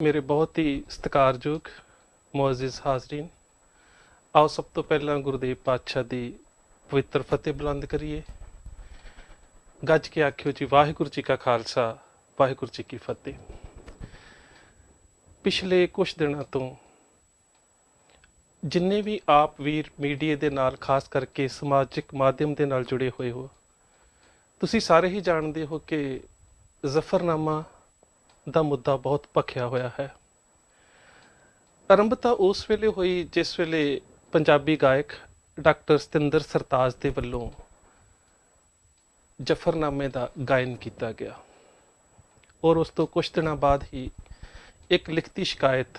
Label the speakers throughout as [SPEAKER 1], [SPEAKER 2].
[SPEAKER 1] ਮੇਰੇ ਬਹੁਤ ਹੀ ਸਤਿਕਾਰਯੋਗ ਮੁਅੱਜ਼ਿਜ਼ ਹਾਜ਼ਰੀਨ, ਆਓ ਸਭ ਤੋਂ ਪਹਿਲਾਂ ਗੁਰਦੇਵ ਪਾਤਸ਼ਾਹ ਦੀ ਪਵਿੱਤਰ ਫਤਿਹ ਬੁਲੰਦ ਕਰੀਏ। ਗੱਜ ਕੇ ਆਖਿਓ ਜੀ, ਵਾਹਿਗੁਰੂ ਜੀ ਕਾ ਖਾਲਸਾ, ਵਾਹਿਗੁਰੂ ਜੀ ਕੀ ਫਤਿਹ। ਪਿਛਲੇ ਕੁਝ ਦਿਨਾਂ ਤੋਂ ਜਿੰਨੇ ਵੀ ਆਪ ਵੀਰ ਮੀਡੀਆ ਦੇ ਨਾਲ, ਖਾਸ ਕਰਕੇ ਸਮਾਜਿਕ ਮਾਧਿਅਮ ਦੇ ਨਾਲ ਜੁੜੇ ਹੋਏ ਹੋ, ਤੁਸੀਂ ਸਾਰੇ ਹੀ ਜਾਣਦੇ ਹੋ ਕਿ ਜ਼ਫਰਨਾਮਾ ਦਾ ਮੁੱਦਾ ਬਹੁਤ ਭਖਿਆ ਹੋਇਆ ਹੈ। ਆਰੰਭਤਾ ਉਸ ਵੇਲੇ ਹੋਈ ਜਿਸ ਵੇਲੇ ਪੰਜਾਬੀ ਗਾਇਕ ਡਾਕਟਰ ਸਤਿੰਦਰ ਸਰਤਾਜ ਦੇ ਵੱਲੋਂ ਜ਼ਫਰਨਾਮੇ ਦਾ ਗਾਇਨ ਕੀਤਾ ਗਿਆ, ਔਰ ਉਸ ਤੋਂ ਕੁਝ ਦਿਨਾਂ ਬਾਅਦ ਹੀ ਇੱਕ ਲਿਖਤੀ ਸ਼ਿਕਾਇਤ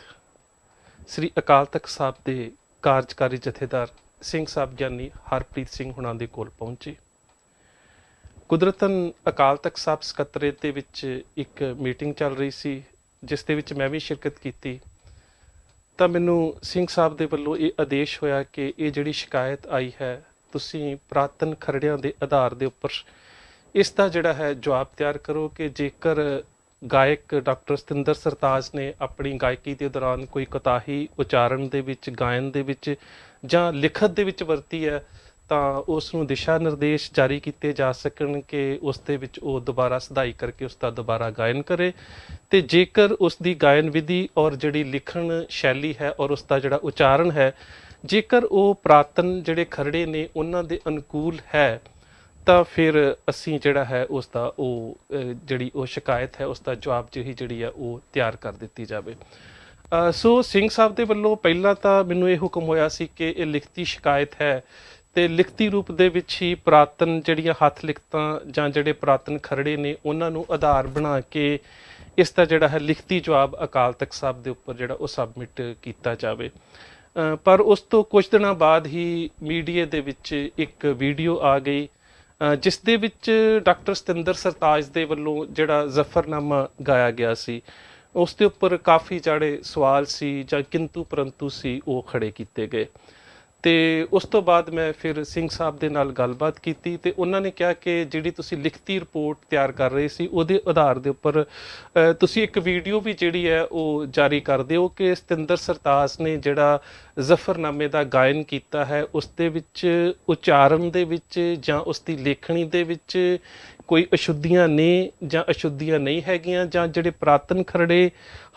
[SPEAKER 1] ਸ੍ਰੀ ਅਕਾਲ ਤਖਤ ਸਾਹਿਬ ਦੇ ਕਾਰਜਕਾਰੀ ਜਥੇਦਾਰ ਸਿੰਘ ਸਾਹਿਬ ਗਿਆਨੀ ਹਰਪ੍ਰੀਤ ਸਿੰਘ ਹੁਣਾਂ ਦੇ ਕੋਲ ਪਹੁੰਚੀ। ਕੁਦਰਤਨ ਅਕਾਲ ਤਖਤ ਸਾਹਿਬ ਸਕੱਤਰੇਤ ਦੇ ਵਿੱਚ ਇੱਕ ਮੀਟਿੰਗ ਚੱਲ ਰਹੀ ਸੀ, ਜਿਸ ਦੇ ਵਿੱਚ ਮੈਂ ਵੀ ਸ਼ਿਰਕਤ ਕੀਤੀ। ਤਾਂ ਮੈਨੂੰ ਸਿੰਘ ਸਾਹਿਬ ਦੇ ਵੱਲੋਂ ਇਹ ਆਦੇਸ਼ ਹੋਇਆ ਕਿ ਇਹ ਜਿਹੜੀ ਸ਼ਿਕਾਇਤ ਆਈ ਹੈ, ਤੁਸੀਂ ਪੁਰਾਤਨ ਖਰੜਿਆਂ ਦੇ ਆਧਾਰ ਦੇ ਉੱਪਰ ਇਸ ਦਾ ਜਿਹੜਾ ਹੈ ਜਵਾਬ ਤਿਆਰ ਕਰੋ ਕਿ ਜੇਕਰ ਗਾਇਕ ਡਾਕਟਰ ਸਤਿੰਦਰ ਸਰਤਾਜ ਨੇ ਆਪਣੀ ਗਾਇਕੀ ਦੇ ਦੌਰਾਨ ਕੋਈ ਕੋਤਾਹੀ ਉਚਾਰਨ ਦੇ ਵਿੱਚ, ਗਾਇਨ ਦੇ ਵਿੱਚ ਜਾਂ ਲਿਖਤ ਦੇ ਵਿੱਚ ਵਰਤੀ ਹੈ, ਤਾਂ ਉਸ ਨੂੰ ਦਿਸ਼ਾ ਨਿਰਦੇਸ਼ ਜਾਰੀ ਕੀਤੇ ਜਾ ਸਕਣ ਕਿ ਉਸ ਦੇ ਵਿੱਚ ਉਹ ਦੁਬਾਰਾ ਸੁਧਾਈ ਕਰਕੇ ਉਸ ਦਾ ਦੁਬਾਰਾ ਗਾਇਨ ਕਰੇ। ਅਤੇ ਜੇਕਰ ਉਸ ਦੀ ਗਾਇਨ ਵਿਧੀ ਔਰ ਜਿਹੜੀ ਲਿਖਣ ਸ਼ੈਲੀ ਹੈ ਔਰ ਉਸ ਦਾ ਜਿਹੜਾ ਉਚਾਰਨ ਹੈ, ਜੇਕਰ ਉਹ ਪੁਰਾਤਨ ਜਿਹੜੇ ਖਰੜੇ ਨੇ ਉਹਨਾਂ ਦੇ ਅਨੁਕੂਲ ਹੈ, ਤਾਂ ਫਿਰ ਅਸੀਂ ਜਿਹੜਾ ਹੈ ਉਸ ਦਾ ਜਿਹੜੀ ਸ਼ਿਕਾਇਤ ਹੈ ਉਸ ਦਾ ਜਵਾਬ ਜਿਹੜੀ ਹੈ ਉਹ ਤਿਆਰ ਕਰ ਦਿੱਤੀ ਜਾਵੇ। ਸੋ ਸਿੰਘ ਸਾਹਿਬ ਦੇ ਵੱਲੋਂ ਪਹਿਲਾਂ ਤਾਂ ਮੈਨੂੰ ਇਹ ਹੁਕਮ ਹੋਇਆ ਸੀ ਕਿ ਇਹ ਲਿਖਤੀ ਸ਼ਿਕਾਇਤ ਹੈ ਅਤੇ ਲਿਖਤੀ ਰੂਪ ਦੇ ਵਿੱਚ ਹੀ ਪੁਰਾਤਨ ਜਿਹੜੀਆਂ ਹੱਥ ਲਿਖਤਾਂ ਜਾਂ ਜਿਹੜੇ ਪੁਰਾਤਨ ਖਰੜੇ ਨੇ ਉਹਨਾਂ ਨੂੰ ਆਧਾਰ ਬਣਾ ਕੇ ਇਸ ਦਾ ਜਿਹੜਾ ਹੈ ਲਿਖਤੀ ਜਵਾਬ ਅਕਾਲ ਤਖਤ ਸਾਹਿਬ ਦੇ ਉੱਪਰ ਜਿਹੜਾ ਉਹ ਸਬਮਿਟ ਕੀਤਾ ਜਾਵੇ। ਪਰ ਉਸ ਤੋਂ ਕੁਝ ਦਿਨਾਂ ਬਾਅਦ ਹੀ ਮੀਡੀਆ ਦੇ ਵਿੱਚ ਇੱਕ ਵੀਡੀਓ ਆ ਗਈ, ਜਿਸ ਦੇ ਵਿੱਚ ਡਾਕਟਰ ਸਤਿੰਦਰ ਸਰਤਾਜ ਦੇ ਵੱਲੋਂ ਜਿਹੜਾ ਜ਼ਫਰਨਾਮਾ ਗਾਇਆ ਗਿਆ ਸੀ, ਉਸ ਦੇ ਉੱਪਰ ਕਾਫੀ ਜਿਹੜੇ ਸਵਾਲ ਸੀ ਜਾਂ ਕਿੰਤੂ ਪਰੰਤੂ ਸੀ ਉਹ ਖੜੇ ਕੀਤੇ ਗਏ। ਅਤੇ ਉਸ ਤੋਂ ਬਾਅਦ ਮੈਂ ਫਿਰ ਸਿੰਘ ਸਾਹਿਬ ਦੇ ਨਾਲ ਗੱਲਬਾਤ ਕੀਤੀ ਅਤੇ ਉਹਨਾਂ ਨੇ ਕਿਹਾ ਕਿ ਜਿਹੜੀ ਤੁਸੀਂ ਲਿਖਤੀ ਰਿਪੋਰਟ ਤਿਆਰ ਕਰ ਰਹੇ ਸੀ, ਉਹਦੇ ਆਧਾਰ ਦੇ ਉੱਪਰ ਤੁਸੀਂ ਇੱਕ ਵੀਡੀਓ ਵੀ ਜਿਹੜੀ ਹੈ ਉਹ ਜਾਰੀ ਕਰ ਦਿਓ ਕਿ ਸਤਿੰਦਰ ਸਰਤਾਜ ਨੇ ਜਿਹੜਾ ਜ਼ਫਰਨਾਮੇ ਦਾ ਗਾਇਨ ਕੀਤਾ ਹੈ, ਉਸ ਦੇ ਵਿੱਚ ਉਚਾਰਨ ਦੇ ਵਿੱਚ ਜਾਂ ਉਸ ਦੀ ਲੇਖਣੀ ਦੇ ਵਿੱਚ ਕੋਈ ਅਸ਼ੁੱਧੀਆਂ ਨੇ ਜਾਂ ਅਸ਼ੁੱਧੀਆਂ ਨਹੀਂ ਹੈਗੀਆਂ, ਜਾਂ ਜਿਹੜੇ ਪੁਰਾਤਨ ਖਰੜੇ,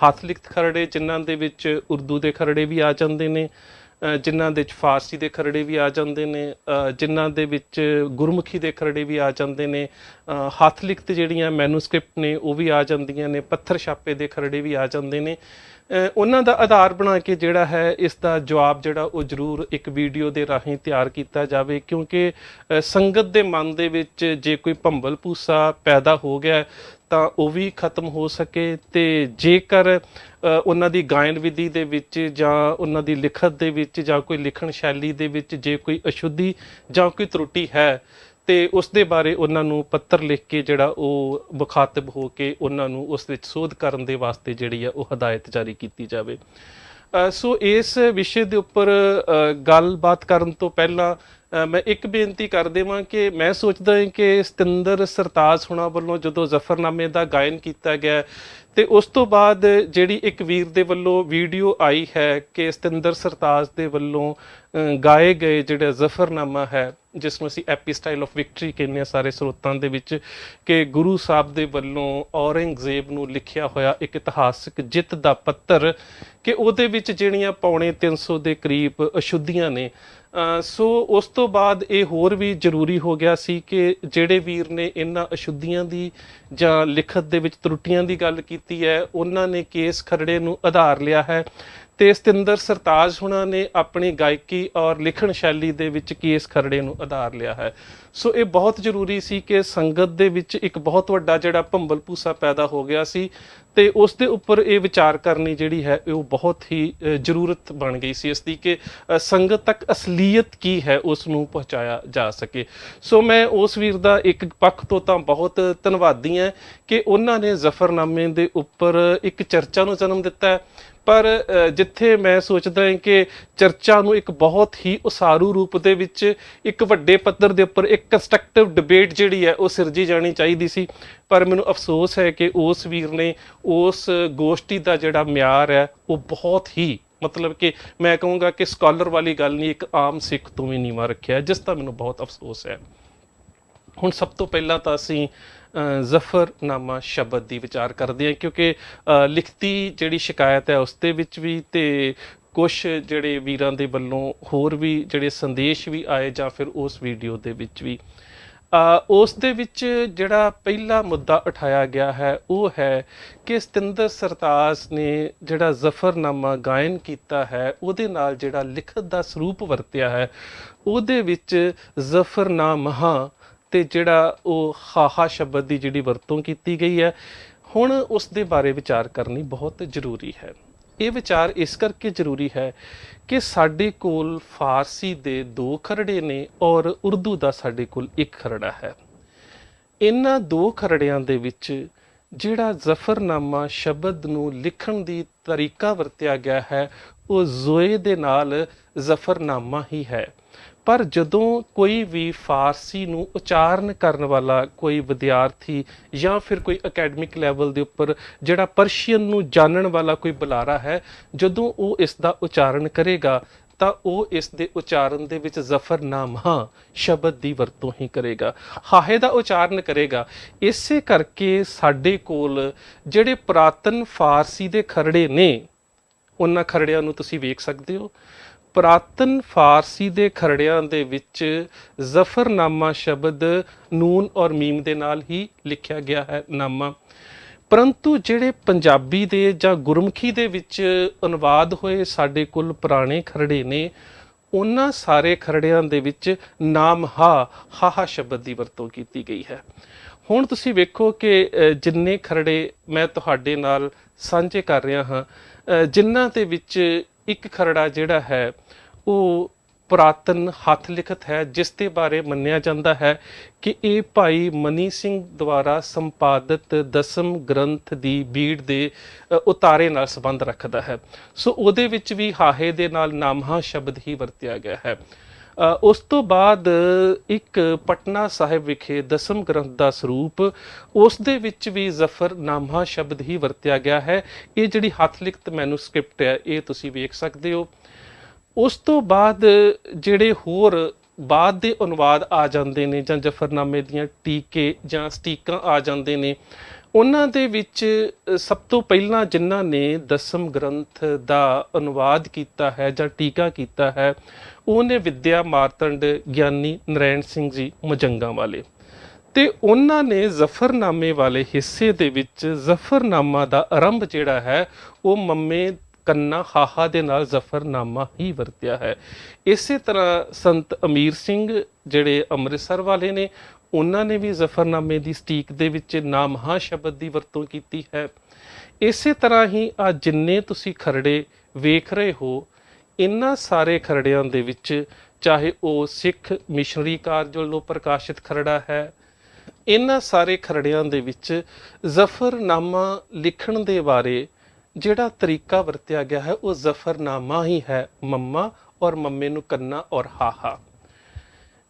[SPEAKER 1] ਹੱਥ ਲਿਖਤ ਖਰੜੇ, ਜਿਨ੍ਹਾਂ ਦੇ ਵਿੱਚ ਉਰਦੂ ਦੇ ਖਰੜੇ ਵੀ ਆ ਜਾਂਦੇ ਨੇ, ਜਿਨ੍ਹਾਂ ਦੇ ਵਿੱਚ ਫਾਰਸੀ ਦੇ ਖਰੜੇ ਵੀ ਆ ਜਾਂਦੇ ਨੇ, ਜਿਨ੍ਹਾਂ ਦੇ ਵਿੱਚ ਗੁਰਮੁਖੀ ਦੇ ਖਰੜੇ ਵੀ ਆ ਜਾਂਦੇ ਨੇ, ਹੱਥ ਲਿਖਤ ਜਿਹੜੀਆਂ ਮੈਨੂਸਕ੍ਰਿਪਟ ਨੇ ਉਹ ਵੀ ਆ ਜਾਂਦੀਆਂ ਨੇ, ਪੱਥਰ ਛਾਪੇ ਦੇ ਖਰੜੇ ਵੀ ਆ ਜਾਂਦੇ ਨੇ। ਉਹਨਾਂ ਦਾ ਆਧਾਰ ਬਣਾ ਕੇ ਜਿਹੜਾ ਹੈ ਇਸ ਦਾ ਜਵਾਬ ਜਿਹੜਾ ਉਹ ਜ਼ਰੂਰ ਇੱਕ ਵੀਡੀਓ ਦੇ ਰਾਹੀਂ ਤਿਆਰ ਕੀਤਾ ਜਾਵੇ, ਕਿਉਂਕਿ ਸੰਗਤ ਦੇ ਮਨ ਦੇ ਵਿੱਚ ਜੇ ਕੋਈ ਭੰਬਲ ਭੂਸਾ ਪੈਦਾ ਹੋ ਗਿਆ ਤਾਂ ਉਹ ਵੀ ਖਤਮ ਹੋ ਸਕੇ, ਅਤੇ ਜੇਕਰ ਉਹਨਾਂ ਦੀ ਗਾਇਨ ਵਿਧੀ ਦੇ ਵਿੱਚ ਜਾਂ ਉਹਨਾਂ ਦੀ ਲਿਖਤ ਦੇ ਵਿੱਚ ਜਾਂ ਕੋਈ ਲਿਖਣ ਸ਼ੈਲੀ ਦੇ ਵਿੱਚ ਜੇ ਕੋਈ ਅਸ਼ੁੱਧੀ ਜਾਂ ਕੋਈ ਤਰੁੱਟੀ ਹੈ, ਅਤੇ ਉਸ ਦੇ ਬਾਰੇ ਉਹਨਾਂ ਨੂੰ ਪੱਤਰ ਲਿਖ ਕੇ ਜਿਹੜਾ ਉਹ ਮੁਖਾਤਿਬ ਹੋ ਕੇ ਉਹਨਾਂ ਨੂੰ ਉਸ ਵਿੱਚ ਸੋਧ ਕਰਨ ਦੇ ਵਾਸਤੇ ਜਿਹੜੀ ਹੈ ਉਹ ਹਦਾਇਤ ਜਾਰੀ ਕੀਤੀ ਜਾਵੇ। ਸੋ ਇਸ ਵਿਸ਼ੇ ਦੇ ਉੱਪਰ ਗੱਲਬਾਤ ਕਰਨ ਤੋਂ ਪਹਿਲਾਂ ਮੈਂ ਇੱਕ ਬੇਨਤੀ ਕਰ ਦੇਵਾਂ ਕਿ ਮੈਂ ਸੋਚਦਾ ਹਾਂ ਕਿ ਸਤਿੰਦਰ ਸਰਤਾਜ ਹੁਣਾਂ ਵੱਲੋਂ ਜਦੋਂ ਜ਼ਫਰਨਾਮੇ ਦਾ ਗਾਇਨ ਕੀਤਾ ਗਿਆ ਅਤੇ ਉਸ ਤੋਂ ਬਾਅਦ ਜਿਹੜੀ ਇੱਕ ਵੀਰ ਦੇ ਵੱਲੋਂ ਵੀਡੀਓ ਆਈ ਹੈ ਕਿ ਸਤਿੰਦਰ ਸਰਤਾਜ ਦੇ ਵੱਲੋਂ ਗਾਏ ਗਏ ਜਿਹੜਾ ਜ਼ਫਰਨਾਮਾ ਹੈ, ਜਿਸ ਨੂੰ ਅਸੀਂ ਐਪੀਸਟਾਈਲ ਆਫ ਵਿਕਟਰੀ ਕਹਿੰਦੇ ਹਾਂ ਸਾਰੇ ਸਰੋਤਾਂ ਦੇ ਵਿੱਚ, ਕਿ ਗੁਰੂ ਸਾਹਿਬ ਦੇ ਵੱਲੋਂ ਔਰੰਗਜ਼ੇਬ ਨੂੰ ਲਿਖਿਆ ਹੋਇਆ ਇੱਕ ਇਤਿਹਾਸਕ ਜਿੱਤ ਦਾ ਪੱਤਰ, ਕਿ ਉਹਦੇ ਵਿੱਚ ਜਿਹੜੀਆਂ 350 ਦੇ ਕਰੀਬ ਅਸ਼ੁੱਧੀਆਂ ਨੇ। ਸੋ ਉਸ ਤੋਂ ਬਾਅਦ ਇਹ ਹੋਰ ਵੀ ਜ਼ਰੂਰੀ ਹੋ ਗਿਆ ਸੀ ਕਿ ਜਿਹੜੇ ਵੀਰ ਨੇ ਇਹਨਾਂ ਅਸ਼ੁੱਧੀਆਂ ਦੀ ਜਾਂ ਲਿਖਤ ਦੇ ਵਿੱਚ ਤਰੁੱਟੀਆਂ ਦੀ ਗੱਲ ਕੀਤੀ ਹੈ, ਉਹਨਾਂ ਨੇ ਕੇਸ ਖਰੜੇ ਨੂੰ ਆਧਾਰ ਲਿਆ ਹੈ, ਅਤੇ ਸਤਿੰਦਰ ਸਰਤਾਜ ਹੁਣਾਂ ਨੇ ਆਪਣੀ ਗਾਇਕੀ ਔਰ ਲਿਖਣ ਸ਼ੈਲੀ ਦੇ ਵਿੱਚ ਕੇਸ ਖਰੜੇ ਨੂੰ ਆਧਾਰ ਲਿਆ ਹੈ। ਸੋ ਇਹ ਬਹੁਤ ਜ਼ਰੂਰੀ ਸੀ ਕਿ ਸੰਗਤ ਦੇ ਵਿੱਚ ਇੱਕ ਬਹੁਤ ਵੱਡਾ ਜਿਹੜਾ ਭੰਬਲ ਭੂਸਾ ਪੈਦਾ ਹੋ ਗਿਆ ਸੀ, ਅਤੇ ਉਸ ਦੇ ਉੱਪਰ ਇਹ ਵਿਚਾਰ ਕਰਨੀ ਜਿਹੜੀ ਹੈ ਉਹ ਬਹੁਤ ਹੀ ਜ਼ਰੂਰਤ ਬਣ ਗਈ ਸੀ ਇਸ ਦੀ ਕਿ ਸੰਗਤ ਤੱਕ ਅਸਲੀਅਤ ਕੀ ਹੈ ਉਸ ਨੂੰ ਪਹੁੰਚਾਇਆ ਜਾ ਸਕੇ। ਸੋ ਮੈਂ ਉਸ ਵੀਰ ਦਾ ਇੱਕ ਪੱਖ ਤੋਂ ਤਾਂ ਬਹੁਤ ਧੰਨਵਾਦੀ ਹਾਂ ਕਿ ਉਹਨਾਂ ਨੇ ਜ਼ਫਰਨਾਮੇ ਦੇ ਉੱਪਰ ਇੱਕ ਚਰਚਾ ਨੂੰ ਜਨਮ ਦਿੱਤਾ ਹੈ, ਪਰ ਜਿੱਥੇ ਮੈਂ ਸੋਚਦਾ ਹਾਂ ਕਿ ਚਰਚਾ ਨੂੰ ਇੱਕ ਬਹੁਤ ਹੀ ਉਸਾਰੂ ਰੂਪ ਦੇ ਵਿੱਚ ਇੱਕ ਵੱਡੇ ਪੱਧਰ ਦੇ ਉੱਪਰ ਇੱਕ ਕੰਸਟਰਕਟਿਵ ਡਿਬੇਟ ਜਿਹੜੀ ਹੈ ਉਹ ਸਿਰਜੀ ਜਾਣੀ ਚਾਹੀਦੀ ਸੀ, पर मैनूं अफसोस है कि उस वीर ने उस गोष्ठी का जिहड़ा म्यार है वो बहुत ही मतलब कि मैं कहूँगा कि स्कॉलर वाली गल नहीं, एक आम सिख तो भी नीवा रखिਆ जिस ਦਾ ਮੈਨੂੰ ਬਹੁਤ ਅਫਸੋਸ ਹੈ। ਹੁਣ ਸਭ ਤੋਂ ਪਹਿਲਾਂ ਤਾਂ ਅਸੀਂ ਜ਼ਫਰਨਾਮਾ ਸ਼ਬਦ ਦੀ ਵਿਚਾਰ ਕਰਦੇ ਹਾਂ, ਕਿਉਂਕਿ ਲਿਖਤੀ ਜਿਹੜੀ ਸ਼ਿਕਾਇਤ ਹੈ ਉਸ ਦੇ ਵਿੱਚ ਵੀ ਤੇ ਕੁਛ ਜਿਹੜੇ ਵੀਰਾਂ ਦੇ ਵੱਲੋਂ ਹੋਰ ਵੀ ਜਿਹੜੇ ਸੰਦੇਸ਼ ਵੀ ਆਏ ਜਾਂ ਫਿਰ ਉਸ ਵੀਡੀਓ ਦੇ ਵਿੱਚ ਵੀ ਉਸ ਦੇ ਵਿੱਚ ਜਿਹੜਾ ਪਹਿਲਾ ਮੁੱਦਾ ਉਠਾਇਆ ਗਿਆ ਹੈ ਉਹ ਹੈ ਕਿ ਸਤਿੰਦਰ ਸਰਤਾਜ ਨੇ ਜਿਹੜਾ ਜ਼ਫਰਨਾਮਾ ਗਾਇਨ ਕੀਤਾ ਹੈ ਉਹਦੇ ਨਾਲ ਜਿਹੜਾ ਲਿਖਤ ਦਾ ਸਰੂਪ ਵਰਤਿਆ ਹੈ ਉਹਦੇ ਵਿੱਚ ਜ਼ਫਰਨਾਮਾ ਤੇ ਜਿਹੜਾ ਉਹ ਹਾਹਾ ਸ਼ਬਦ ਦੀ ਜਿਹੜੀ ਵਰਤੋਂ ਕੀਤੀ ਗਈ ਹੈ, ਹੁਣ ਉਸ ਦੇ ਬਾਰੇ ਵਿਚਾਰ ਕਰਨੀ ਬਹੁਤ ਜ਼ਰੂਰੀ ਹੈ। ਇਹ ਵਿਚਾਰ ਇਸ ਕਰਕੇ ਜ਼ਰੂਰੀ ਹੈ ਕਿ ਸਾਡੇ ਕੋਲ ਫਾਰਸੀ ਦੇ 2 ਖਰੜੇ ਨੇ ਔਰ ਉਰਦੂ ਦਾ ਸਾਡੇ ਕੋਲ 1 ਖਰੜਾ ਹੈ। ਇਹਨਾਂ 2 ਖਰੜਿਆਂ ਦੇ ਵਿੱਚ ਜਿਹੜਾ ਜ਼ਫਰਨਾਮਾ ਸ਼ਬਦ ਨੂੰ ਲਿਖਣ ਦੀ ਤਰੀਕਾ ਵਰਤਿਆ ਗਿਆ ਹੈ ਉਹ ਜ਼ੋਏ ਦੇ ਨਾਲ ਜ਼ਫਰਨਾਮਾ ਹੀ ਹੈ। ਪਰ ਜਦੋਂ ਕੋਈ ਵੀ ਫਾਰਸੀ ਨੂੰ ਉਚਾਰਨ ਕਰਨ ਵਾਲਾ ਕੋਈ ਵਿਦਿਆਰਥੀ ਜਾਂ ਫਿਰ ਕੋਈ ਅਕੈਡਮਿਕ ਲੈਵਲ ਦੇ ਉੱਪਰ ਜਿਹੜਾ ਪਰਸ਼ੀਅਨ ਨੂੰ ਜਾਣਨ ਵਾਲਾ ਕੋਈ ਬੁਲਾਰਾ ਹੈ, ਜਦੋਂ ਉਹ ਇਸ ਦਾ ਉਚਾਰਨ ਕਰੇਗਾ ਤਾਂ ਉਹ ਇਸ ਦੇ ਉਚਾਰਨ ਦੇ ਵਿੱਚ ਜ਼ਫਰਨਾਮਾ ਸ਼ਬਦ ਦੀ ਵਰਤੋਂ ਹੀ ਕਰੇਗਾ, ਹਾਹੇ ਦਾ ਉਚਾਰਨ ਕਰੇਗਾ। ਇਸੇ ਕਰਕੇ ਸਾਡੇ ਕੋਲ ਜਿਹੜੇ ਪੁਰਾਤਨ ਫਾਰਸੀ ਦੇ ਖਰੜੇ ਨੇ ਉਹਨਾਂ ਖਰੜਿਆਂ ਨੂੰ ਤੁਸੀਂ ਵੇਖ ਸਕਦੇ ਹੋ। ਪੁਰਾਤਨ ਫਾਰਸੀ ਦੇ ਖਰੜਿਆਂ ਦੇ ਵਿੱਚ ਜ਼ਫਰਨਾਮਾ ਸ਼ਬਦ ਨੂਨ ਔਰ ਮੀਮ ਦੇ ਨਾਲ ਹੀ ਲਿਖਿਆ ਗਿਆ ਹੈ ਨਾਮਾ, ਪਰੰਤੂ ਜਿਹੜੇ ਪੰਜਾਬੀ ਦੇ ਜਾਂ ਗੁਰਮੁਖੀ ਦੇ ਵਿੱਚ ਅਨੁਵਾਦ ਹੋਏ ਸਾਡੇ ਕੋਲ ਪੁਰਾਣੇ ਖਰੜੇ ਨੇ ਉਹਨਾਂ ਸਾਰੇ ਖਰੜਿਆਂ ਦੇ ਵਿੱਚ ਨਾਮ ਹਾਹਾ ਸ਼ਬਦ ਦੀ ਵਰਤੋਂ ਕੀਤੀ ਗਈ ਹੈ। ਹੁਣ ਤੁਸੀਂ ਵੇਖੋ ਕਿ ਜਿੰਨੇ ਖਰੜੇ ਮੈਂ ਤੁਹਾਡੇ ਨਾਲ ਸਾਂਝੇ ਕਰ ਰਿਹਾ ਹਾਂ, ਜਿਨ੍ਹਾਂ ਦੇ ਵਿੱਚ ਇੱਕ ਖਰੜਾ ਜਿਹੜਾ ਹੈ ਉਹ ਪੁਰਾਤਨ ਹੱਥ ਲਿਖਤ ਹੈ, ਜਿਸ ਦੇ ਬਾਰੇ ਮੰਨਿਆ ਜਾਂਦਾ ਹੈ ਕਿ ਇਹ ਭਾਈ ਮਨੀ ਸਿੰਘ ਦੁਆਰਾ ਸੰਪਾਦਿਤ 10ਮ ਗ੍ਰੰਥ ਦੀ ਬੀੜ ਦੇ ਉਤਾਰੇ ਨਾਲ ਸੰਬੰਧ ਰੱਖਦਾ ਹੈ। ਸੋ ਉਹਦੇ ਵਿੱਚ ਵੀ ਹਾਹੇ ਦੇ ਨਾਲ ਨਾਮਹਾ ਸ਼ਬਦ ਹੀ ਵਰਤਿਆ ਗਿਆ ਹੈ। ਉਸ ਤੋਂ ਬਾਅਦ ਇੱਕ ਪਟਨਾ ਸਾਹਿਬ ਵਿਖੇ 10ਮ ਗ੍ਰੰਥ ਦਾ ਸਰੂਪ, ਉਸ ਦੇ ਵਿੱਚ ਵੀ ਜ਼ਫਰਨਾਮਾ ਸ਼ਬਦ ਹੀ ਵਰਤਿਆ ਗਿਆ ਹੈ। ਇਹ ਜਿਹੜੀ ਹੱਥ ਲਿਖਤ ਮੈਨੂਸਕ੍ਰਿਪਟ ਹੈ ਇਹ ਤੁਸੀਂ ਵੇਖ ਸਕਦੇ ਹੋ। ਉਸ ਤੋਂ ਬਾਅਦ ਜਿਹੜੇ ਹੋਰ ਬਾਅਦ ਦੇ ਅਨੁਵਾਦ ਆ ਜਾਂਦੇ ਨੇ ਜਾਂ ਜ਼ਫਰਨਾਮੇ ਦੀਆਂ ਟੀਕੇ ਜਾਂ ਸਟੀਕਾਂ ਆ ਜਾਂਦੇ ਨੇ, ਉਹਨਾਂ ਦੇ ਵਿੱਚ ਸਭ ਤੋਂ ਪਹਿਲਾਂ ਜਿਨ੍ਹਾਂ ਨੇ 10ਮ ਗ੍ਰੰਥ ਦਾ ਅਨੁਵਾਦ ਕੀਤਾ ਹੈ ਜਾਂ ਟੀਕਾ ਕੀਤਾ ਹੈ ਉਹਨੇ ਵਿਦਿਆ ਮਾਰਤੰਡ ਗਿਆਨੀ ਨਰੈਣ ਸਿੰਘ ਜੀ ਮਜੰਗਾਂ ਵਾਲੇ, ਤੇ ਉਹਨਾਂ ਨੇ ਜ਼ਫਰਨਾਮੇ ਵਾਲੇ ਹਿੱਸੇ ਦੇ ਵਿੱਚ ਜ਼ਫਰਨਾਮਾ ਦਾ ਆਰੰਭ ਜਿਹੜਾ ਹੈ ਉਹ ਮੰਮੇ ਕੰਨਾ ਹਾਹਾ ਦੇ ਨਾਲ ਜ਼ਫਰਨਾਮਾ ਹੀ ਵਰਤਿਆ ਹੈ। ਇਸੇ ਤਰ੍ਹਾਂ ਸੰਤ ਅਮੀਰ ਸਿੰਘ ਜਿਹੜੇ ਅੰਮ੍ਰਿਤਸਰ ਵਾਲੇ ਨੇ ਉਹਨਾਂ ਨੇ ਵੀ ਜ਼ਫਰਨਾਮੇ ਦੀ ਸਟੀਕ ਦੇ ਵਿੱਚ ਨਾਮਹਾ ਸ਼ਬਦ ਦੀ ਵਰਤੋਂ ਕੀਤੀ ਹੈ। ਇਸੇ ਤਰ੍ਹਾਂ ਹੀ ਆ ਜਿੰਨੇ ਤੁਸੀਂ ਖਰੜੇ ਵੇਖ ਰਹੇ ਹੋ ਇਹਨਾਂ ਸਾਰੇ ਖਰੜਿਆਂ ਦੇ ਵਿੱਚ ਚਾਹੇ ਉਹ ਸਿੱਖ ਮਿਸ਼ਨਰੀ ਕਾਰਜ ਵੱਲੋਂ ਪ੍ਰਕਾਸ਼ਿਤ ਖਰੜਾ ਹੈ, ਇਹਨਾਂ ਸਾਰੇ ਖਰੜਿਆਂ ਦੇ ਵਿੱਚ ਜ਼ਫਰਨਾਮਾ ਲਿਖਣ ਦੇ ਬਾਰੇ ਜਿਹੜਾ ਤਰੀਕਾ ਵਰਤਿਆ ਗਿਆ ਹੈ ਉਹ ਜ਼ਫਰਨਾਮਾ ਹੀ ਹੈ, ਮੰਮਾ ਔਰ ਮੰਮੇ ਨੂੰ ਕੰਨਾ ਔਰ ਹਾਹਾ।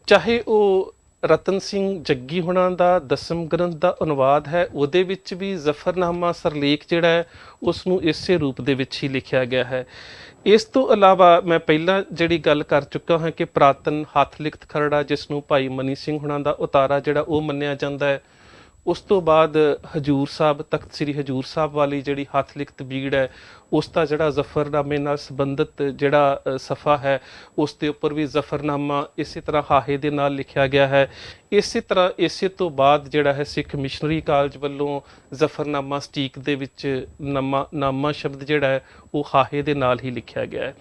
[SPEAKER 1] ਚਾਹੇ ਉਹ ਰਤਨ ਸਿੰਘ ਜੱਗੀ ਹੁਣਾਂ ਦਾ 10ਮ ਗ੍ਰੰਥ ਦਾ ਅਨੁਵਾਦ ਹੈ ਉਹਦੇ ਵਿੱਚ ਵੀ ਜ਼ਫਰਨਾਮਾ ਸਰਲੇਖ ਜਿਹੜਾ ਹੈ ਉਸ ਨੂੰ ਇਸੇ ਰੂਪ ਦੇ ਵਿੱਚ ਹੀ ਲਿਖਿਆ ਗਿਆ ਹੈ। ਇਸ ਤੋਂ ਇਲਾਵਾ ਮੈਂ ਪਹਿਲਾਂ ਜਿਹੜੀ ਗੱਲ ਕਰ ਚੁੱਕਾ ਹਾਂ ਕਿ ਪੁਰਾਤਨ ਹੱਥ ਲਿਖਤ ਖਰੜਾ ਜਿਸ ਨੂੰ ਭਾਈ ਮਨੀ ਸਿੰਘ ਹੁਣਾਂ ਦਾ ਉਤਾਰਾ ਜਿਹੜਾ ਉਹ ਮੰਨਿਆ ਜਾਂਦਾ ਹੈ। ਉਸ ਤੋਂ ਬਾਅਦ ਹਜੂਰ ਸਾਹਿਬ ਤਖਤ ਸ੍ਰੀ ਹਜੂਰ ਸਾਹਿਬ ਵਾਲੀ ਜਿਹੜੀ ਹੱਥ ਲਿਖਤ ਬੀੜ ਹੈ ਉਸ ਦਾ ਜਿਹੜਾ ਜ਼ਫਰਨਾਮੇ ਨਾਲ ਸੰਬੰਧਿਤ ਜਿਹੜਾ ਸਫਾ ਹੈ ਉਸ ਦੇ ਉੱਪਰ ਵੀ ਜ਼ਫਰਨਾਮਾ ਇਸੇ ਤਰ੍ਹਾਂ ਹਾਹੇ ਦੇ ਨਾਲ ਲਿਖਿਆ ਗਿਆ ਹੈ। ਇਸੇ ਤਰ੍ਹਾਂ ਇਸੇ ਤੋਂ ਬਾਅਦ ਜਿਹੜਾ ਹੈ ਸਿੱਖ ਮਿਸ਼ਨਰੀ ਕਾਲਜ ਵੱਲੋਂ ਜ਼ਫਰਨਾਮਾ ਸਟੀਕ ਦੇ ਵਿੱਚ ਨਾਮਾ ਸ਼ਬਦ ਜਿਹੜਾ ਹੈ ਉਹ ਹਾਹੇ ਦੇ ਨਾਲ ਹੀ ਲਿਖਿਆ ਗਿਆ ਹੈ।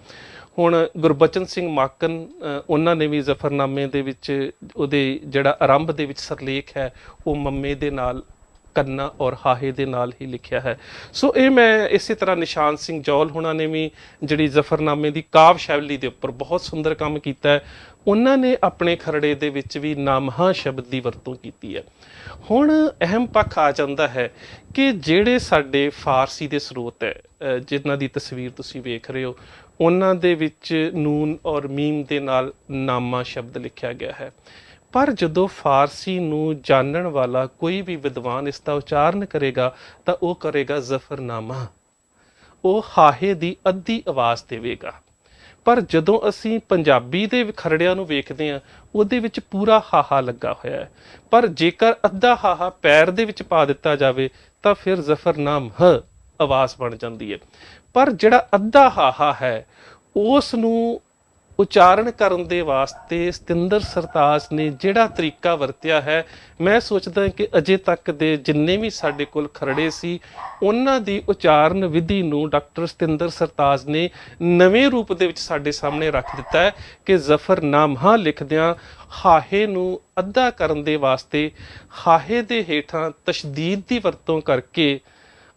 [SPEAKER 1] ਹੁਣ ਗੁਰਬਚਨ ਸਿੰਘ ਮਾਕਨ ਉਹਨਾਂ ਨੇ ਵੀ ਜ਼ਫਰਨਾਮੇ ਦੇ ਵਿੱਚ ਉਹਦੇ ਜਿਹੜਾ ਆਰੰਭ ਦੇ ਵਿੱਚ ਸਰਲੇਖ ਹੈ ਉਹ ਮੰਮੇ ਦੇ ਨਾਲ ਕੰਨਾ ਔਰ ਹਾਹੇ ਦੇ ਨਾਲ ਹੀ ਲਿਖਿਆ ਹੈ। ਸੋ ਇਹ ਮੈਂ ਇਸੇ ਤਰ੍ਹਾਂ ਨਿਸ਼ਾਨ ਸਿੰਘ ਜੌਲ ਹੁਣਾਂ ਨੇ ਵੀ ਜਿਹੜੀ ਜ਼ਫਰਨਾਮੇ ਦੀ ਕਾਵ ਸ਼ੈਲੀ ਦੇ ਉੱਪਰ ਬਹੁਤ ਸੁੰਦਰ ਕੰਮ ਕੀਤਾ ਹੈ, ਉਹਨਾਂ ਨੇ ਆਪਣੇ ਖਰੜੇ ਦੇ ਵਿੱਚ ਵੀ ਨਾਮਹਾ ਸ਼ਬਦ ਦੀ ਵਰਤੋਂ ਕੀਤੀ ਹੈ। ਹੁਣ ਅਹਿਮ ਪੱਖ ਆ ਜਾਂਦਾ ਹੈ ਕਿ ਜਿਹੜੇ ਸਾਡੇ ਫਾਰਸੀ ਦੇ ਸਰੋਤ ਹੈ ਜਿਨ੍ਹਾਂ ਦੀ ਤਸਵੀਰ ਤੁਸੀਂ ਵੇਖ ਰਹੇ ਹੋ ਉਹਨਾਂ ਦੇ ਵਿੱਚ ਨੂਨ ਔਰ ਮੀਮ ਦੇ ਨਾਲ ਨਾਮਾ ਸ਼ਬਦ ਲਿਖਿਆ ਗਿਆ ਹੈ, ਪਰ ਜਦੋਂ ਫਾਰਸੀ ਨੂੰ ਜਾਣਨ ਵਾਲਾ ਕੋਈ ਵੀ ਵਿਦਵਾਨ ਇਸ ਦਾ ਉਚਾਰਨ ਕਰੇਗਾ ਤਾਂ ਉਹ ਕਰੇਗਾ ਜ਼ਫਰਨਾਮਾ, ਉਹ ਹਾਹੇ ਦੀ ਅੱਧੀ ਆਵਾਜ਼ ਦੇਵੇਗਾ। ਪਰ ਜਦੋਂ ਅਸੀਂ ਪੰਜਾਬੀ ਦੇ ਖਰੜਿਆਂ ਨੂੰ ਵੇਖਦੇ ਹਾਂ ਉਹਦੇ ਵਿੱਚ ਪੂਰਾ ਹਾਹਾ ਲੱਗਾ ਹੋਇਆ ਹੈ, ਪਰ ਜੇਕਰ ਅੱਧਾ ਹਾਹਾ ਪੈਰ ਦੇ ਵਿੱਚ ਪਾ ਦਿੱਤਾ ਜਾਵੇ ਤਾਂ ਫਿਰ ਜ਼ਫਰਨਾਮ ਹ ਆਵਾਜ਼ ਬਣ ਜਾਂਦੀ ਹੈ। ਪਰ ਜਿਹੜਾ ਅੱਧਾ ਹਾਹਾ ਹੈ ਉਸ ਨੂੰ ਉਚਾਰਨ ਕਰਨ ਦੇ ਵਾਸਤੇ ਸਤਿੰਦਰ ਸਰਤਾਜ ਨੇ ਜਿਹੜਾ ਤਰੀਕਾ ਵਰਤਿਆ ਹੈ, ਮੈਂ ਸੋਚਦਾ ਕਿ ਅਜੇ ਤੱਕ ਦੇ ਜਿੰਨੇ ਵੀ ਸਾਡੇ ਕੋਲ ਖਰੜੇ ਸੀ ਉਹਨਾਂ ਦੀ ਉਚਾਰਨ ਵਿਧੀ ਨੂੰ ਡਾਕਟਰ ਸਤਿੰਦਰ ਸਰਤਾਜ ਨੇ ਨਵੇਂ ਰੂਪ ਦੇ ਵਿੱਚ ਸਾਡੇ ਸਾਹਮਣੇ ਰੱਖ ਦਿੱਤਾ ਹੈ ਕਿ ਜ਼ਫਰਨਾਮਾ ਲਿਖਦਿਆਂ ਹਾਹੇ ਨੂੰ ਅੱਧਾ ਕਰਨ ਦੇ ਵਾਸਤੇ ਹਾਹੇ ਦੇ ਹੇਠਾਂ ਤਸ਼ਦੀਦ ਦੀ ਵਰਤੋਂ ਕਰਕੇ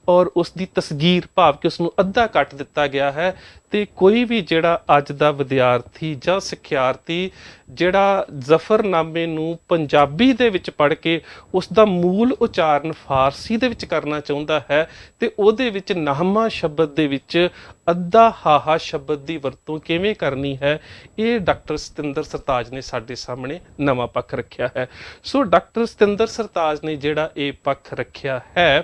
[SPEAKER 1] ਔਰ ਉਸ ਦੀ ਤਸਗੀਰ ਭਾਵ ਕਿ ਉਸ ਨੂੰ ਅੱਧਾ ਕੱਟ ਦਿੱਤਾ ਗਿਆ ਹੈ। ਤੇ ਕੋਈ ਵੀ ਜਿਹੜਾ ਅੱਜ ਦਾ ਵਿਦਿਆਰਥੀ ਜਾਂ ਸਿੱਖਿਆਰਥੀ ਜਿਹੜਾ ਜ਼ਫਰਨਾਮੇ ਨੂੰ ਪੰਜਾਬੀ ਦੇ ਵਿੱਚ ਪੜ੍ਹ ਕੇ ਉਸ ਦਾ ਮੂਲ ਉਚਾਰਨ ਫਾਰਸੀ ਦੇ ਵਿੱਚ ਕਰਨਾ ਚਾਹੁੰਦਾ ਹੈ ਤੇ ਉਹਦੇ ਵਿੱਚ ਨਾਹਮਾ ਸ਼ਬਦ ਦੇ ਵਿੱਚ ਅੱਧਾ ਹਾਹਾ ਸ਼ਬਦ ਦੀ ਵਰਤੋਂ ਕਿਵੇਂ ਕਰਨੀ ਹੈ, ਇਹ ਡਾਕਟਰ ਸਤਿੰਦਰ ਸਰਤਾਜ ਨੇ ਸਾਡੇ ਸਾਹਮਣੇ ਨਵਾਂ ਪੱਖ ਰੱਖਿਆ ਹੈ। ਸੋ ਡਾਕਟਰ ਸਤਿੰਦਰ ਸਰਤਾਜ ਨੇ ਜਿਹੜਾ ਇਹ ਪੱਖ ਰੱਖਿਆ ਹੈ,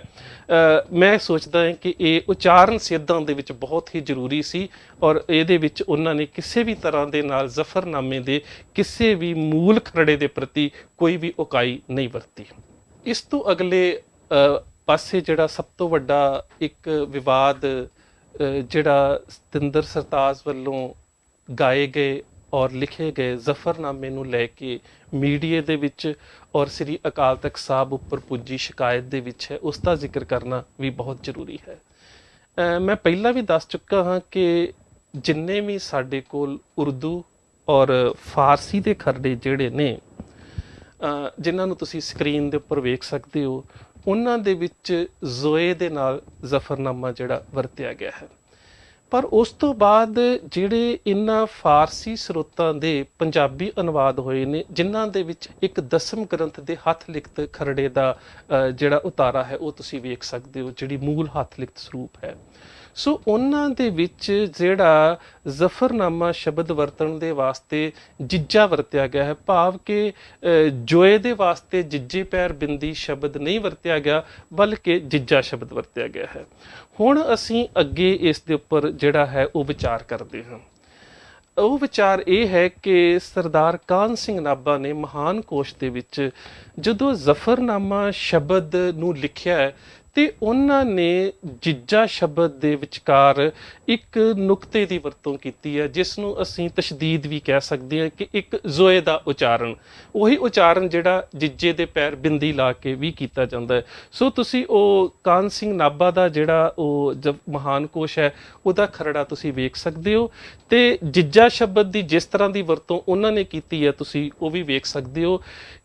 [SPEAKER 1] ਮੈਂ ਸੋਚਦਾ ਹਾਂ ਕਿ ਇਹ ਉਚਾਰਨ ਸਿੱਧਾਂ ਦੇ ਵਿੱਚ ਬਹੁਤ ਹੀ ਜ਼ਰੂਰੀ ਸੀ ਔਰ ਇਹਦੇ ਵਿੱਚ ਉਹਨਾਂ ਨੇ ਕਿਸੇ ਵੀ ਤਰ੍ਹਾਂ ਦੇ ਨਾਲ ਜ਼ਫਰਨਾਮੇ ਦੇ ਕਿਸੇ ਵੀ ਮੂਲ ਖਰੜੇ ਦੇ ਪ੍ਰਤੀ ਕੋਈ ਵੀ ਉਕਾਈ ਨਹੀਂ ਵਰਤੀ। ਇਸ ਤੋਂ ਅਗਲੇ ਪਾਸੇ ਜਿਹੜਾ ਸਭ ਤੋਂ ਵੱਡਾ ਇੱਕ ਵਿਵਾਦ ਜਿਹੜਾ ਸਤਿੰਦਰ ਸਰਤਾਜ ਵੱਲੋਂ ਗਾਏ ਗਏ ਔਰ ਲਿਖੇ ਗਏ ਜ਼ਫਰਨਾਮੇ ਨੂੰ ਲੈ ਕੇ ਮੀਡੀਆ ਦੇ ਵਿੱਚ ਔਰ ਸ੍ਰੀ ਅਕਾਲ ਤਖਤ ਸਾਹਿਬ ਉੱਪਰ ਪੁੱਜੀ ਸ਼ਿਕਾਇਤ ਦੇ ਵਿੱਚ ਹੈ, ਉਸ ਦਾ ਜ਼ਿਕਰ ਕਰਨਾ ਵੀ ਬਹੁਤ ਜ਼ਰੂਰੀ ਹੈ। ਮੈਂ ਪਹਿਲਾਂ ਵੀ ਦੱਸ ਚੁੱਕਾ ਹਾਂ ਕਿ ਜਿੰਨੇ ਵੀ ਸਾਡੇ ਕੋਲ ਉਰਦੂ ਔਰ ਫਾਰਸੀ ਦੇ ਖਰੜੇ ਜਿਹੜੇ ਨੇ ਜਿਨ੍ਹਾਂ ਨੂੰ ਤੁਸੀਂ ਸਕਰੀਨ ਦੇ ਉੱਪਰ ਵੇਖ ਸਕਦੇ ਹੋ, ਉਹਨਾਂ ਦੇ ਵਿੱਚ ਜ਼ੋਏ ਦੇ ਨਾਲ ਜ਼ਫਰਨਾਮਾ ਜਿਹੜਾ ਵਰਤਿਆ ਗਿਆ ਹੈ। ਪਰ ਉਸ ਤੋਂ ਬਾਅਦ ਜਿਹੜੇ ਇਹਨਾਂ ਫਾਰਸੀ ਸਰੋਤਾਂ ਦੇ ਪੰਜਾਬੀ ਅਨੁਵਾਦ ਹੋਏ ਨੇ ਜਿਨ੍ਹਾਂ ਦੇ ਵਿੱਚ ਇੱਕ ਦਸਮ ਗ੍ਰੰਥ ਦੇ ਹੱਥ ਲਿਖਤ ਖਰੜੇ ਦਾ ਜਿਹੜਾ ਉਤਾਰਾ ਹੈ ਉਹ ਤੁਸੀਂ ਵੇਖ ਸਕਦੇ ਹੋ, ਜਿਹੜੀ ਮੂਲ ਹੱਥ ਲਿਖਤ ਸਰੂਪ ਹੈ। ਸੋ ਉਹਨਾਂ ਦੇ ਵਿੱਚ ਜਿਹੜਾ ਜ਼ਫਰਨਾਮਾ ਸ਼ਬਦ ਵਰਤਣ ਦੇ ਵਾਸਤੇ ਜਿੱਜਾ ਵਰਤਿਆ ਗਿਆ ਹੈ, ਭਾਵ ਕਿ ਜੋਏ ਦੇ ਵਾਸਤੇ ਜਿੱਜੇ ਪੈਰ ਬਿੰਦੀ ਸ਼ਬਦ ਨਹੀਂ ਵਰਤਿਆ ਗਿਆ ਬਲਕਿ ਜਿੱਜਾ ਸ਼ਬਦ ਵਰਤਿਆ ਗਿਆ ਹੈ। ਹੁਣ ਅਸੀਂ ਅੱਗੇ ਇਸ ਦੇ ਉੱਪਰ ਜਿਹੜਾ ਹੈ ਉਹ ਵਿਚਾਰ ਕਰਦੇ ਹਾਂ। ਉਹ ਵਿਚਾਰ ਇਹ ਹੈ ਕਿ ਸਰਦਾਰ ਕਾਹਨ ਸਿੰਘ ਨਾਭਾ ਨੇ ਮਹਾਨ ਕੋਸ਼ ਦੇ ਵਿੱਚ ਜਦੋਂ ਜ਼ਫਰਨਾਮਾ ਸ਼ਬਦ ਨੂੰ ਲਿਖਿਆ ਹੈ ਤੇ ਉਹਨਾਂ ਨੇ ਜਿੱਜਾ ਸ਼ਬਦ ਦੇ ਵਿਚਕਾਰ ਇੱਕ ਨੁਕਤੇ ਦੀ ਵਰਤੋਂ ਕੀਤੀ ਹੈ ਜਿਸ ਨੂੰ ਅਸੀਂ ਤਸ਼ਦੀਦ ਵੀ ਕਹਿ ਸਕਦੇ ਹਾਂ ਕਿ ਇੱਕ ਜ਼ੋਏ ਦਾ ਉਚਾਰਨ, ਉਹੀ ਉਚਾਰਨ ਜਿਹੜਾ ਜਿੱਜੇ ਦੇ ਪੈਰ ਬਿੰਦੀ ਲਾ ਕੇ ਵੀ ਕੀਤਾ ਜਾਂਦਾ ਹੈ। ਸੋ ਤੁਸੀਂ ਉਹ ਕਾਹਨ ਸਿੰਘ ਨਾਭਾ ਦਾ ਜਿਹੜਾ ਉਹ ਮਹਾਨ ਕੋਸ਼ ਹੈ ਉਹਦਾ ਖਰੜਾ ਤੁਸੀਂ ਵੇਖ ਸਕਦੇ ਹੋ ਤੇ ਜਿੱਜਾ ਸ਼ਬਦ ਦੀ ਜਿਸ ਤਰ੍ਹਾਂ ਦੀ ਵਰਤੋਂ ਉਹਨਾਂ ਨੇ ਕੀਤੀ ਹੈ ਤੁਸੀਂ ਉਹ ਵੀ ਵੇਖ ਸਕਦੇ ਹੋ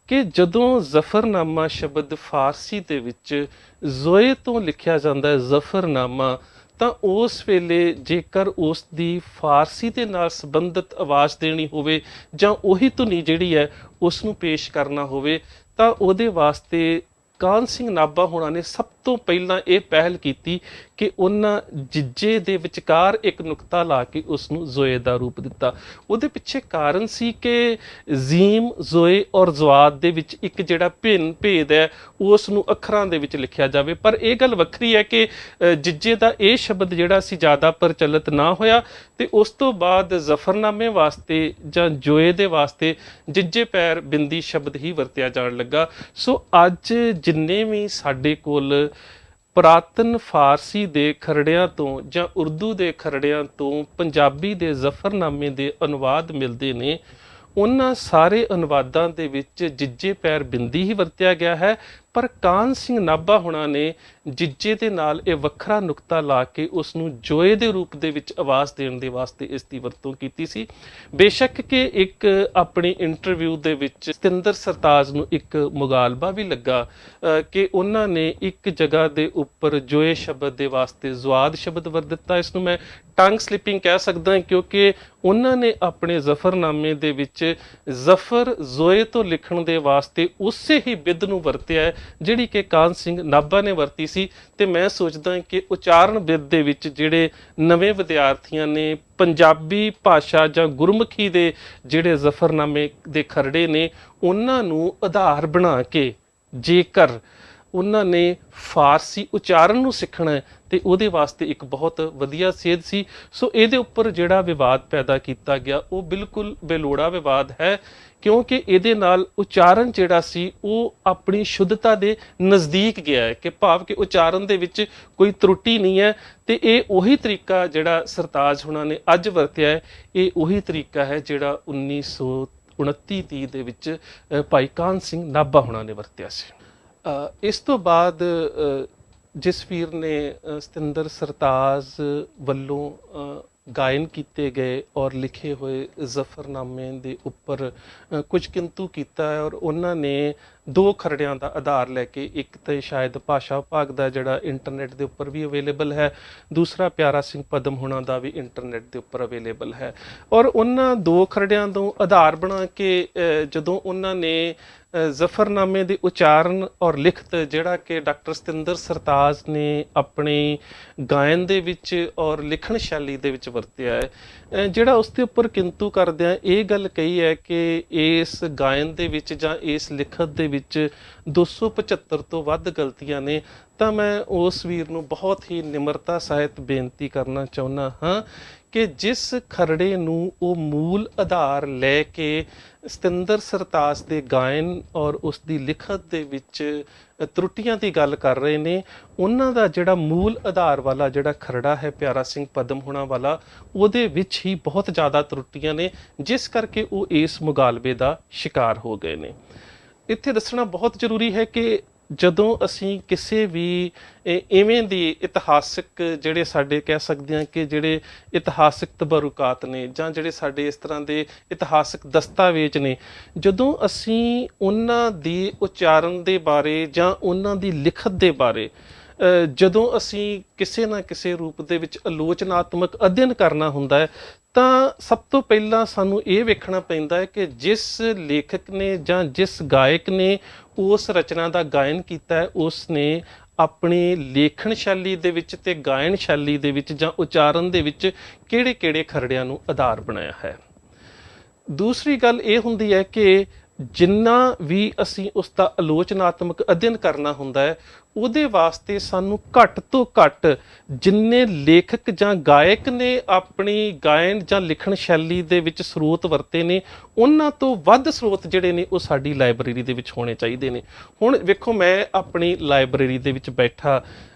[SPEAKER 1] ਕਿ ਜਦੋਂ ਜ਼ਫਰਨਾਮਾ ਸ਼ਬਦ ਫਾਰਸੀ ਦੇ ਵਿੱਚ ਜ਼ੋਏ ਤੋਂ ਲਿਖਿਆ ਜਾਂਦਾ ਹੈ ਜ਼ਫਰਨਾਮਾ, ਤਾਂ ਉਸ ਵੇਲੇ ਜੇਕਰ ਉਸ ਦੀ ਫਾਰਸੀ ਦੇ ਨਾਲ ਸੰਬੰਧਿਤ ਆਵਾਜ਼ ਦੇਣੀ ਹੋਵੇ ਜਾਂ ਉਹੀ ਧੁਨੀ ਜਿਹੜੀ ਹੈ ਉਸ ਨੂੰ ਪੇਸ਼ ਕਰਨਾ ਹੋਵੇ ਤਾਂ ਉਹਦੇ ਵਾਸਤੇ ਕਾਹਨ ਸਿੰਘ ਨਾਭਾ ਹੋਣਾ ਨੇ ਸਭ ਤੋਂ ਪਹਿਲਾਂ ਇਹ ਪਹਿਲ ਕੀਤੀ ਕਿ ਉਹਨਾਂ ਜਿੱਜੇ ਦੇ ਵਿਚਕਾਰ ਇੱਕ ਨੁਕਤਾ ਲਾ ਕੇ ਉਸ ਨੂੰ ਜ਼ੋਏ ਦਾ ਰੂਪ ਦਿੱਤਾ। ਉਹਦੇ ਪਿੱਛੇ ਕਾਰਨ ਸੀ ਕਿ ਜ਼ੀਮ, ਜ਼ੋਏ ਔਰ ਜ਼ਵਾਦ ਦੇ ਵਿੱਚ ਇੱਕ ਜਿਹੜਾ ਭਿੰਨ ਭੇਦ ਹੈ ਉਸ ਨੂੰ ਅੱਖਰਾਂ ਦੇ ਵਿੱਚ ਲਿਖਿਆ ਜਾਵੇ। ਪਰ ਇਹ ਗੱਲ ਵੱਖਰੀ ਹੈ ਕਿ ਜਿੱਜੇ ਦਾ ਇਹ ਸ਼ਬਦ ਜਿਹੜਾ ਸੀ ਜ਼ਿਆਦਾ ਪ੍ਰਚਲਿਤ ਨਾ ਹੋਇਆ ਤੇ ਉਸ ਤੋਂ ਬਾਅਦ ਜ਼ਫਰਨਾਮੇ ਵਾਸਤੇ ਜਾਂ ਜੋਏ ਦੇ ਵਾਸਤੇ ਜਿੱਜੇ ਪੈਰ ਬਿੰਦੀ ਸ਼ਬਦ ਹੀ ਵਰਤਿਆ ਜਾਣ ਲੱਗਾ। ਸੋ ਅੱਜ ਜਿੰਨੇ ਵੀ ਸਾਡੇ ਕੋਲ ਪੁਰਾਤਨ ਫਾਰਸੀ ਦੇ ਖਰੜਿਆਂ ਤੋਂ ਜਾਂ ਉਰਦੂ ਦੇ ਖਰੜਿਆਂ ਤੋਂ ਪੰਜਾਬੀ ਦੇ ਜ਼ਫਰਨਾਮੇ ਦੇ ਅਨੁਵਾਦ ਮਿਲਦੇ ਨੇ, ਉਹਨਾਂ ਸਾਰੇ ਅਨੁਵਾਦਾਂ ਦੇ ਵਿੱਚ ਜਿੱਜੇ ਪੈਰ ਬਿੰਦੀ ਹੀ ਵਰਤਿਆ ਗਿਆ ਹੈ। ਪਰ ਕਾਹਨ ਸਿੰਘ ਨਾਭਾ ਹੁਣਾਂ ਨੇ ਜਿੱਜੇ ਦੇ ਨਾਲ ਇਹ ਵੱਖਰਾ ਨੁਕਤਾ ਲਾ ਕੇ ਉਸ ਨੂੰ ਜੋਏ ਦੇ ਰੂਪ ਦੇ ਵਿੱਚ ਆਵਾਜ਼ ਦੇਣ ਦੇ ਵਾਸਤੇ ਇਸ ਦੀ ਵਰਤੋਂ ਕੀਤੀ ਸੀ। ਬੇਸ਼ੱਕ ਕਿ ਇੱਕ ਆਪਣੀ ਇੰਟਰਵਿਊ ਦੇ ਵਿੱਚ ਸਤਿੰਦਰ ਸਰਤਾਜ ਨੂੰ ਇੱਕ ਮੁਗਾਲਬਾ ਵੀ ਲੱਗਾ ਕਿ ਉਹਨਾਂ ਨੇ ਇੱਕ ਜਗ੍ਹਾ ਦੇ ਉੱਪਰ ਜੋਏ ਸ਼ਬਦ ਦੇ ਵਾਸਤੇ ਜ਼ਵਾਦ ਸ਼ਬਦ ਵਰਤ ਦਿੱਤਾ। ਇਸ ਨੂੰ ਮੈਂ ਟੰਗ ਸਲਿਪਿੰਗ ਕਹਿ ਸਕਦਾ ਕਿਉਂਕਿ ਉਹਨਾਂ ਨੇ ਆਪਣੇ ਜ਼ਫਰਨਾਮੇ ਦੇ ਵਿੱਚ ਜ਼ਫਰ ਜ਼ੋਏ ਤੋਂ ਲਿਖਣ ਦੇ ਵਾਸਤੇ ਉਸੇ ਹੀ ਬਿੱਧ ਨੂੰ ਵਰਤਿਆ ਹੈ ਜਿਹੜੀ ਕਿ ਕਾਹਨ ਸਿੰਘ ਨਾਭਾ ਨੇ ਵਰਤੀ ਸੀ। ਤੇ ਮੈਂ ਸੋਚਦਾ ਕਿ ਉਚਾਰਨ ਬਿਰਧ ਦੇ ਵਿੱਚ ਜਿਹੜੇ ਨਵੇਂ ਵਿਦਿਆਰਥੀਆਂ ਨੇ ਪੰਜਾਬੀ ਭਾਸ਼ਾ ਜਾਂ ਗੁਰਮੁਖੀ ਦੇ ਜਿਹੜੇ ਜ਼ਫਰਨਾਮੇ ਦੇ ਖਰੜੇ ਨੇ ਉਹਨਾਂ ਨੂੰ ਆਧਾਰ ਬਣਾ ਕੇ ਜੇਕਰ ਉਹਨਾਂ ਨੇ ਫਾਰਸੀ ਉਚਾਰਨ ਨੂੰ ਸਿੱਖਣਾ ਹੈ ਤੇ ਉਹਦੇ ਵਾਸਤੇ ਇੱਕ ਬਹੁਤ ਵਧੀਆ ਸੇਧ ਸੀ। ਸੋ ਇਹਦੇ ਉੱਪਰ ਜਿਹੜਾ ਵਿਵਾਦ ਪੈਦਾ ਕੀਤਾ ਗਿਆ ਉਹ ਬਿਲਕੁਲ ਬੇਲੋੜਾ ਵਿਵਾਦ ਹੈ, ਕਿਉਂਕਿ ਇਹਦੇ ਨਾਲ ਉਚਾਰਨ ਜਿਹੜਾ ਸੀ ਉਹ ਆਪਣੀ ਸ਼ੁੱਧਤਾ ਦੇ ਨਜ਼ਦੀਕ ਗਿਆ ਹੈ, ਕਿ ਭਾਵ ਕਿ ਉਚਾਰਨ ਦੇ ਵਿੱਚ ਕੋਈ ਤਰੁੱਟੀ ਨਹੀਂ ਹੈ। ਤੇ ਇਹ ਉਹੀ ਤਰੀਕਾ ਜਿਹੜਾ ਸਰਤਾਜ ਹੁਣਾਂ ਨੇ ਅੱਜ ਵਰਤਿਆ ਹੈ, ਇਹ ਉਹੀ ਤਰੀਕਾ ਹੈ ਜਿਹੜਾ 1929-30 ਦੇ ਵਿੱਚ ਭਾਈ ਕਾਹਨ ਸਿੰਘ ਨਾਭਾ ਹੁਣਾਂ ਨੇ ਵਰਤਿਆ ਸੀ। ਇਸ ਤੋਂ ਬਾਅਦ ਜਿਸ ਵੀਰ ਨੇ ਸਤਿੰਦਰ ਸਰਤਾਜ ਵੱਲੋਂ ਗਾਇਨ ਕੀਤੇ ਗਏ ਔਰ ਲਿਖੇ ਹੋਏ ਜ਼ਫਰਨਾਮੇ ਦੇ ਉੱਪਰ ਕੁਝ ਕਿੰਤੂ ਕੀਤਾ ਹੈ, ਔਰ ਉਹਨਾਂ ਨੇ ਦੋ ਖਰੜਿਆਂ ਦਾ ਆਧਾਰ ਲੈ ਕੇ, ਇੱਕ ਤੇ ਸ਼ਾਇਦ ਭਾਸ਼ਾ ਵਿਭਾਗ ਦਾ ਜਿਹੜਾ ਇੰਟਰਨੈਟ ਦੇ ਉੱਪਰ ਵੀ ਅਵੇਲੇਬਲ ਹੈ, ਦੂਸਰਾ ਪਿਆਰਾ ਸਿੰਘ ਪਦਮ ਹੁਣਾਂ ਦਾ ਵੀ ਇੰਟਰਨੈਟ ਦੇ ਉੱਪਰ ਅਵੇਲੇਬਲ ਹੈ। ਔਰ ਉਹਨਾਂ ਦੋ ਖਰੜਿਆਂ ਤੋਂ ਆਧਾਰ ਬਣਾ ਕੇ ਜਦੋਂ ਉਹਨਾਂ ਨੇ ਜ਼ਫਰਨਾਮੇ ਦੇ ਉਚਾਰਨ ਔਰ ਲਿਖਤ ਜਿਹੜਾ ਕਿ ਡਾਕਟਰ ਸਤਿੰਦਰ ਸਰਤਾਜ ਨੇ ਆਪਣੀ ਗਾਇਨ ਦੇ ਵਿੱਚ ਔਰ ਲਿਖਣ ਸ਼ੈਲੀ ਦੇ ਵਿੱਚ ਵਰਤਿਆ ਹੈ, ਜਿਹੜਾ ਉਸ ਦੇ ਉੱਪਰ ਕਿੰਤੂ ਕਰਦਿਆਂ ਇਹ ਗੱਲ ਕਹੀ ਹੈ ਕਿ ਇਸ ਗਾਇਨ ਦੇ ਵਿੱਚ ਜਾਂ ਇਸ ਲਿਖਤ ਦੇ ਵਿੱਚ 275 ਤੋਂ ਵੱਧ ਗਲਤੀਆਂ ਨੇ, ਤਾਂ ਮੈਂ ਉਸ ਵੀਰ ਨੂੰ ਬਹੁਤ ਹੀ ਨਿਮਰਤਾ ਸਹਿਤ ਬੇਨਤੀ ਕਰਨਾ ਚਾਹੁੰਦਾ ਹਾਂ ਕਿ ਜਿਸ ਖਰੜੇ ਨੂੰ ਉਹ ਮੂਲ ਆਧਾਰ ਲੈ ਕੇ ਸਤਿੰਦਰ ਸਰਤਾਜ ਦੇ ਗਾਇਨ ਔਰ ਉਸ ਦੀ ਲਿਖਤ ਦੇ ਵਿੱਚ ਤਰੁੱਟੀਆਂ ਦੀ ਗੱਲ ਕਰ ਰਹੇ ਨੇ, ਉਹਨਾਂ ਦਾ ਜਿਹੜਾ ਮੂਲ ਆਧਾਰ ਵਾਲਾ ਜਿਹੜਾ ਖਰੜਾ ਹੈ ਪਿਆਰਾ ਸਿੰਘ ਪਦਮ ਹੁਣਾਂ ਵਾਲਾ, ਉਹਦੇ ਵਿੱਚ ਹੀ ਬਹੁਤ ਜ਼ਿਆਦਾ ਤਰੁੱਟੀਆਂ ਨੇ, ਜਿਸ ਕਰਕੇ ਉਹ ਇਸ ਮੁਗਾਲਬੇ ਦਾ ਸ਼ਿਕਾਰ ਹੋ ਗਏ ਨੇ। ਇੱਥੇ ਦੱਸਣਾ ਬਹੁਤ ਜ਼ਰੂਰੀ ਹੈ ਕਿ ਜਦੋਂ ਅਸੀਂ ਕਿਸੇ ਵੀ ਇਵੇਂ ਦੀ ਇਤਿਹਾਸਿਕ ਜਿਹੜੇ ਸਾਡੇ ਕਹਿ ਸਕਦੇ ਹਾਂ ਕਿ ਜਿਹੜੇ ਇਤਿਹਾਸਿਕ ਤਬਰੁਕਾਤ ਨੇ ਜਾਂ ਜਿਹੜੇ ਸਾਡੇ ਇਸ ਤਰ੍ਹਾਂ ਦੇ ਇਤਿਹਾਸਿਕ ਦਸਤਾਵੇਜ਼ ਨੇ, ਜਦੋਂ ਅਸੀਂ ਉਹਨਾਂ ਦੀ ਉਚਾਰਨ ਦੇ ਬਾਰੇ ਜਾਂ ਉਹਨਾਂ ਦੀ ਲਿਖਤ ਦੇ ਬਾਰੇ ਜਦੋਂ ਅਸੀਂ ਕਿਸੇ ਨਾ ਕਿਸੇ ਰੂਪ ਦੇ ਵਿੱਚ ਆਲੋਚਨਾਤਮਕ ਅਧਿਐਨ ਕਰਨਾ ਹੁੰਦਾ ਹੈ, ਤਾਂ ਸਭ ਤੋਂ ਪਹਿਲਾਂ ਸਾਨੂੰ ਇਹ ਵੇਖਣਾ ਪੈਂਦਾ ਹੈ ਕਿ ਜਿਸ ਲੇਖਕ ਨੇ ਜਾਂ ਜਿਸ ਗਾਇਕ ਨੇ ਉਸ ਰਚਨਾ ਦਾ ਗਾਇਨ ਕੀਤਾ ਹੈ, ਉਸ ਨੇ ਆਪਣੀ ਲੇਖਣ ਸ਼ੈਲੀ ਦੇ ਵਿੱਚ ਤੇ ਗਾਇਨ ਸ਼ੈਲੀ ਦੇ ਵਿੱਚ ਜਾਂ ਉਚਾਰਨ ਦੇ ਵਿੱਚ ਕਿਹੜੇ-ਕਿਹੜੇ ਖਰੜਿਆਂ ਨੂੰ ਆਧਾਰ ਬਣਾਇਆ ਹੈ। ਦੂਸਰੀ ਗੱਲ ਇਹ ਹੁੰਦੀ ਹੈ ਕਿ ਜਿੰਨਾ ਵੀ ਅਸੀਂ ਉਸ ਦਾ ਆਲੋਚਨਾਤਮਕ ਅਧਿਐਨ ਕਰਨਾ ਹੁੰਦਾ ਹੈ, ਉਹਦੇ ਵਾਸਤੇ ਸਾਨੂੰ ਘੱਟ ਤੋਂ ਘੱਟ ਜਿੰਨੇ ਲੇਖਕ ਜਾਂ ਗਾਇਕ ਨੇ ਆਪਣੀ ਗਾਇਨ ਜਾਂ ਲਿਖਣ ਸ਼ੈਲੀ ਦੇ ਵਿੱਚ ਸਰੋਤ ਵਰਤੇ ਨੇ, ਉਹਨਾਂ ਤੋਂ ਵੱਧ ਸਰੋਤ ਜਿਹੜੇ ਨੇ ਉਹ ਸਾਡੀ ਲਾਇਬ੍ਰੇਰੀ ਦੇ ਵਿੱਚ ਹੋਣੇ ਚਾਹੀਦੇ ਨੇ। ਹੁਣ ਵੇਖੋ, ਮੈਂ ਆਪਣੀ ਲਾਇਬ੍ਰੇਰੀ ਦੇ ਵਿੱਚ ਬੈਠਾ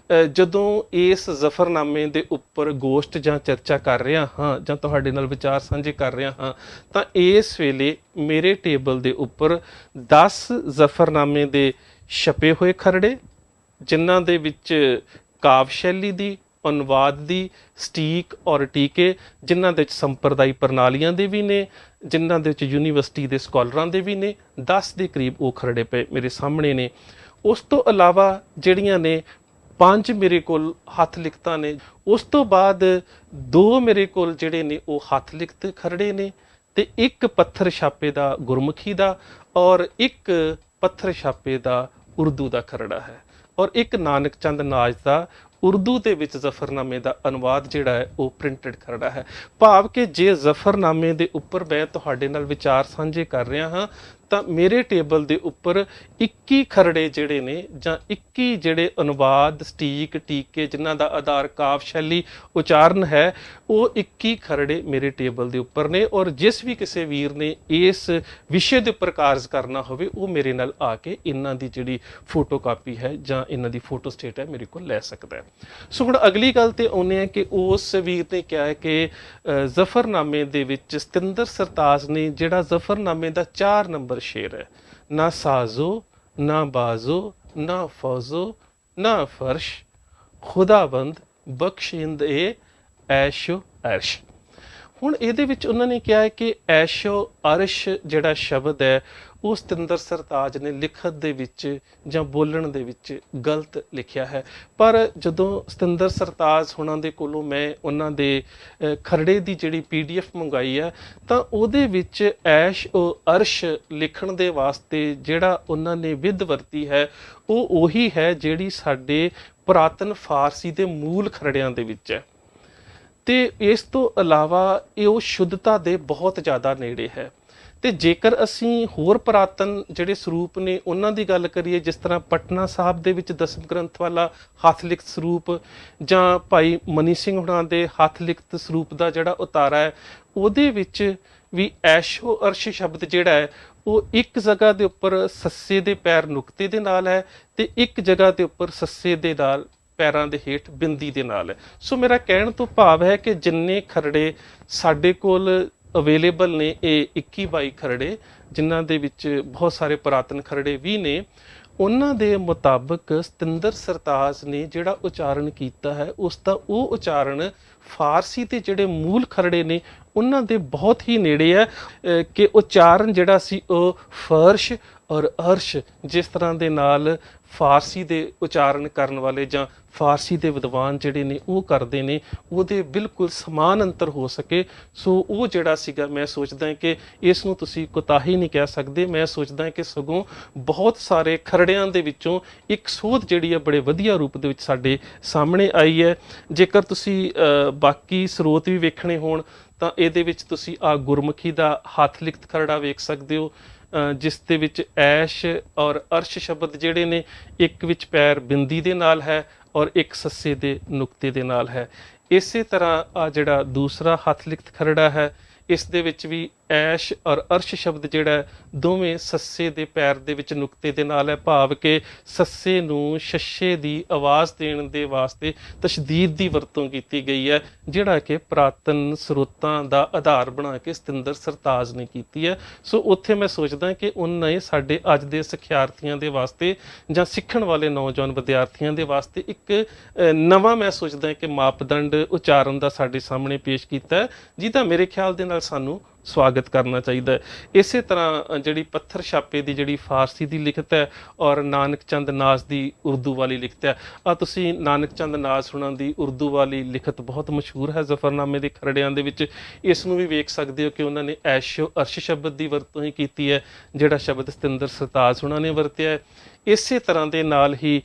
[SPEAKER 1] ਜਦੋਂ ਇਸ ਜ਼ਫਰਨਾਮੇ ਦੇ ਉੱਪਰ ਗੋਸ਼ਟ ਜਾਂ ਚਰਚਾ ਕਰ ਰਿਹਾ ਹਾਂ ਜਾਂ ਤੁਹਾਡੇ ਨਾਲ ਵਿਚਾਰ ਸਾਂਝੇ ਕਰ ਰਿਹਾ ਹਾਂ, ਤਾਂ ਇਸ ਵੇਲੇ ਮੇਰੇ ਟੇਬਲ ਦੇ ਉੱਪਰ 10 ਜ਼ਫਰਨਾਮੇ ਦੇ ਛਪੇ ਹੋਏ ਖਰੜੇ, ਜਿਨ੍ਹਾਂ ਦੇ ਵਿੱਚ ਕਾਵ ਸ਼ੈਲੀ ਦੀ, ਅਨੁਵਾਦ ਦੀ, ਸਟੀਕ ਔਰ ਟੀਕੇ, ਜਿਨ੍ਹਾਂ ਦੇ ਵਿੱਚ ਸੰਪਰਦਾਈ ਪ੍ਰਣਾਲੀਆਂ ਦੇ ਵੀ ਨੇ, ਜਿਨ੍ਹਾਂ ਦੇ ਵਿੱਚ ਯੂਨੀਵਰਸਿਟੀ ਦੇ ਸਕਾਲਰਾਂ ਦੇ ਵੀ ਨੇ, 10 ਦੇ ਕਰੀਬ ਉਹ ਖਰੜੇ ਪਏ ਮੇਰੇ ਸਾਹਮਣੇ ਨੇ। ਉਸ ਤੋਂ ਇਲਾਵਾ ਜਿਹੜੀਆਂ ਨੇ 5 ਮੇਰੇ ਕੋਲ ਹੱਥ ਲਿਖਤਾਂ ਨੇ, ਉਸ ਤੋਂ ਬਾਅਦ 2 ਮੇਰੇ ਕੋਲ ਜਿਹੜੇ ਨੇ ਉਹ ਹੱਥ ਲਿਖਤ ਖਰੜੇ ਨੇ, ਤੇ ਇੱਕ ਪੱਥਰ ਛਾਪੇ ਦਾ ਗੁਰਮੁਖੀ ਦਾ ਔਰ ਇੱਕ ਪੱਥਰ ਛਾਪੇ ਦਾ ਉਰਦੂ ਦਾ ਖਰੜਾ ਹੈ, ਔਰ ਇੱਕ ਨਾਨਕ ਚੰਦ ਨਾਜ ਦਾ ਉਰਦੂ ਦੇ ਵਿੱਚ ਜ਼ਫਰਨਾਮੇ ਦਾ ਅਨੁਵਾਦ ਜਿਹੜਾ ਹੈ ਉਹ ਪ੍ਰਿੰਟਡ ਖਰੜਾ ਹੈ। ਭਾਵ ਕਿ ਜੇ ਜ਼ਫਰਨਾਮੇ ਦੇ ਉੱਪਰ ਮੈਂ ਤੁਹਾਡੇ ਨਾਲ ਵਿਚਾਰ ਸਾਂਝੇ ਕਰ ਰਿਹਾ ਹਾਂ, ਤਾਂ ਮੇਰੇ ਟੇਬਲ ਦੇ ਉੱਪਰ 21 ਖਰੜੇ ਜਿਹੜੇ ਨੇ ਜਾਂ 21 ਜਿਹੜੇ ਅਨੁਵਾਦ, ਸਟੀਕ, ਟੀਕੇ, ਜਿਨ੍ਹਾਂ ਦਾ ਆਧਾਰ ਕਾਵ ਸ਼ੈਲੀ ਉਚਾਰਨ ਹੈ, ਉਹ 21 ਖਰੜੇ ਮੇਰੇ ਟੇਬਲ ਦੇ ਉੱਪਰ ਨੇ। ਔਰ ਜਿਸ ਵੀ ਕਿਸੇ ਵੀਰ ਨੇ ਇਸ ਵਿਸ਼ੇ ਦੇ ਉੱਪਰ ਕਾਰਜ ਕਰਨਾ ਹੋਵੇ, ਉਹ ਮੇਰੇ ਨਾਲ ਆ ਕੇ ਇਹਨਾਂ ਦੀ ਜਿਹੜੀ ਫੋਟੋ ਕਾਪੀ ਹੈ ਜਾਂ ਇਹਨਾਂ ਦੀ ਫੋਟੋ ਸਟੇਟ ਹੈ ਮੇਰੇ ਕੋਲ ਲੈ ਸਕਦਾ ਹੈ। ਸੋ ਹੁਣ ਅਗਲੀ ਗੱਲ ਤੇ ਆਉਂਦੇ ਹਾਂ ਕਿ ਉਸ ਵੀਰ ਨੇ ਕਿਹਾ ਹੈ ਕਿ ਜ਼ਫਰਨਾਮੇ ਦੇ ਵਿੱਚ ਸਤਿੰਦਰ ਸਰਤਾਜ ਨੇ ਜਿਹੜਾ ਜ਼ਫਰਨਾਮੇ ਦਾ 4 ਨੰਬਰ शेर है, ना साजो ना बाजो ना फौजो ना फर्श, खुदाबंद बख्शिंद ए ऐशो अर्श। ਹੁਣ ਇਹਦੇ ਵਿੱਚ ਉਹਨਾਂ ਨੇ ਕਿਹਾ ਹੈ ਕਿ ਐਸ਼ੋ ਅਰਸ਼ ਜਿਹੜਾ ਸ਼ਬਦ ਹੈ ਉਹ ਸਤਿੰਦਰ ਸਰਤਾਜ ਨੇ ਲਿਖਤ ਦੇ ਵਿੱਚ ਜਾਂ ਬੋਲਣ ਦੇ ਵਿੱਚ ਗਲਤ ਲਿਖਿਆ ਹੈ। ਪਰ ਜਦੋਂ ਸਤਿੰਦਰ ਸਰਤਾਜ ਹੁਣਾਂ ਦੇ ਕੋਲੋਂ ਮੈਂ ਉਹਨਾਂ ਦੇ ਖਰੜੇ ਦੀ ਜਿਹੜੀ PDF ਮੰਗਾਈ ਹੈ ਤਾਂ ਉਹਦੇ ਵਿੱਚ ਐਸ਼ ਓ ਅਰਸ਼ ਲਿਖਣ ਦੇ ਵਾਸਤੇ ਜਿਹੜਾ ਉਹਨਾਂ ਨੇ ਵਿਧ ਵਰਤੀ ਹੈ ਉਹ ਉਹੀ ਹੈ ਜਿਹੜੀ ਸਾਡੇ ਪੁਰਾਤਨ ਫਾਰਸੀ ਦੇ ਮੂਲ ਖਰੜਿਆਂ ਦੇ ਵਿੱਚ ਹੈ। ਤੇ ਇਸ ਤੋਂ ਇਲਾਵਾ ਇਹ ਉਹ ਸ਼ੁੱਧਤਾ ਦੇ ਬਹੁਤ ਜ਼ਿਆਦਾ ਨੇੜੇ ਹੈ। ਤੇ ਜੇਕਰ ਅਸੀਂ ਹੋਰ ਪੁਰਾਤਨ ਜਿਹੜੇ ਸਰੂਪ ਨੇ ਉਹਨਾਂ ਦੀ ਗੱਲ ਕਰੀਏ, ਜਿਸ ਤਰ੍ਹਾਂ ਪਟਨਾ ਸਾਹਿਬ ਦੇ ਵਿੱਚ ਦਸਮ ਗ੍ਰੰਥ ਵਾਲਾ ਹੱਥ ਲਿਖਤ ਸਰੂਪ ਜਾਂ ਭਾਈ ਮਨੀ ਸਿੰਘ ਹੁਣਾਂ ਦੇ ਹੱਥ ਲਿਖਤ ਸਰੂਪ ਦਾ ਜਿਹੜਾ ਉਤਾਰਾ ਹੈ ਉਹਦੇ ਵਿੱਚ ਵੀ ਐਸ਼ੋ ਅਰਸ਼ ਸ਼ਬਦ ਜਿਹੜਾ ਹੈ ਉਹ ਇੱਕ ਜਗ੍ਹਾ ਦੇ ਉੱਪਰ ਸੱਸੇ ਦੇ ਪੈਰ ਨੁਕਤੇ ਦੇ ਨਾਲ ਹੈ ਤੇ ਇੱਕ ਜਗ੍ਹਾ ਦੇ ਉੱਪਰ ਸੱਸੇ ਦੇ ਨਾਲ ਪੈਰਾਂ ਦੇ ਹੇਠ ਬਿੰਦੀ ਦੇ ਨਾਲ ਹੈ। ਸੋ ਮੇਰਾ ਕਹਿਣ ਤੋਂ ਭਾਵ ਹੈ ਕਿ ਜਿੰਨੇ ਖਰੜੇ ਸਾਡੇ ਕੋਲ ਅਵੇਲੇਬਲ ਨੇ, ਇਹ 21-22 ਖਰੜੇ ਜਿਨ੍ਹਾਂ ਦੇ ਵਿੱਚ ਬਹੁਤ ਸਾਰੇ ਪੁਰਾਤਨ ਖਰੜੇ ਵੀ ਨੇ, ਉਹਨਾਂ ਦੇ ਮੁਤਾਬਕ ਸਤਿੰਦਰ ਸਰਤਾਜ ਨੇ ਜਿਹੜਾ ਉਚਾਰਨ ਕੀਤਾ ਹੈ ਉਸ ਦਾ ਉਹ ਉਚਾਰਨ ਫਾਰਸੀ ਦੇ ਜਿਹੜੇ ਮੂਲ ਖਰੜੇ ਨੇ ਉਹਨਾਂ ਦੇ ਬਹੁਤ ਹੀ ਨੇੜੇ ਹੈ ਕਿ ਉਚਾਰਨ ਜਿਹੜਾ ਸੀ ਉਹ ਫਰਸ਼ ਔਰ ਅਰਸ਼ ਜਿਸ ਤਰ੍ਹਾਂ ਦੇ ਨਾਲ ਫਾਰਸੀ ਦੇ ਉਚਾਰਨ ਕਰਨ ਵਾਲੇ ਜਾਂ ਫਾਰਸੀ ਦੇ ਵਿਦਵਾਨ ਜਿਹੜੇ ਨੇ ਉਹ ਕਰਦੇ ਨੇ ਉਹਦੇ ਬਿਲਕੁਲ ਸਮਾਨ ਅੰਤਰ ਹੋ ਸਕੇ। ਸੋ ਉਹ ਜਿਹੜਾ ਸੀਗਾ ਮੈਂ ਸੋਚਦਾ ਕਿ ਇਸ ਨੂੰ ਤੁਸੀਂ ਕੋਤਾਹੀ ਨਹੀਂ ਕਹਿ ਸਕਦੇ। ਮੈਂ ਸੋਚਦਾ ਕਿ ਸਗੋਂ ਬਹੁਤ ਸਾਰੇ ਖਰੜਿਆਂ ਦੇ ਵਿੱਚੋਂ ਇੱਕ ਸੋਧ ਜਿਹੜੀ ਹੈ ਬੜੇ ਵਧੀਆ ਰੂਪ ਦੇ ਵਿੱਚ ਸਾਡੇ ਸਾਹਮਣੇ ਆਈ ਹੈ। ਜੇਕਰ ਤੁਸੀਂ ਬਾਕੀ ਸਰੋਤ ਵੀ ਵੇਖਣੇ ਹੋਣ ਤਾਂ ਇਹਦੇ ਵਿੱਚ ਤੁਸੀਂ ਆ ਗੁਰਮੁਖੀ ਦਾ ਹੱਥ ਲਿਖਤ ਖਰੜਾ ਵੇਖ ਸਕਦੇ ਹੋ ਜਿਸ ਦੇ ਵਿੱਚ ਐਸ਼ ਔਰ ਅਰਸ਼ ਸ਼ਬਦ ਜਿਹੜੇ ਨੇ ਇੱਕ ਵਿੱਚ ਪੈਰ ਬਿੰਦੀ ਦੇ ਨਾਲ ਹੈ ਔਰ ਇੱਕ ਸੱਸੇ ਦੇ ਨੁਕਤੇ ਦੇ ਨਾਲ ਹੈ। ਇਸੇ ਤਰ੍ਹਾਂ ਆ ਜਿਹੜਾ ਦੂਸਰਾ ਹੱਥ ਲਿਖਤ ਖਰੜਾ ਹੈ ਇਸ ਦੇ ਵਿੱਚ ਵੀ ਐਸ਼ ਔਰ ਅਰਸ਼ ਸ਼ਬਦ ਜਿਹੜਾ ਹੈ ਦੋਵੇਂ ਸੱਸੇ ਦੇ ਪੈਰ ਦੇ ਵਿੱਚ ਨੁਕਤੇ ਦੇ ਨਾਲ ਹੈ, ਭਾਵ ਕਿ ਸੱਸੇ ਨੂੰ ਸ਼ੱਸ਼ੇ ਦੀ ਆਵਾਜ਼ ਦੇਣ ਦੇ ਵਾਸਤੇ ਤਸ਼ਦੀਦ ਦੀ ਵਰਤੋਂ ਕੀਤੀ ਗਈ ਹੈ, ਜਿਹੜਾ ਕਿ ਪੁਰਾਤਨ ਸਰੋਤਾਂ ਦਾ ਆਧਾਰ ਬਣਾ ਕੇ ਸਤਿੰਦਰ ਸਰਤਾਜ ਨੇ ਕੀਤੀ ਹੈ। ਸੋ ਉੱਥੇ ਮੈਂ ਸੋਚਦਾ ਕਿ ਉਹਨਾਂ ਨੇ ਸਾਡੇ ਅੱਜ ਦੇ ਸਿੱਖਿਆਰਥੀਆਂ ਦੇ ਵਾਸਤੇ ਜਾਂ ਸਿੱਖਣ ਵਾਲੇ ਨੌਜਵਾਨ ਵਿਦਿਆਰਥੀਆਂ ਦੇ ਵਾਸਤੇ ਇੱਕ ਨਵਾਂ ਮੈਂ ਸੋਚਦਾ ਕਿ ਮਾਪਦੰਡ ਉਚਾਰਨ ਦਾ ਸਾਡੇ ਸਾਹਮਣੇ ਪੇਸ਼ ਕੀਤਾ ਹੈ, ਜਿਹਦਾ ਮੇਰੇ ਖਿਆਲ ਦੇ ਨਾਲ ਸਾਨੂੰ ਸਵਾਗਤ ਕਰਨਾ ਚਾਹੀਦਾ ਹੈ। ਇਸੇ ਤਰ੍ਹਾਂ ਜਿਹੜੀ ਪੱਥਰ ਛਾਪੇ ਦੀ ਜਿਹੜੀ ਫਾਰਸੀ ਦੀ ਲਿਖਤ ਹੈ ਔਰ ਨਾਨਕ ਚੰਦ ਨਾਜ਼ ਦੀ ਉਰਦੂ ਵਾਲੀ ਲਿਖਤ ਹੈ, ਆ ਤੁਸੀਂ ਨਾਨਕ ਚੰਦ ਨਾਜ਼ ਹੁਣਾਂ ਦੀ ਉਰਦੂ ਵਾਲੀ ਲਿਖਤ ਬਹੁਤ ਮਸ਼ਹੂਰ ਹੈ ਜ਼ਫਰਨਾਮੇ ਦੇ ਖਰੜਿਆਂ ਦੇ ਵਿੱਚ। ਇਸ ਨੂੰ ਵੀ ਵੇਖ ਸਕਦੇ ਹੋ ਕਿ ਉਹਨਾਂ ਨੇ ਐਸ਼ੋ ਅਰਸ਼ ਸ਼ਬਦ ਦੀ ਵਰਤੋਂ ਹੀ ਕੀਤੀ ਹੈ, ਜਿਹੜਾ ਸ਼ਬਦ ਸਤਿੰਦਰ ਸਰਤਾਜ ਹੁਣਾਂ ਨੇ ਵਰਤਿਆ ਹੈ। ਇਸੇ ਤਰ੍ਹਾਂ ਦੇ ਨਾਲ ਹੀ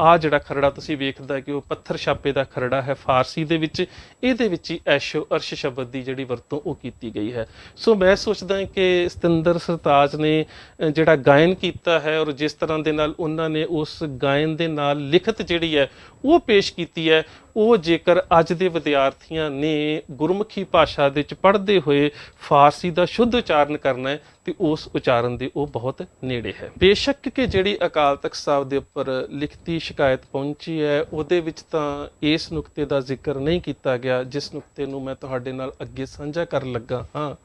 [SPEAKER 1] ਆ ਜਿਹੜਾ ਖਰੜਾ ਤੁਸੀਂ ਵੇਖਦਾ ਕਿ ਉਹ ਪੱਥਰ ਛਾਪੇ ਦਾ ਖਰੜਾ ਹੈ ਫਾਰਸੀ ਦੇ ਵਿੱਚ, ਇਹਦੇ ਵਿੱਚ ਹੀ ਐਸ਼ੋ ਅਰਸ਼ ਸ਼ਬਦ ਦੀ ਜਿਹੜੀ ਵਰਤੋਂ ਉਹ ਕੀਤੀ ਗਈ ਹੈ। ਸੋ ਮੈਂ ਸੋਚਦਾ ਕਿ ਸਤਿੰਦਰ ਸਰਤਾਜ ਨੇ ਜਿਹੜਾ ਗਾਇਨ ਕੀਤਾ ਹੈ ਔਰ ਜਿਸ ਤਰ੍ਹਾਂ ਦੇ ਨਾਲ ਉਹਨਾਂ ਨੇ ਉਸ ਗਾਇਨ ਦੇ ਨਾਲ ਲਿਖਤ ਜਿਹੜੀ ਹੈ ਉਹ ਪੇਸ਼ ਕੀਤੀ ਹੈ, ਉਹ ਜੇਕਰ ਅੱਜ ਦੇ ਵਿਦਿਆਰਥੀਆਂ ਨੇ ਗੁਰਮੁਖੀ ਭਾਸ਼ਾ ਦੇ ਵਿੱਚ ਪੜ੍ਹਦੇ ਹੋਏ ਫਾਰਸੀ ਦਾ ਸ਼ੁੱਧ ਉਚਾਰਨ ਕਰਨਾ ਹੈ ਤੇ ਉਸ ਉਚਾਰਨ ਦੇ ਉਹ ਬਹੁਤ ਨੇੜੇ ਹੈ। ਬੇਸ਼ੱਕ ਕਿ ਜਿਹੜੀ ਅਕਾਲ ਤਖਤ ਸਾਹਿਬ ਦੇ ਉੱਪਰ ਲਿਖਤੀ ਸ਼ਿਕਾਇਤ ਪਹੁੰਚੀ ਹੈ ਉਹਦੇ ਵਿੱਚ ਤਾਂ ਇਸ ਨੁਕਤੇ ਦਾ ਜ਼ਿਕਰ ਨਹੀਂ ਕੀਤਾ ਗਿਆ ਜਿਸ ਨੁਕਤੇ ਨੂੰ ਮੈਂ ਤੁਹਾਡੇ ਨਾਲ ਅੱਗੇ ਸਾਂਝਾ ਕਰਨ ਲੱਗਾ ਹਾਂ,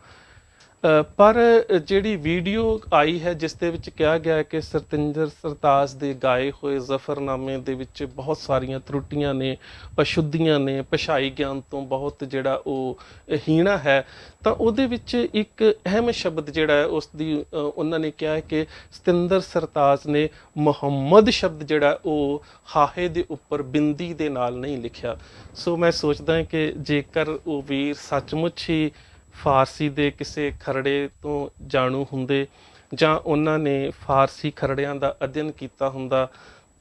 [SPEAKER 1] ਪਰ ਜਿਹੜੀ ਵੀਡੀਓ ਆਈ ਹੈ ਜਿਸ ਦੇ ਵਿੱਚ ਕਿਹਾ ਗਿਆ ਹੈ ਕਿ ਸਤਿੰਦਰ ਸਰਤਾਜ ਦੇ ਗਾਏ ਹੋਏ ਜ਼ਫਰਨਾਮੇ ਦੇ ਵਿੱਚ ਬਹੁਤ ਸਾਰੀਆਂ ਤਰੁੱਟੀਆਂ ਨੇ, ਅਸ਼ੁੱਧੀਆਂ ਨੇ, ਭਾਸ਼ਾਈ ਗਿਆਨ ਤੋਂ ਬਹੁਤ ਜਿਹੜਾ ਉਹ ਹੀਣਾ ਹੈ, ਤਾਂ ਉਹਦੇ ਵਿੱਚ ਇੱਕ ਅਹਿਮ ਸ਼ਬਦ ਜਿਹੜਾ ਹੈ ਉਸ ਦੀ ਉਹਨਾਂ ਨੇ ਕਿਹਾ ਹੈ ਕਿ ਸਤਿੰਦਰ ਸਰਤਾਜ ਨੇ ਮੁਹੰਮਦ ਸ਼ਬਦ ਜਿਹੜਾ ਉਹ ਹਾਹੇ ਦੇ ਉੱਪਰ ਬਿੰਦੀ ਦੇ ਨਾਲ ਨਹੀਂ ਲਿਖਿਆ। ਸੋ ਮੈਂ ਸੋਚਦਾ ਕਿ ਜੇਕਰ ਉਹ ਵੀਰ ਸੱਚਮੁੱਚ ਹੀ ਫਾਰਸੀ ਦੇ ਕਿਸੇ ਖਰੜੇ ਤੋਂ ਜਾਣੂ ਹੁੰਦੇ ਜਾਂ ਉਹਨਾਂ ਨੇ ਫਾਰਸੀ ਖਰੜਿਆਂ ਦਾ ਅਧਿਐਨ ਕੀਤਾ ਹੁੰਦਾ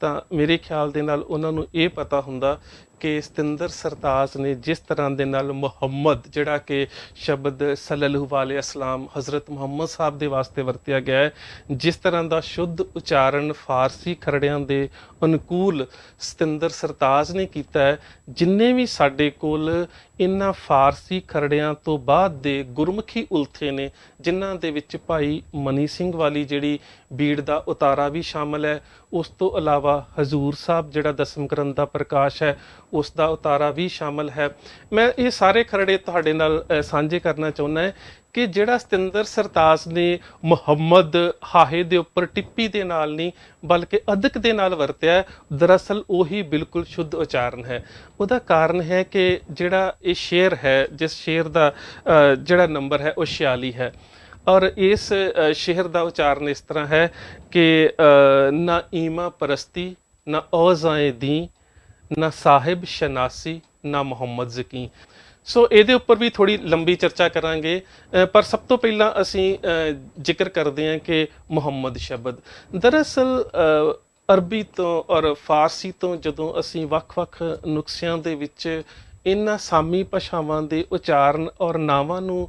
[SPEAKER 1] ਤਾਂ ਮੇਰੇ ਖਿਆਲ ਦੇ ਨਾਲ ਉਹਨਾਂ ਨੂੰ ਇਹ ਪਤਾ ਹੁੰਦਾ ਕਿ ਸਤਿੰਦਰ ਸਰਤਾਜ ਨੇ ਜਿਸ ਤਰ੍ਹਾਂ ਦੇ ਨਾਲ ਮੁਹੰਮਦ ਜਿਹੜਾ ਕਿ ਸ਼ਬਦ ਸੱਲੱਲਾਹੁ ਅਲੈਹਿ ਵਸੱਲਮ ਹਜ਼ਰਤ ਮੁਹੰਮਦ ਸਾਹਿਬ ਦੇ ਵਾਸਤੇ ਵਰਤਿਆ ਗਿਆ ਹੈ, ਜਿਸ ਤਰ੍ਹਾਂ ਦਾ ਸ਼ੁੱਧ ਉਚਾਰਨ ਫਾਰਸੀ ਖਰੜਿਆਂ ਦੇ ਅਨੁਕੂਲ ਸਤਿੰਦਰ ਸਰਤਾਜ ਨੇ ਕੀਤਾ ਹੈ, ਜਿੰਨੇ ਵੀ ਸਾਡੇ ਕੋਲ ਇਹਨਾਂ ਫਾਰਸੀ ਖਰੜਿਆਂ ਤੋਂ ਬਾਅਦ ਦੇ ਗੁਰਮੁਖੀ ਉਲਥੇ ਨੇ ਜਿਨ੍ਹਾਂ ਦੇ ਵਿੱਚ ਭਾਈ ਮਨੀ ਸਿੰਘ ਵਾਲੀ ਜਿਹੜੀ ਬੀੜ ਦਾ ਉਤਾਰਾ ਵੀ ਸ਼ਾਮਲ ਹੈ, ਉਸ ਤੋਂ ਇਲਾਵਾ ਹਜ਼ੂਰ ਸਾਹਿਬ ਜਿਹੜਾ ਦਸਮ ਗ੍ਰੰਥ ਦਾ ਪ੍ਰਕਾਸ਼ ਹੈ ਉਸ ਦਾ ਉਤਾਰਾ ਵੀ ਸ਼ਾਮਲ ਹੈ। ਮੈਂ ਇਹ ਸਾਰੇ ਖਰੜੇ ਤੁਹਾਡੇ ਨਾਲ ਸਾਂਝੇ ਕਰਨਾ ਚਾਹੁੰਦਾ ਹੈ ਕਿ ਜਿਹੜਾ ਸਤਿੰਦਰ ਸਰਤਾਜ ਨੇ ਮੁਹੰਮਦ ਹਾਹੇ ਦੇ ਉੱਪਰ ਟਿੱਪੀ ਦੇ ਨਾਲ ਨਹੀਂ ਬਲਕਿ ਅਦਕ ਦੇ ਨਾਲ ਵਰਤਿਆ, ਦਰਅਸਲ ਉਹੀ ਬਿਲਕੁਲ ਸ਼ੁੱਧ ਉਚਾਰਨ ਹੈ। ਉਹਦਾ ਕਾਰਨ ਹੈ ਕਿ ਜਿਹੜਾ ਇਹ ਸ਼ੇਰ ਹੈ, ਜਿਸ ਸ਼ੇਰ ਦਾ ਜਿਹੜਾ ਨੰਬਰ ਹੈ ਉਹ 46 ਹੈ, ਔਰ ਇਸ ਸ਼ੇਰ ਦਾ ਉਚਾਰਨ ਇਸ ਤਰ੍ਹਾਂ ਹੈ ਕਿ ਨਾ ਈਮਾ ਪਰਸਤੀ ਨਾ ਔਜ਼ਾਏ ਦੀ ਨਾ ਸਾਹਿਬ ਸ਼ਨਾਸੀ ਨਾ ਮੁਹੰਮਦ ਜ਼ਕੀ। ਸੋ ਇਹਦੇ ਉੱਪਰ ਵੀ ਥੋੜੀ ਲੰਬੀ ਚਰਚਾ ਕਰਾਂਗੇ, ਪਰ ਸਭ ਤੋਂ ਪਹਿਲਾਂ ਅਸੀਂ ਜ਼ਿਕਰ ਕਰਦੇ ਹਾਂ ਕਿ ਮੁਹੰਮਦ ਸ਼ਬਦ ਦਰਅਸਲ ਅਰਬੀ ਤੋਂ ਔਰ ਫਾਰਸੀ ਤੋਂ ਜਦੋਂ ਅਸੀਂ ਵੱਖ-ਵੱਖ ਨੁਕਸਿਆਂ ਦੇ ਵਿੱਚ ਇਹਨਾਂ ਸਾਮੀ ਭਾਸ਼ਾਵਾਂ ਦੇ ਉਚਾਰਨ ਔਰ ਨਾਵਾਂ ਨੂੰ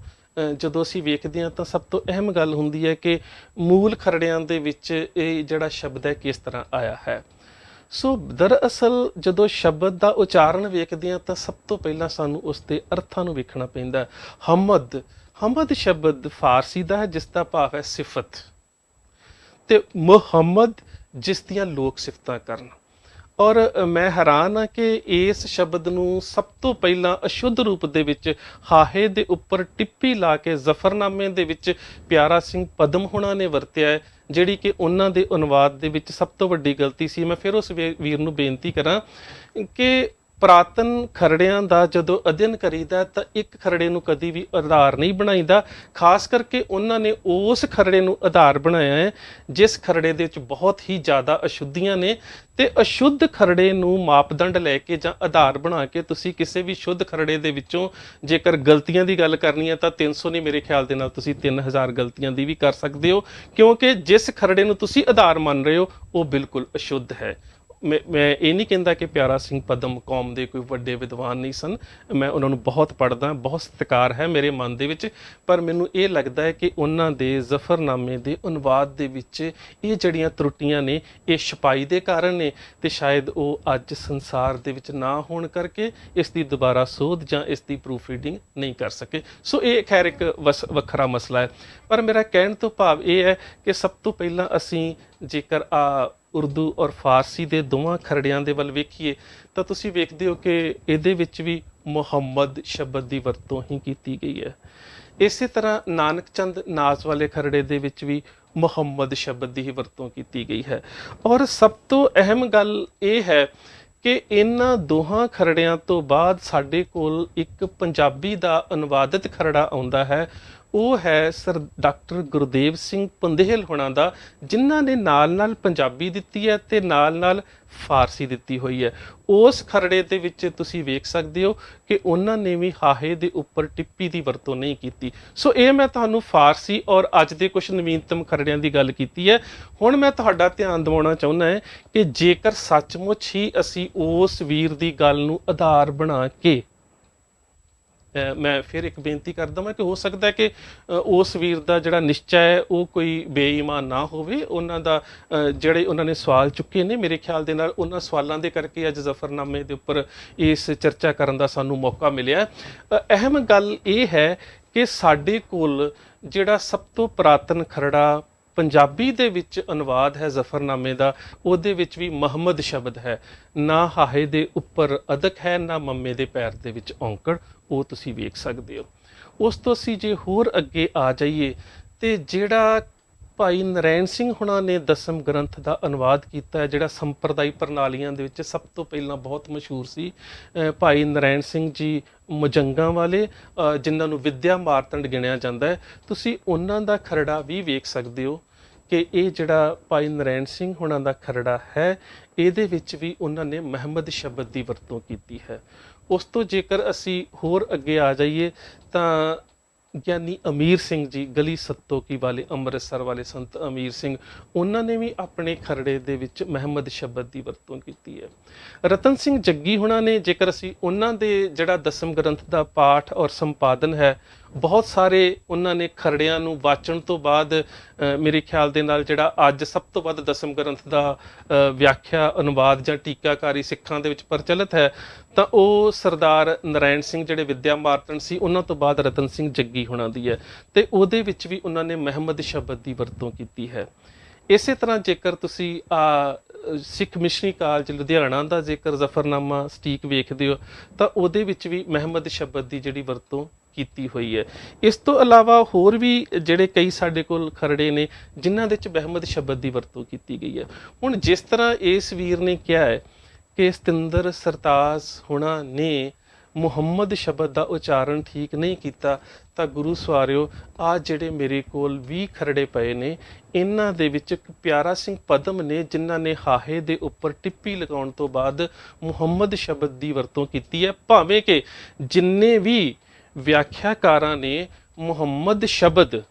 [SPEAKER 1] ਜਦੋਂ ਅਸੀਂ ਵੇਖਦੇ ਹਾਂ ਤਾਂ ਸਭ ਤੋਂ ਅਹਿਮ ਗੱਲ ਹੁੰਦੀ ਹੈ ਕਿ ਮੂਲ ਖਰੜਿਆਂ ਦੇ ਵਿੱਚ ਇਹ ਜਿਹੜਾ ਸ਼ਬਦ ਹੈ ਕਿਸ ਤਰ੍ਹਾਂ ਆਇਆ ਹੈ। ਸੋ ਦਰਅਸਲ ਜਦੋਂ ਸ਼ਬਦ ਦਾ ਉਚਾਰਨ ਵੇਖਦੇ ਹਾਂ ਤਾਂ ਸਭ ਤੋਂ ਪਹਿਲਾਂ ਸਾਨੂੰ ਉਸ ਦੇ ਅਰਥਾਂ ਨੂੰ ਵੇਖਣਾ ਪੈਂਦਾ। ਹਮਦ ਸ਼ਬਦ ਫਾਰਸੀ ਦਾ ਹੈ ਜਿਸ ਦਾ ਭਾਵ ਹੈ ਸਿਫਤ, ਤੇ ਮੁਹੰਮਦ ਜਿਸ ਦੀਆਂ ਲੋਕ ਸਿਫਤਾਂ ਕਰਨ। ਔਰ ਮੈਂ ਹੈਰਾਨ ਹਾਂ ਕਿ ਇਸ ਸ਼ਬਦ ਨੂੰ ਸਭ ਤੋਂ ਪਹਿਲਾਂ ਅਸ਼ੁੱਧ ਰੂਪ ਦੇ ਵਿੱਚ ਹਾਹੇ ਦੇ ਉੱਪਰ ਟਿੱਪੀ ਲਾ ਕੇ ਜ਼ਫਰਨਾਮੇ ਦੇ ਵਿੱਚ ਪਿਆਰਾ ਸਿੰਘ ਪਦਮ ਹੋਣਾ ਨੇ ਵਰਤਿਆ ਹੈ, ਜਿਹੜੀ ਕਿ ਉਹਨਾਂ ਦੇ ਅਨੁਵਾਦ ਦੇ ਵਿੱਚ ਸਭ ਤੋਂ ਵੱਡੀ ਗਲਤੀ ਸੀ। ਮੈਂ ਫਿਰ ਉਸ ਵੀਰ ਨੂੰ ਬੇਨਤੀ ਕਰਾਂ ਕਿ ਪੁਰਾਤਨ ਖਰੜਿਆਂ ਦਾ ਜਦੋਂ ਅਧਿਐਨ ਕਰੀਦਾ ਤਾਂ ਇੱਕ ਖਰੜੇ ਨੂੰ ਕਦੀ ਵੀ ਆਧਾਰ ਨਹੀਂ ਬਣਾਈਦਾ, ਖਾਸ ਕਰਕੇ ਉਹਨਾਂ ਨੇ ਉਸ ਖਰੜੇ ਨੂੰ ਆਧਾਰ ਬਣਾਇਆ ਹੈ ਜਿਸ ਖਰੜੇ ਦੇ ਵਿੱਚ ਬਹੁਤ ਹੀ ਜ਼ਿਆਦਾ ਅਸ਼ੁੱਧੀਆਂ ਨੇ, ਤੇ ਅਸ਼ੁੱਧ ਖਰੜੇ ਨੂੰ ਮਾਪਦੰਡ ਲੈ ਕੇ ਜਾਂ ਆਧਾਰ ਬਣਾ ਕੇ ਤੁਸੀਂ ਕਿਸੇ ਵੀ ਸ਼ੁੱਧ ਖਰੜੇ ਦੇ ਵਿੱਚੋਂ ਜੇਕਰ ਗਲਤੀਆਂ ਦੀ ਗੱਲ ਕਰਨੀ ਹੈ ਤਾਂ 300 ਨਹੀਂ, ਮੇਰੇ ਖਿਆਲ ਦੇ ਨਾਲ ਤੁਸੀਂ 3000 ਗਲਤੀਆਂ ਦੀ ਵੀ ਕਰ ਸਕਦੇ ਹੋ, ਕਿਉਂਕਿ ਜਿਸ ਖਰੜੇ ਨੂੰ ਤੁਸੀਂ ਆਧਾਰ ਮੰਨ ਰਹੇ ਹੋ ਉਹ ਬਿਲਕੁਲ ਅਸ਼ੁੱਧ ਹੈ। ਮੈਂ ਇਹ ਨਹੀਂ ਕਹਿੰਦਾ ਕਿ ਪਿਆਰਾ ਸਿੰਘ ਪਦਮ ਕੌਮ ਦੇ ਕੋਈ ਵੱਡੇ ਵਿਦਵਾਨ ਨਹੀਂ ਸਨ, ਮੈਂ ਉਹਨਾਂ ਨੂੰ ਬਹੁਤ ਪੜ੍ਹਦਾ, ਬਹੁਤ ਸਤਿਕਾਰ ਹੈ ਮੇਰੇ ਮਨ ਦੇ ਵਿੱਚ, ਪਰ ਮੈਨੂੰ ਇਹ ਲੱਗਦਾ ਹੈ ਕਿ ਉਹਨਾਂ ਦੇ ਜ਼ਫਰਨਾਮੇ ਦੇ ਅਨੁਵਾਦ ਦੇ ਵਿੱਚ ਇਹ ਜਿਹੜੀਆਂ ਤਰੁੱਟੀਆਂ ਨੇ ਇਹ ਛਪਾਈ ਦੇ ਕਾਰਨ ਨੇ, ਤੇ ਸ਼ਾਇਦ ਉਹ ਅੱਜ ਸੰਸਾਰ ਦੇ ਵਿੱਚ ਨਾ ਹੋਣ ਕਰਕੇ ਇਸ ਦੀ ਦੁਬਾਰਾ ਸੋਧ ਜਾਂ ਇਸ ਦੀ ਪ੍ਰੂਫ ਰੀਡਿੰਗ ਨਹੀਂ ਕਰ ਸਕੇ। ਸੋ ਇਹ ਖੈਰ ਇੱਕ ਵੱਖਰਾ ਮਸਲਾ ਹੈ, ਪਰ ਮੇਰਾ ਕਹਿਣ ਤੋਂ ਭਾਵ ਇਹ ਹੈ ਕਿ ਸਭ ਤੋਂ ਪਹਿਲਾਂ ਅਸੀਂ ਜੇਕਰ ਉਰਦੂ ਔਰ ਫਾਰਸੀ ਦੇ ਦੋਵਾਂ ਖਰੜਿਆਂ ਦੇ ਵੱਲ ਵੇਖੀਏ ਤਾਂ ਤੁਸੀਂ ਵੇਖਦੇ ਹੋ ਕਿ ਇਹਦੇ ਵਿੱਚ ਵੀ ਮੁਹੰਮਦ ਸ਼ਬਦ ਦੀ ਵਰਤੋਂ ਹੀ ਕੀਤੀ ਗਈ ਹੈ। ਇਸੇ ਤਰ੍ਹਾਂ ਨਾਨਕ ਚੰਦ ਨਾਚ ਵਾਲੇ ਖਰੜੇ ਦੇ ਵਿੱਚ ਵੀ ਮੁਹੰਮਦ ਸ਼ਬਦ ਦੀ ਹੀ ਵਰਤੋਂ ਕੀਤੀ ਗਈ ਹੈ। ਔਰ ਸਭ ਤੋਂ ਅਹਿਮ ਗੱਲ ਇਹ ਹੈ ਕਿ ਇਹਨਾਂ ਦੋਹਾਂ ਖਰੜਿਆਂ ਤੋਂ ਬਾਅਦ ਸਾਡੇ ਕੋਲ ਇੱਕ ਪੰਜਾਬੀ ਦਾ ਅਨੁਵਾਦਿਤ ਖਰੜਾ ਆਉਂਦਾ ਹੈ, ਉਹ ਹੈ ਸਰ ਡਾਕਟਰ ਗੁਰਦੇਵ ਸਿੰਘ ਪੰਧੇਲ ਹੋਣਾ ਦਾ, ਜਿਨ੍ਹਾਂ ਨੇ ਨਾਲ ਪੰਜਾਬੀ ਦਿੱਤੀ ਹੈ ਤੇ ਨਾਲ ਫਾਰਸੀ ਦਿੱਤੀ ਹੋਈ ਹੈ। ਉਸ ਖਰੜੇ ਦੇ ਵਿੱਚ ਤੁਸੀਂ ਵੇਖ ਸਕਦੇ ਹੋ ਕਿ ਉਹਨਾਂ ਨੇ ਵੀ ਹਾਹੇ ਦੇ ਉੱਪਰ ਟਿੱਪੀ ਦੀ ਵਰਤੋਂ ਨਹੀਂ ਕੀਤੀ। ਸੋ ਇਹ ਮੈਂ ਤੁਹਾਨੂੰ ਫਾਰਸੀ ਔਰ ਅੱਜ ਦੇ ਕੁਝ ਨਵੀਨਤਮ ਖਰੜਿਆਂ ਦੀ ਗੱਲ ਕੀਤੀ ਹੈ। ਹੁਣ ਮੈਂ ਤੁਹਾਡਾ ਧਿਆਨ ਦਿਵਾਉਣਾ ਚਾਹੁੰਦਾ ਹੈ ਕਿ ਜੇਕਰ ਸੱਚਮੁੱਚ ਹੀ ਅਸੀਂ ਉਸ ਵੀਰ ਦੀ ਗੱਲ ਨੂੰ ਆਧਾਰ ਬਣਾ ਕੇ, ਮੈਂ ਫਿਰ ਇੱਕ ਬੇਨਤੀ ਕਰਦਾ ਹਾਂ ਕਿ ਹੋ ਸਕਦਾ ਹੈ ਕਿ ਉਸ ਵੀਰ ਦਾ ਜਿਹੜਾ ਨਿਸ਼ਚਾ ਹੈ ਉਹ ਕੋਈ ਬੇਈਮਾਨ ਨਾ ਹੋਵੇ, ਉਹਨਾਂ ਦਾ ਜਿਹੜੇ ਉਹਨਾਂ ਨੇ ਸਵਾਲ ਚੁੱਕੇ ਨੇ ਮੇਰੇ ਖਿਆਲ ਦੇ ਨਾਲ ਉਹਨਾਂ ਸਵਾਲਾਂ ਦੇ ਕਰਕੇ ਅੱਜ ਜ਼ਫਰਨਾਮੇ ਦੇ ਉੱਪਰ ਇਸ ਚਰਚਾ ਕਰਨ ਦਾ ਸਾਨੂੰ ਮੌਕਾ ਮਿਲਿਆ। ਅਹਿਮ ਗੱਲ ਇਹ ਹੈ ਕਿ ਸਾਡੇ ਕੋਲ ਜਿਹੜਾ ਸਭ ਤੋਂ ਪੁਰਾਤਨ ਖਰੜਾ ਪੰਜਾਬੀ ਦੇ ਵਿੱਚ ਅਨੁਵਾਦ ਹੈ ਜ਼ਫਰਨਾਮੇ ਦਾ, ਉਹਦੇ ਵਿੱਚ ਵੀ ਮੁਹੰਮਦ ਸ਼ਬਦ ਹੈ, ਨਾ ਹਾਹੇ ਦੇ ਉੱਪਰ ਅਦਕ ਹੈ ਨਾ ਮੰਮੇ ਦੇ ਪੈਰ ਦੇ ਵਿੱਚ ਔਂਕੜ, ਉਹ ਤੁਸੀਂ ਵੇਖ ਸਕਦੇ ਹੋ। ਉਸ ਤੋਂ ਅਸੀਂ ਜੇ ਹੋਰ ਅੱਗੇ ਆ ਜਾਈਏ ਤੇ ਜਿਹੜਾ ਭਾਈ ਨਰੈਣ ਸਿੰਘ ਹੁਣਾਂ ਨੇ ਦਸਮ ਗ੍ਰੰਥ ਦਾ ਅਨੁਵਾਦ ਕੀਤਾ ਹੈ, ਜਿਹੜਾ ਸੰਪਰਦਾਈ ਪ੍ਰਣਾਲੀਆਂ ਦੇ ਵਿੱਚ ਸਭ ਤੋਂ ਪਹਿਲਾਂ ਬਹੁਤ ਮਸ਼ਹੂਰ ਸੀ, ਭਾਈ ਨਰੈਣ ਸਿੰਘ ਜੀ ਮੁਜੰਗਾਂ ਵਾਲੇ, ਜਿਨ੍ਹਾਂ ਨੂੰ ਵਿਦਿਆ ਮਾਰਤੰਡ ਗਿਣਿਆ ਜਾਂਦਾ ਹੈ, ਤੁਸੀਂ ਉਹਨਾਂ ਦਾ ਖਰੜਾ ਵੀ ਵੇਖ ਸਕਦੇ ਹੋ ਕਿ ਇਹ ਜਿਹੜਾ ਭਾਈ ਨਰੈਣ ਸਿੰਘ ਹੁਣਾਂ ਦਾ ਖਰੜਾ ਹੈ ਇਹਦੇ ਵਿੱਚ ਵੀ ਉਹਨਾਂ ਨੇ ਮੁਹੰਮਦ ਸ਼ਬਦ ਦੀ ਵਰਤੋਂ ਕੀਤੀ ਹੈ। ਉਸ ਤੋਂ ਜੇਕਰ ਅਸੀਂ ਹੋਰ ਅੱਗੇ ਆ ਜਾਈਏ ਤਾਂ ਗਿਆਨੀ ਅਮੀਰ ਸਿੰਘ ਜੀ ਗਲੀ ਸੱਤੋਕੀ ਵਾਲੇ ਅੰਮ੍ਰਿਤਸਰ ਵਾਲੇ ਸੰਤ ਅਮੀਰ ਸਿੰਘ, ਉਹਨਾਂ ਨੇ ਵੀ ਆਪਣੇ ਖਰੜੇ ਦੇ ਵਿੱਚ ਮੁਹੰਮਦ ਸ਼ਬਦ ਦੀ ਵਰਤੋਂ ਕੀਤੀ ਹੈ। ਰਤਨ ਸਿੰਘ ਜੱਗੀ ਹੁਣਾਂ ਨੇ, ਜੇਕਰ ਅਸੀਂ ਉਹਨਾਂ ਦੇ ਜਿਹੜਾ ਦਸਮ ਗ੍ਰੰਥ ਦਾ ਪਾਠ ਔਰ ਸੰਪਾਦਨ ਹੈ, ਬਹੁਤ ਸਾਰੇ ਉਹਨਾਂ ਨੇ ਖਰੜਿਆਂ ਨੂੰ ਵਾਚਣ ਤੋਂ ਬਾਅਦ ਮੇਰੇ ਖਿਆਲ ਦੇ ਨਾਲ ਜਿਹੜਾ ਅੱਜ ਸਭ ਤੋਂ ਵੱਧ ਦਸਮ ਗ੍ਰੰਥ ਦਾ ਵਿਆਖਿਆ ਅਨੁਵਾਦ ਜਾਂ ਟੀਕਾਕਾਰੀ ਸਿੱਖਾਂ ਦੇ ਵਿੱਚ ਪ੍ਰਚਲਿਤ ਹੈ, ਤਾਂ ਉਹ ਸਰਦਾਰ ਨਰੈਣ ਸਿੰਘ ਜਿਹੜੇ ਵਿਦਿਆ ਮਾਰਤੰਡ ਸੀ, ਉਹਨਾਂ ਤੋਂ ਬਾਅਦ ਰਤਨ ਸਿੰਘ ਜੱਗੀ ਹੋਣਾ ਦੀ ਹੈ, ਤੇ ਉਹਦੇ ਵਿੱਚ ਵੀ ਉਹਨਾਂ ਨੇ ਮੁਹੰਮਦ ਸ਼ਬਦ ਦੀ ਵਰਤੋਂ ਕੀਤੀ ਹੈ। ਇਸੇ ਤਰ੍ਹਾਂ ਜੇਕਰ ਤੁਸੀਂ ਸਿੱਖ ਮਿਸ਼ਨਰੀ ਕਾਲਜ ਲੁਧਿਆਣਾ ਦਾ ਜੇਕਰ ਜ਼ਫਰਨਾਮਾ ਸਟੀਕ ਵੇਖਦੇ ਹੋ ਤਾਂ ਉਹਦੇ ਵਿੱਚ ਵੀ ਮੁਹੰਮਦ ਸ਼ਬਦ ਦੀ ਜਿਹੜੀ ਵਰਤੋਂ ਕੀਤੀ ਹੋਈ ਹੈ। ਇਸ ਤੋਂ ਇਲਾਵਾ ਹੋਰ ਵੀ ਜਿਹੜੇ ਕਈ ਸਾਡੇ ਕੋਲ ਖਰੜੇ ਨੇ ਜਿਨ੍ਹਾਂ ਦੇ ਵਿੱਚ ਬਹਿਮਦ ਸ਼ਬਦ ਦੀ ਵਰਤੋਂ ਕੀਤੀ ਗਈ ਹੈ। ਹੁਣ ਜਿਸ ਤਰ੍ਹਾਂ ਇਸ ਵੀਰ ਨੇ ਕਿਹਾ ਹੈ ਕਿ ਸਤਿੰਦਰ ਸਰਤਾਜ ਹੁਣਾਂ ਨੇ ਮੁਹੰਮਦ ਸ਼ਬਦ ਦਾ ਉਚਾਰਨ ਠੀਕ ਨਹੀਂ ਕੀਤਾ, ਤਾਂ ਗੁਰੂ ਸਵਾਰਿਓ ਆ ਜਿਹੜੇ ਮੇਰੇ ਕੋਲ 20 ਖਰੜੇ ਪਏ ਨੇ, ਇਹਨਾਂ ਦੇ ਵਿੱਚ ਇੱਕ ਪਿਆਰਾ ਸਿੰਘ ਪਦਮ ਨੇ ਜਿਨ੍ਹਾਂ ਨੇ ਹਾਹੇ ਦੇ ਉੱਪਰ ਟਿੱਪੀ ਲਗਾਉਣ ਤੋਂ ਬਾਅਦ ਮੁਹੰਮਦ ਸ਼ਬਦ ਦੀ ਵਰਤੋਂ ਕੀਤੀ ਹੈ। ਭਾਵੇਂ ਕਿ ਜਿੰਨੇ ਵੀ ਵਿਆਖਿਆਕਾਰਾਂ ਨੇ ਮੁਹੰਮਦ ਸ਼ਬਦ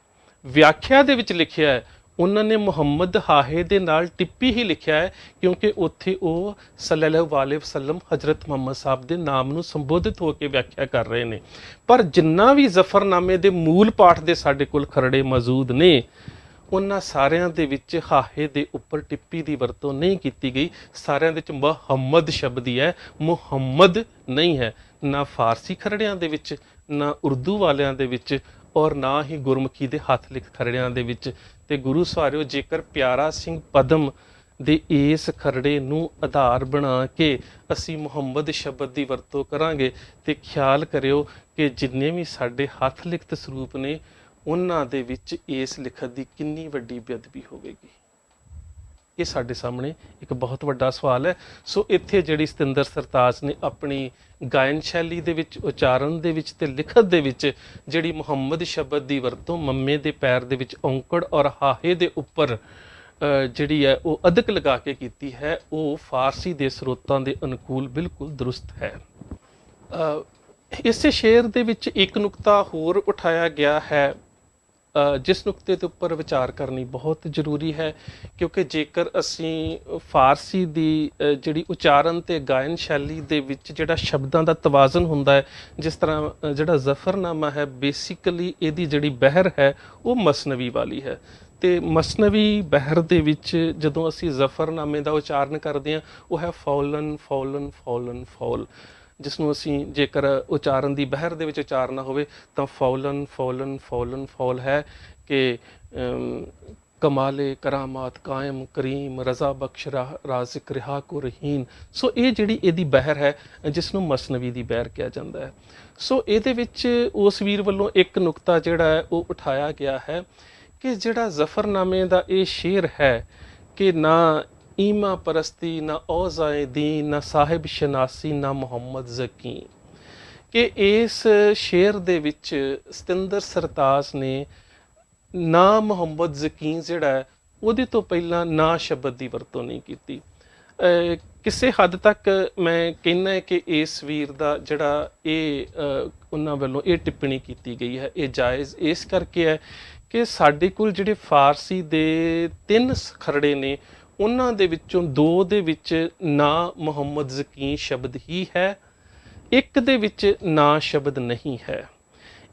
[SPEAKER 1] ਵਿਆਖਿਆ ਦੇ ਵਿੱਚ ਲਿਖਿਆ ਹੈ ਉਹਨਾਂ ਨੇ ਮੁਹੰਮਦ ਹਾਹੇ ਦੇ ਨਾਲ ਟਿੱਪੀ ਹੀ ਲਿਖਿਆ ਹੈ, ਕਿਉਂਕਿ ਉੱਥੇ ਉਹ ਸੱਲੱਲਾਹੁ ਅਲੈਹਿ ਵਸੱਲਮ ਹਜ਼ਰਤ ਮੁਹੰਮਦ ਸਾਹਿਬ ਦੇ ਨਾਮ ਨੂੰ ਸੰਬੋਧਿਤ ਹੋ ਕੇ ਵਿਆਖਿਆ ਕਰ ਰਹੇ ਨੇ। ਪਰ ਜਿੰਨਾ ਵੀ ਜ਼ਫਰਨਾਮੇ ਦੇ ਮੂਲ ਪਾਠ ਦੇ ਸਾਡੇ ਕੋਲ ਖਰੜੇ ਮੌਜੂਦ ਨੇ ਉਹਨਾਂ ਸਾਰਿਆਂ ਦੇ ਵਿੱਚ ਹਾਹੇ ਦੇ ਉੱਪਰ ਟਿੱਪੀ ਦੀ ਵਰਤੋਂ ਨਹੀਂ ਕੀਤੀ ਗਈ। ਸਾਰਿਆਂ ਦੇ ਵਿੱਚ ਮੁਹੰਮਦ ਸ਼ਬਦ ਹੀ ਹੈ, ਮੁਹੰਮਦ ਨਹੀਂ ਹੈ। ਨਾ ਫਾਰਸੀ ਖਰੜਿਆਂ ਦੇ ਵਿੱਚ, ਨਾ ਉਰਦੂ ਵਾਲਿਆਂ ਦੇ ਵਿੱਚ, ਔਰ ਨਾ ਹੀ ਗੁਰਮੁਖੀ ਦੇ ਹੱਥ ਲਿਖ ਖਰੜਿਆਂ ਦੇ ਵਿੱਚ। ਤੇ ਗੁਰੂ ਸਵਾਰਿਓ ਜੇਕਰ ਪਿਆਰਾ ਸਿੰਘ ਪਦਮ ਦੇ ਇਸ ਖਰੜੇ ਨੂੰ ਆਧਾਰ ਬਣਾ ਕੇ ਅਸੀਂ ਮੁਹੰਮਦ ਸ਼ਬਦ ਦੀ ਵਰਤੋਂ ਕਰਾਂਗੇ ਤੇ ਖਿਆਲ ਕਰਿਓ ਕਿ ਜਿੰਨੇ ਵੀ ਸਾਡੇ ਹੱਥ ਲਿਖਤ ਸਰੂਪ ਨੇ ਉਹਨਾਂ ਦੇ ਵਿੱਚ ਇਸ ਲਿਖਤ ਦੀ ਕਿੰਨੀ ਵੱਡੀ ਬੇਅਦਬੀ ਹੋਵੇਗੀ। ਇਹ ਸਾਡੇ ਸਾਹਮਣੇ ਇੱਕ ਬਹੁਤ ਵੱਡਾ ਸਵਾਲ ਹੈ। ਸੋ ਇੱਥੇ ਜਿਹੜੀ ਸਤਿੰਦਰ ਸਰਤਾਜ ਨੇ ਆਪਣੀ ਗਾਇਨ ਸ਼ੈਲੀ ਦੇ ਵਿੱਚ, ਉਚਾਰਨ ਦੇ ਵਿੱਚ ਤੇ ਲਿਖਤ ਦੇ ਵਿੱਚ ਜਿਹੜੀ ਮੁਹੰਮਦ ਸ਼ਬਦ ਦੀ ਵਰਤੋਂ ਮੰਮੇ ਦੇ ਪੈਰ ਦੇ ਵਿੱਚ ਔਂਕੜ ਔਰ ਹਾਹੇ ਦੇ ਉੱਪਰ ਜਿਹੜੀ ਹੈ ਉਹ ਅਦਕ ਲਗਾ ਕੇ ਕੀਤੀ ਹੈ, ਉਹ ਫਾਰਸੀ ਦੇ ਸਰੋਤਾਂ ਦੇ ਅਨੁਕੂਲ ਬਿਲਕੁਲ ਦਰੁਸਤ ਹੈ। ਇਸੇ ਸ਼ੇਰ ਦੇ ਵਿੱਚ ਇੱਕ ਨੁਕਤਾ ਹੋਰ ਉਠਾਇਆ ਗਿਆ ਹੈ ਜਿਸ ਨੁਕਤੇ ਦੇ ਉੱਪਰ ਵਿਚਾਰ ਕਰਨੀ ਬਹੁਤ ਜ਼ਰੂਰੀ ਹੈ, ਕਿਉਂਕਿ ਜੇਕਰ ਅਸੀਂ ਫਾਰਸੀ ਦੀ ਜਿਹੜੀ ਉਚਾਰਨ ਤੇ ਗਾਇਨ ਸ਼ੈਲੀ ਦੇ ਵਿੱਚ ਜਿਹੜਾ ਸ਼ਬਦਾਂ ਦਾ ਤਵਾਜ਼ਨ ਹੁੰਦਾ ਹੈ, ਜਿਸ ਤਰ੍ਹਾਂ ਜਿਹੜਾ ਜ਼ਫਰਨਾਮਾ ਹੈ ਬੇਸਿਕਲੀ ਇਹਦੀ ਜਿਹੜੀ ਬਹਿਰ ਹੈ ਉਹ ਮਸਨਵੀ ਵਾਲੀ ਹੈ। ਤੇ ਮਸਨਵੀ ਬਹਿਰ ਦੇ ਵਿੱਚ ਜਦੋਂ ਅਸੀਂ ਜ਼ਫਰਨਾਮੇ ਦਾ ਉਚਾਰਨ ਕਰਦੇ ਹਾਂ ਉਹ ਹੈ ਫੌਲਨ ਫੌਲਨ ਫੌਲਨ ਫੌਲ, ਜਿਸ ਨੂੰ ਅਸੀਂ ਜੇਕਰ ਉਚਾਰਨ ਦੀ ਬਹਿਰ ਦੇ ਵਿੱਚ ਉਚਾਰਨਾ ਹੋਵੇ ਤਾਂ ਫੌਲਨ ਫੌਲਨ ਫੌਲਨ ਫੌਲ ਹੈ ਕਿ ਕਮਾਲੇ ਕਰਾਮਾਤ ਕਾਇਮ ਕਰੀਮ ਰਜ਼ਾ ਬਖਸ਼ ਰਾਜ਼ਿਕ ਰਿਹਾ ਕੋ ਰਹੀਨ। ਸੋ ਇਹ ਜਿਹੜੀ ਇਹਦੀ ਬਹਿਰ ਹੈ ਜਿਸ ਨੂੰ ਮਸਨਵੀ ਦੀ ਬਹਿਰ ਕਿਹਾ ਜਾਂਦਾ ਹੈ। ਸੋ ਇਹਦੇ ਵਿੱਚ ਉਸ ਵੀਰ ਵੱਲੋਂ ਇੱਕ ਨੁਕਤਾ ਜਿਹੜਾ ਹੈ ਉਹ ਉਠਾਇਆ ਗਿਆ ਹੈ ਕਿ ਜਿਹੜਾ ਜ਼ਫਰਨਾਮੇ ਦਾ ਇਹ ਸ਼ੇਰ ਹੈ ਕਿ ਨਾ ਈਮਾ ਪਰਸਤੀ, ਨਾ ਔਜ਼ਾਏ ਦੀਨ, ਨਾ ਸਾਹਿਬ ਸ਼ਨਾਸੀ, ਨਾ ਮੁਹੰਮਦ ਜ਼ਕੀ, ਕਿ ਇਸ ਸ਼ੇਰ ਦੇ ਵਿੱਚ ਸਤਿੰਦਰ ਸਰਤਾਜ ਨੇ ਨਾ ਮੁਹੰਮਦ ਜ਼ਕੀ ਜਿਹੜਾ ਹੈ ਉਹਦੇ ਤੋਂ ਪਹਿਲਾਂ ਨਾ ਸ਼ਬਦ ਦੀ ਵਰਤੋਂ ਨਹੀਂ ਕੀਤੀ। ਕਿਸੇ ਹੱਦ ਤੱਕ ਮੈਂ ਕਹਿੰਦਾ ਕਿ ਇਸ ਵੀਰ ਦਾ ਜਿਹੜਾ ਇਹ ਉਹਨਾਂ ਵੱਲੋਂ ਇਹ ਟਿੱਪਣੀ ਕੀਤੀ ਗਈ ਹੈ ਇਹ ਜਾਇਜ਼ ਇਸ ਕਰਕੇ ਹੈ ਕਿ ਸਾਡੇ ਕੋਲ ਜਿਹੜੇ ਫਾਰਸੀ ਦੇ 3 ਖਰੜੇ ਨੇ ਉਹਨਾਂ ਦੇ ਵਿੱਚੋਂ 2 ਦੇ ਵਿੱਚ ਨਾ ਮੁਹੰਮਦ ਜ਼ਕੀ ਸ਼ਬਦ ਹੀ ਹੈ, ਇੱਕ ਦੇ ਵਿੱਚ ਨਾ ਸ਼ਬਦ ਨਹੀਂ ਹੈ।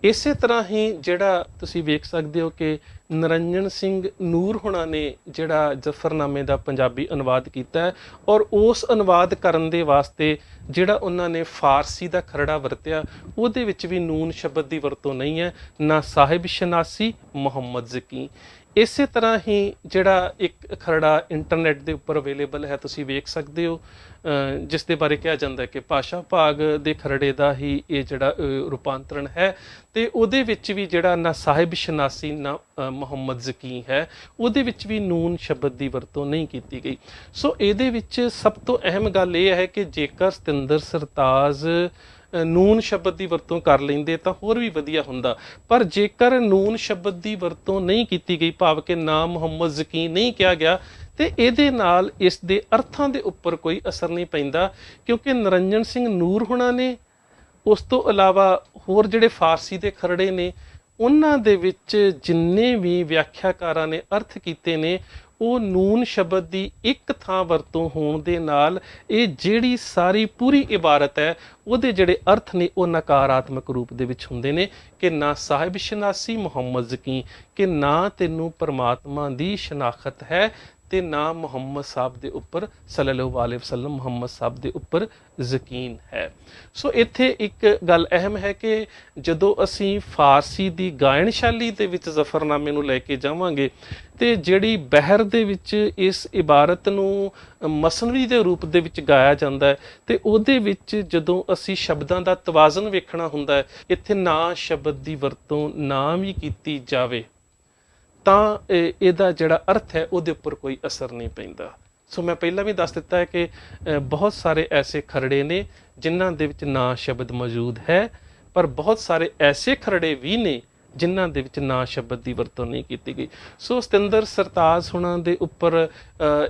[SPEAKER 1] ਇਸੇ ਤਰ੍ਹਾਂ ਹੀ ਜਿਹੜਾ ਤੁਸੀਂ ਵੇਖ ਸਕਦੇ ਹੋ ਕਿ ਨਰਿੰਜਨ ਸਿੰਘ ਨੂਰ ਹੁਣਾਂ ਨੇ ਜਿਹੜਾ ਜ਼ਫਰਨਾਮੇ ਦਾ ਪੰਜਾਬੀ ਅਨੁਵਾਦ ਕੀਤਾ ਹੈ ਔਰ ਉਸ ਅਨੁਵਾਦ ਕਰਨ ਦੇ ਵਾਸਤੇ ਜਿਹੜਾ ਉਹਨਾਂ ਨੇ ਫਾਰਸੀ ਦਾ ਖਰੜਾ ਵਰਤਿਆ ਉਹਦੇ ਵਿੱਚ ਵੀ ਨੂਨ ਸ਼ਬਦ ਦੀ ਵਰਤੋਂ ਨਹੀਂ ਹੈ, ਨਾ ਸਾਹਿਬ ਸ਼ਨਾਸੀ ਮੁਹੰਮਦ ਜ਼ਕੀ। ਇਸੇ ਤਰ੍ਹਾਂ ਹੀ ਜਿਹੜਾ ਇੱਕ ਖਰੜਾ ਇੰਟਰਨੈਟ ਦੇ ਉੱਪਰ ਅਵੇਲੇਬਲ ਹੈ ਤੁਸੀਂ ਵੇਖ ਸਕਦੇ ਹੋ, ਜਿਸ ਦੇ ਬਾਰੇ ਕਿਹਾ ਜਾਂਦਾ ਹੈ ਕਿ ਭਾਸ਼ਾ ਭਾਗ ਦੇ ਖਰੜੇ ਦਾ ਹੀ ਇਹ ਜਿਹੜਾ ਰੂਪਾਂਤਰਣ ਹੈ ਤੇ ਉਹਦੇ ਵਿੱਚ ਵੀ ਜਿਹੜਾ ਨਾ ਸਾਹਿਬ ਸ਼ਨਾਸੀ ਨਾ ਮੁਹੰਮਦ ਜ਼ਕੀ ਹੈ ਉਹਦੇ ਵਿੱਚ ਵੀ ਨੂਨ ਸ਼ਬਦ ਦੀ ਵਰਤੋਂ ਨਹੀਂ ਕੀਤੀ ਗਈ। ਸੋ ਇਹਦੇ ਵਿੱਚ ਸਭ ਤੋਂ ਅਹਿਮ ਗੱਲ ਇਹ ਹੈ ਕਿ ਜੇਕਰ ਸਤਿੰਦਰ ਸਰਤਾਜ ਨੂਨ ਸ਼ਬਦ ਦੀ ਵਰਤੋਂ ਕਰ ਲੈਂਦੇ ਤਾਂ ਹੋਰ ਵੀ ਵਧੀਆ ਹੁੰਦਾ, ਪਰ ਜੇਕਰ ਨੂਨ ਸ਼ਬਦ ਦੀ ਵਰਤੋਂ ਨਹੀਂ ਕੀਤੀ ਗਈ ਭਾਵ ਕਿ ਨਾ ਮੁਹੰਮਦ ਜ਼ਕੀ ਨਹੀਂ ਕਿਹਾ ਗਿਆ ਤੇ ਇਹਦੇ ਨਾਲ ਇਸ ਦੇ ਅਰਥਾਂ ਦੇ ਉੱਪਰ ਕੋਈ ਅਸਰ ਨਹੀਂ ਪੈਂਦਾ, ਕਿਉਂਕਿ ਨਰਿੰਜਨ ਸਿੰਘ ਨੂਰ ਹੁਣਾਂ ਨੇ ਉਸ ਤੋਂ ਇਲਾਵਾ ਹੋਰ ਜਿਹੜੇ ਫਾਰਸੀ ਦੇ ਖਰੜੇ ਨੇ ਉਹਨਾਂ ਦੇ ਵਿੱਚ ਜਿੰਨੇ ਵੀ ਵਿਆਖਿਆਕਾਰਾਂ ਨੇ ਅਰਥ ਕੀਤੇ ਨੇ ਉਹ ਨੂਨ ਸ਼ਬਦ ਦੀ ਇੱਕ ਥਾਂ ਵਰਤੋਂ ਹੋਣ ਦੇ ਨਾਲ ਇਹ ਜਿਹੜੀ ਸਾਰੀ ਪੂਰੀ ਇਬਾਰਤ ਹੈ ਉਹਦੇ ਜਿਹੜੇ ਅਰਥ ਨੇ ਉਹ ਨਕਾਰਾਤਮਕ ਰੂਪ ਦੇ ਵਿੱਚ ਹੁੰਦੇ ਨੇ ਕਿ ਨਾ ਸਾਹਿਬ ਸ਼ਨਾਸੀ ਮੁਹੰਮਦ ਜ਼ਕੀ, ਕਿ ਨਾ ਤੈਨੂੰ ਪਰਮਾਤਮਾ ਦੀ ਸ਼ਨਾਖਤ ਹੈ ਤੇ ਨਾ ਮੁਹੰਮਦ ਸਾਹਿਬ ਦੇ ਉੱਪਰ ਸੱਲੱਲਾਹੁ ਅਲੈਹਿ ਵਸੱਲਮ ਮੁਹੰਮਦ ਸਾਹਿਬ ਦੇ ਉੱਪਰ ਯਕੀਨ ਹੈ। ਸੋ ਇੱਥੇ ਇੱਕ ਗੱਲ ਅਹਿਮ ਹੈ ਕਿ ਜਦੋਂ ਅਸੀਂ ਫਾਰਸੀ ਦੀ ਗਾਇਨ ਸ਼ੈਲੀ ਦੇ ਵਿੱਚ ਜ਼ਫਰਨਾਮੇ ਨੂੰ ਲੈ ਕੇ ਜਾਵਾਂਗੇ ਤੇ ਜਿਹੜੀ ਬਹਿਰ ਦੇ ਵਿੱਚ ਇਸ ਇਬਾਰਤ ਨੂੰ ਮਸਨਵੀ ਦੇ ਰੂਪ ਦੇ ਵਿੱਚ ਗਾਇਆ ਜਾਂਦਾ ਹੈ ਤੇ ਉਹਦੇ ਵਿੱਚ ਜਦੋਂ ਅਸੀਂ ਸ਼ਬਦਾਂ ਦਾ ਤਵਾਜ਼ਨ ਵੇਖਣਾ ਹੁੰਦਾ ਹੈ, ਇੱਥੇ ਨਾ ਸ਼ਬਦ ਦੀ ਵਰਤੋਂ ਨਾ ਵੀ ਕੀਤੀ ਜਾਵੇ ਤਾਂ ਇਹਦਾ ਜਿਹੜਾ ਅਰਥ ਹੈ ਉਹਦੇ ਉੱਪਰ ਕੋਈ ਅਸਰ ਨਹੀਂ ਪੈਂਦਾ। ਸੋ ਮੈਂ ਪਹਿਲਾਂ ਵੀ ਦੱਸ ਦਿੱਤਾ ਹੈ ਕਿ ਬਹੁਤ ਸਾਰੇ ਐਸੇ ਖਰੜੇ ਨੇ ਜਿਨ੍ਹਾਂ ਦੇ ਵਿੱਚ ਨਾ ਸ਼ਬਦ ਮੌਜੂਦ ਹੈ, ਪਰ ਬਹੁਤ ਸਾਰੇ ਐਸੇ ਖਰੜੇ ਵੀ ਨੇ ਜਿਨ੍ਹਾਂ ਦੇ ਵਿੱਚ ਨਾ ਸ਼ਬਦ ਦੀ ਵਰਤੋਂ ਨਹੀਂ ਕੀਤੀ ਗਈ। ਸੋ ਸਤਿੰਦਰ ਸਰਤਾਜ ਹੁਣਾਂ ਦੇ ਉੱਪਰ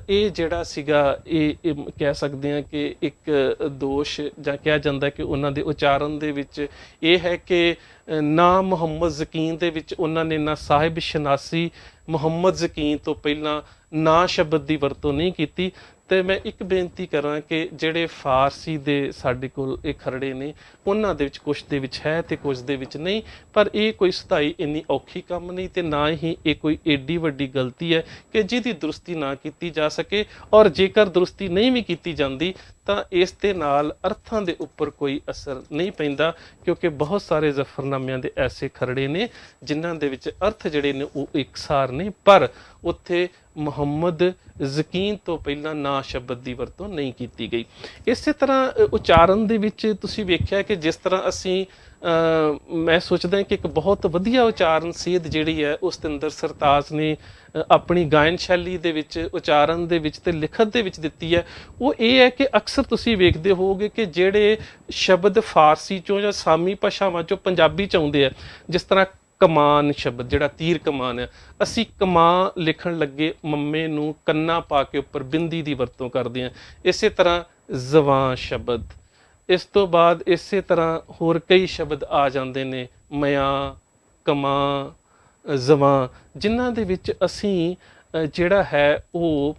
[SPEAKER 1] ਇਹ ਜਿਹੜਾ ਸੀਗਾ ਇਹ ਕਹਿ ਸਕਦੇ ਹਾਂ ਕਿ ਇੱਕ ਦੋਸ਼ ਜਾਂ ਕਿਹਾ ਜਾਂਦਾ ਕਿ ਉਹਨਾਂ ਦੇ ਉਚਾਰਨ ਦੇ ਵਿੱਚ ਇਹ ਹੈ ਕਿ ਨਾ ਮੁਹੰਮਦ ਜ਼ਕੀਨ ਦੇ ਵਿੱਚ ਉਹਨਾਂ ਨੇ ਨਾ ਸਾਹਿਬ ਸ਼ਨਾਸੀ ਮੁਹੰਮਦ ਜ਼ਕੀਨ ਤੋਂ ਪਹਿਲਾਂ ਨਾ ਸ਼ਬਦ ਦੀ ਵਰਤੋਂ ਨਹੀਂ ਕੀਤੀ। ਤੇ ਮੈਂ ਇੱਕ ਬੇਨਤੀ ਕਰਾਂ ਕਿ ਜਿਹੜੇ ਫਾਰਸੀ ਦੇ ਸਾਡੇ ਕੋਲ ਇਹ ਖਰੜੇ ਨੇ ਉਹਨਾਂ ਦੇ ਵਿੱਚ ਕੁਛ ਦੇ ਵਿੱਚ ਹੈ ਤੇ ਕੁਛ ਦੇ ਵਿੱਚ ਨਹੀਂ, ਪਰ ਇਹ ਕੋਈ ਸਥਾਈ ਇੰਨੀ ਔਖੀ ਕੰਮ ਨਹੀਂ ਤੇ ਨਾ ਹੀ ਇਹ ਕੋਈ ਏਡੀ ਵੱਡੀ ਗਲਤੀ ਹੈ ਕਿ ਜਿਹਦੀ ਦਰੁਸਤੀ ਨਾ ਕੀਤੀ ਜਾ ਸਕੇ। ਔਰ ਜੇਕਰ ਦਰੁਸਤੀ ਨਹੀਂ ਵੀ ਕੀਤੀ ਜਾਂਦੀ ਤਾਂ ਇਸ ਦੇ ਨਾਲ ਅਰਥਾਂ ਦੇ ਉੱਪਰ ਕੋਈ ਅਸਰ ਨਹੀਂ ਪੈਂਦਾ, ਕਿਉਂਕਿ ਬਹੁਤ ਸਾਰੇ ਜ਼ਫਰਨਾਮਿਆਂ ਦੇ ਐਸੇ ਖਰੜੇ ਨੇ ਜਿਨ੍ਹਾਂ ਦੇ ਵਿੱਚ ਅਰਥ ਜਿਹੜੇ ਨੇ ਉਹ ਇਕਸਾਰ ਨੇ, ਪਰ ਉੱਥੇ ਮੁਹੰਮਦ ਜ਼ਕੀਨ ਤੋਂ ਪਹਿਲਾਂ ਨਾ ਸ਼ਬਦ ਦੀ ਵਰਤੋਂ ਨਹੀਂ ਕੀਤੀ ਗਈ। ਇਸੇ ਤਰ੍ਹਾਂ ਉਚਾਰਨ ਦੇ ਵਿੱਚ ਤੁਸੀਂ ਵੇਖਿਆ ਕਿ ਜਿਸ ਤਰ੍ਹਾਂ ਅਸੀਂ ਮੈਂ ਸੋਚਦਾ ਕਿ ਇੱਕ ਬਹੁਤ ਵਧੀਆ ਉਚਾਰਨ ਸੇਧ ਜਿਹੜੀ ਹੈ ਉਹ ਸਤਿੰਦਰ ਸਰਤਾਜ ਨੇ ਆਪਣੀ ਗਾਇਨ ਸ਼ੈਲੀ ਦੇ ਵਿੱਚ ਉਚਾਰਨ ਦੇ ਵਿੱਚ ਤੇ ਲਿਖਤ ਦੇ ਵਿੱਚ ਦਿੱਤੀ ਹੈ। ਉਹ ਇਹ ਹੈ ਕਿ ਅਕਸਰ ਤੁਸੀਂ ਵੇਖਦੇ ਹੋਵੋਗੇ ਕਿ ਜਿਹੜੇ ਸ਼ਬਦ ਫਾਰਸੀ ਚੋਂ ਜਾਂ ਸਾਮੀ ਭਾਸ਼ਾਵਾਂ ਚੋਂ ਪੰਜਾਬੀ ਚ ਆਉਂਦੇ ਆ, ਜਿਸ ਤਰ੍ਹਾਂ ਕਮਾਨ ਸ਼ਬਦ ਜਿਹੜਾ ਤੀਰ ਕਮਾਨ ਹੈ, ਅਸੀਂ ਕਮਾਂ ਲਿਖਣ ਲੱਗੇ ਮੰਮੇ ਨੂੰ ਕੰਨਾ ਪਾ ਕੇ ਉੱਪਰ ਬਿੰਦੀ ਦੀ ਵਰਤੋਂ ਕਰਦੇ ਹਾਂ। ਇਸੇ ਤਰ੍ਹਾਂ ਜ਼ਵਾਂ ਸ਼ਬਦ, ਇਸ ਤੋਂ ਬਾਅਦ ਇਸੇ ਤਰ੍ਹਾਂ ਹੋਰ ਕਈ ਸ਼ਬਦ ਆ ਜਾਂਦੇ ਨੇ, ਮਿਆਂ, ਕਮਾਂ, ਜ਼ਵਾਂ, ਜਿਨ੍ਹਾਂ ਦੇ ਵਿੱਚ ਅਸੀਂ ਜਿਹੜਾ ਹੈ ਉਹ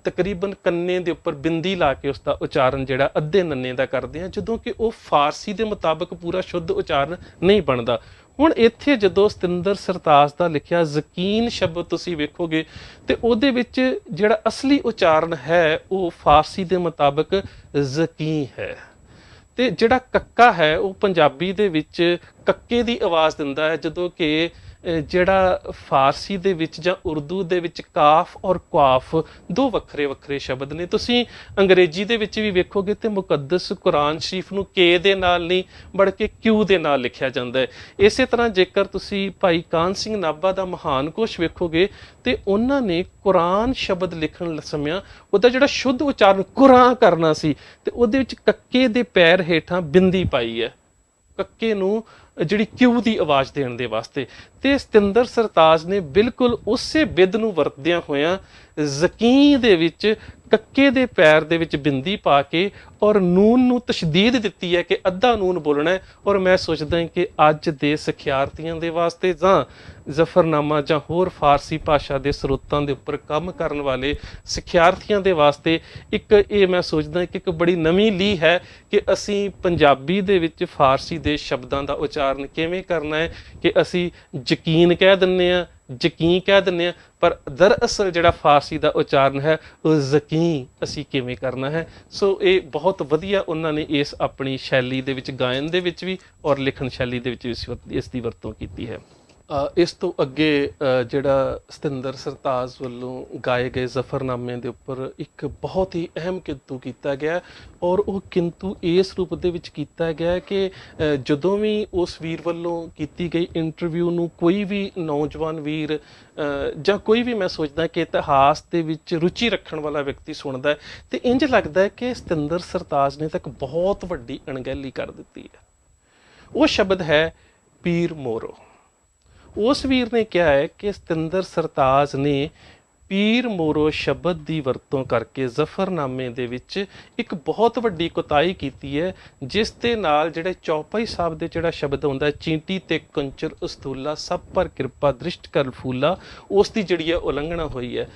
[SPEAKER 1] ਤਕਰੀਬਨ ਕੰਨੇ ਦੇ ਉੱਪਰ ਬਿੰਦੀ ਲਾ ਕੇ ਉਸ ਦਾ ਉਚਾਰਨ ਜਿਹੜਾ ਅੱਧੇ ਨੰਨੇ ਦਾ ਕਰਦੇ ਹਾਂ, ਜਦੋਂ ਕਿ ਉਹ ਫਾਰਸੀ ਦੇ ਮੁਤਾਬਕ ਪੂਰਾ ਸ਼ੁੱਧ ਉਚਾਰਨ ਨਹੀਂ ਬਣਦਾ। ਹੁਣ ਇੱਥੇ ਜਦੋਂ ਸਤਿੰਦਰ ਸਰਤਾਜ ਦਾ ਲਿਖਿਆ ਯਕੀਨ ਸ਼ਬਦ ਤੁਸੀਂ ਵੇਖੋਗੇ ਤੇ ਉਹਦੇ ਵਿੱਚ ਜਿਹੜਾ ਅਸਲੀ ਉਚਾਰਨ ਹੈ ਉਹ ਫਾਰਸੀ ਦੇ ਮੁਤਾਬਕ ਯਕੀਨ ਹੈ, ਤੇ ਜਿਹੜਾ ਕੱਕਾ ਹੈ ਉਹ ਪੰਜਾਬੀ ਦੇ ਵਿੱਚ ਕੱਕੇ ਦੀ ਆਵਾਜ਼ ਦਿੰਦਾ ਹੈ, ਜਦੋਂ ਕਿ ਜਿਹੜਾ ਫਾਰਸੀ ਦੇ ਵਿੱਚ ਜਾਂ ਉਰਦੂ ਦੇ ਵਿੱਚ ਕਾਫ ਔਰ ਕੁਆਫ ਦੋ ਵੱਖਰੇ ਵੱਖਰੇ ਸ਼ਬਦ ਨੇ। ਤੁਸੀਂ ਅੰਗਰੇਜ਼ੀ ਦੇ ਵਿੱਚ ਵੀ ਵੇਖੋਗੇ ਤੇ ਮੁਕੱਦਸ ਕੁਰਾਨ ਸ਼ਰੀਫ ਨੂੰ ਕੇ ਦੇ ਨਾਲ ਨਹੀਂ ਬਲਕਿ ਕਿਊ ਦੇ ਨਾਲ ਲਿਖਿਆ ਜਾਂਦਾ ਹੈ। ਇਸੇ ਤਰ੍ਹਾਂ ਜੇਕਰ ਤੁਸੀਂ ਭਾਈ ਕਾਹਨ ਸਿੰਘ ਨਾਭਾ ਦਾ ਮਹਾਨ ਕੋਸ਼ ਵੇਖੋਗੇ ਤੇ ਉਹਨਾਂ ਨੇ ਕੁਰਾਨ ਸ਼ਬਦ ਲਿਖਣ ਸਮਿਆਂ ਉਹਦਾ ਜਿਹੜਾ ਸ਼ੁੱਧ ਉਚਾਰਨ ਕੁਰਾਂ ਕਰਨਾ ਸੀ ਤੇ ਉਹਦੇ ਵਿੱਚ ਕੱਕੇ ਦੇ ਪੈਰ ਹੇਠਾਂ ਬਿੰਦੀ ਪਾਈ ਹੈ, ਕੱਕੇ ਨੂੰ ਜਿਹੜੀ ਕਿਊ ਦੀ ਆਵਾਜ਼ ਦੇਣ ਦੇ ਵਾਸਤੇ। ਤੇ ਸਤਿੰਦਰ ਸਰਤਾਜ ਨੇ ਬਿਲਕੁਲ ਉਸੇ ਬਿੱਦ ਨੂੰ ਵਰਤਦਿਆਂ ਹੋਇਆਂ ਯਕੀਨ ਦੇ ਵਿੱਚ ਕੱਕੇ ਦੇ ਪੈਰ ਦੇ ਵਿੱਚ ਬਿੰਦੀ ਪਾ ਕੇ ਔਰ ਨੂਨ ਨੂੰ ਤਸ਼ਦੀਦ ਦਿੱਤੀ ਹੈ ਕਿ ਅੱਧਾ ਨੂਨ ਬੋਲਣਾ ਹੈ। ਔਰ ਮੈਂ ਸੋਚਦਾ ਕਿ ਅੱਜ ਦੇ ਸਿਖਿਆਰਥੀਆਂ ਦੇ ਵਾਸਤੇ ਜਾਂ ਜ਼ਫਰਨਾਮਾ ਜਾਂ ਹੋਰ ਫਾਰਸੀ ਭਾਸ਼ਾ ਦੇ ਸਰੋਤਾਂ ਦੇ ਉੱਪਰ ਕੰਮ ਕਰਨ ਵਾਲੇ ਸਿਖਿਆਰਥੀਆਂ ਦੇ ਵਾਸਤੇ ਇੱਕ ਇਹ ਮੈਂ ਸੋਚਦਾ ਕਿ ਇੱਕ ਬੜੀ ਨਵੀਂ ਲੀਹ ਹੈ ਕਿ ਅਸੀਂ ਪੰਜਾਬੀ ਦੇ ਵਿੱਚ ਫਾਰਸੀ ਦੇ ਸ਼ਬਦਾਂ ਦਾ ਉਚਾਰਨ ਕਿਵੇਂ ਕਰਨਾ ਹੈ ਕਿ ਅਸੀਂ ਯਕੀਨ ਕਹਿ ਦਿੰਦੇ ਹਾਂ, ਯਕੀਨ ਕਹਿ ਦਿੰਦੇ ਹਾਂ, ਪਰ ਦਰਅਸਲ ਜਿਹੜਾ ਫਾਰਸੀ ਦਾ ਉਚਾਰਨ ਹੈ ਉਹ ਯਕੀਨ ਅਸੀਂ ਕਿਵੇਂ ਕਰਨਾ ਹੈ। ਸੋ ਇਹ ਬਹੁਤ ਵਧੀਆ ਉਹਨਾਂ ਨੇ ਇਸ ਆਪਣੀ ਸ਼ੈਲੀ ਦੇ ਵਿੱਚ ਗਾਇਨ ਦੇ ਵਿੱਚ ਵੀ ਔਰ ਲਿਖਣ ਸ਼ੈਲੀ ਦੇ ਵਿੱਚ ਵੀ ਇਸ ਦੀ ਵਰਤੋਂ ਕੀਤੀ ਹੈ। ਇਸ ਤੋਂ ਅੱਗੇ ਜਿਹੜਾ ਸਤਿੰਦਰ ਸਰਤਾਜ ਵੱਲੋਂ ਗਾਏ ਗਏ ਜ਼ਫਰਨਾਮੇ ਦੇ ਉੱਪਰ ਇੱਕ ਬਹੁਤ ਹੀ ਅਹਿਮ ਕਿੰਤੂ ਕੀਤਾ ਗਿਆ ਔਰ ਉਹ ਕਿੰਤੂ ਇਸ ਰੂਪ ਦੇ ਵਿੱਚ ਕੀਤਾ ਗਿਆ ਕਿ ਜਦੋਂ ਵੀ ਉਸ ਵੀਰ ਵੱਲੋਂ ਕੀਤੀ ਗਈ ਇੰਟਰਵਿਊ ਨੂੰ ਕੋਈ ਵੀ ਨੌਜਵਾਨ ਵੀਰ ਜਾਂ ਕੋਈ ਵੀ ਮੈਂ ਸੋਚਦਾ ਕਿ ਇਤਿਹਾਸ ਦੇ ਵਿੱਚ ਰੁਚੀ ਰੱਖਣ ਵਾਲਾ ਵਿਅਕਤੀ ਸੁਣਦਾ ਹੈ ਤੇ ਇੰਝ ਲੱਗਦਾ ਹੈ ਕਿ ਸਤਿੰਦਰ ਸਰਤਾਜ ਨੇ ਤਾਂ ਇੱਕ ਬਹੁਤ ਵੱਡੀ ਅਣਗਹਿਲੀ ਕਰ ਦਿੱਤੀ ਹੈ। ਉਹ ਸ਼ਬਦ ਹੈ ਪੀਰ ਮੋਰੋ। ਉਸ ਵੀਰ ਨੇ ਕਿਹਾ ਹੈ ਕਿ ਸਤਿੰਦਰ ਸਰਤਾਜ ਨੇ ਪੀਰ ਮੋਰੋ ਸ਼ਬਦ ਦੀ ਵਰਤੋਂ ਕਰਕੇ ਜ਼ਫਰਨਾਮੇ ਦੇ ਵਿੱਚ ਇੱਕ ਬਹੁਤ ਵੱਡੀ ਕੁਤਾਹੀ ਕੀਤੀ ਹੈ, ਜਿਸ ਦੇ ਨਾਲ ਜਿਹੜੇ ਚੌਪਈ ਸਾਹਿਬ ਦੇ ਜਿਹੜਾ ਸ਼ਬਦ ਹੁੰਦਾ ਚੀਂਟੀ ਤੇ ਕੰਚਰ ਉਸਤੂਲਾ ਸਭ ਪਰ ਕਿਰਪਾ ਦ੍ਰਿਸ਼ਟ ਕਰ ਫੂਲਾ, ਉਸ ਦੀ ਜਿਹੜੀ ਹੈ ਉਲੰਘਣਾ ਹੋਈ ਹੈ।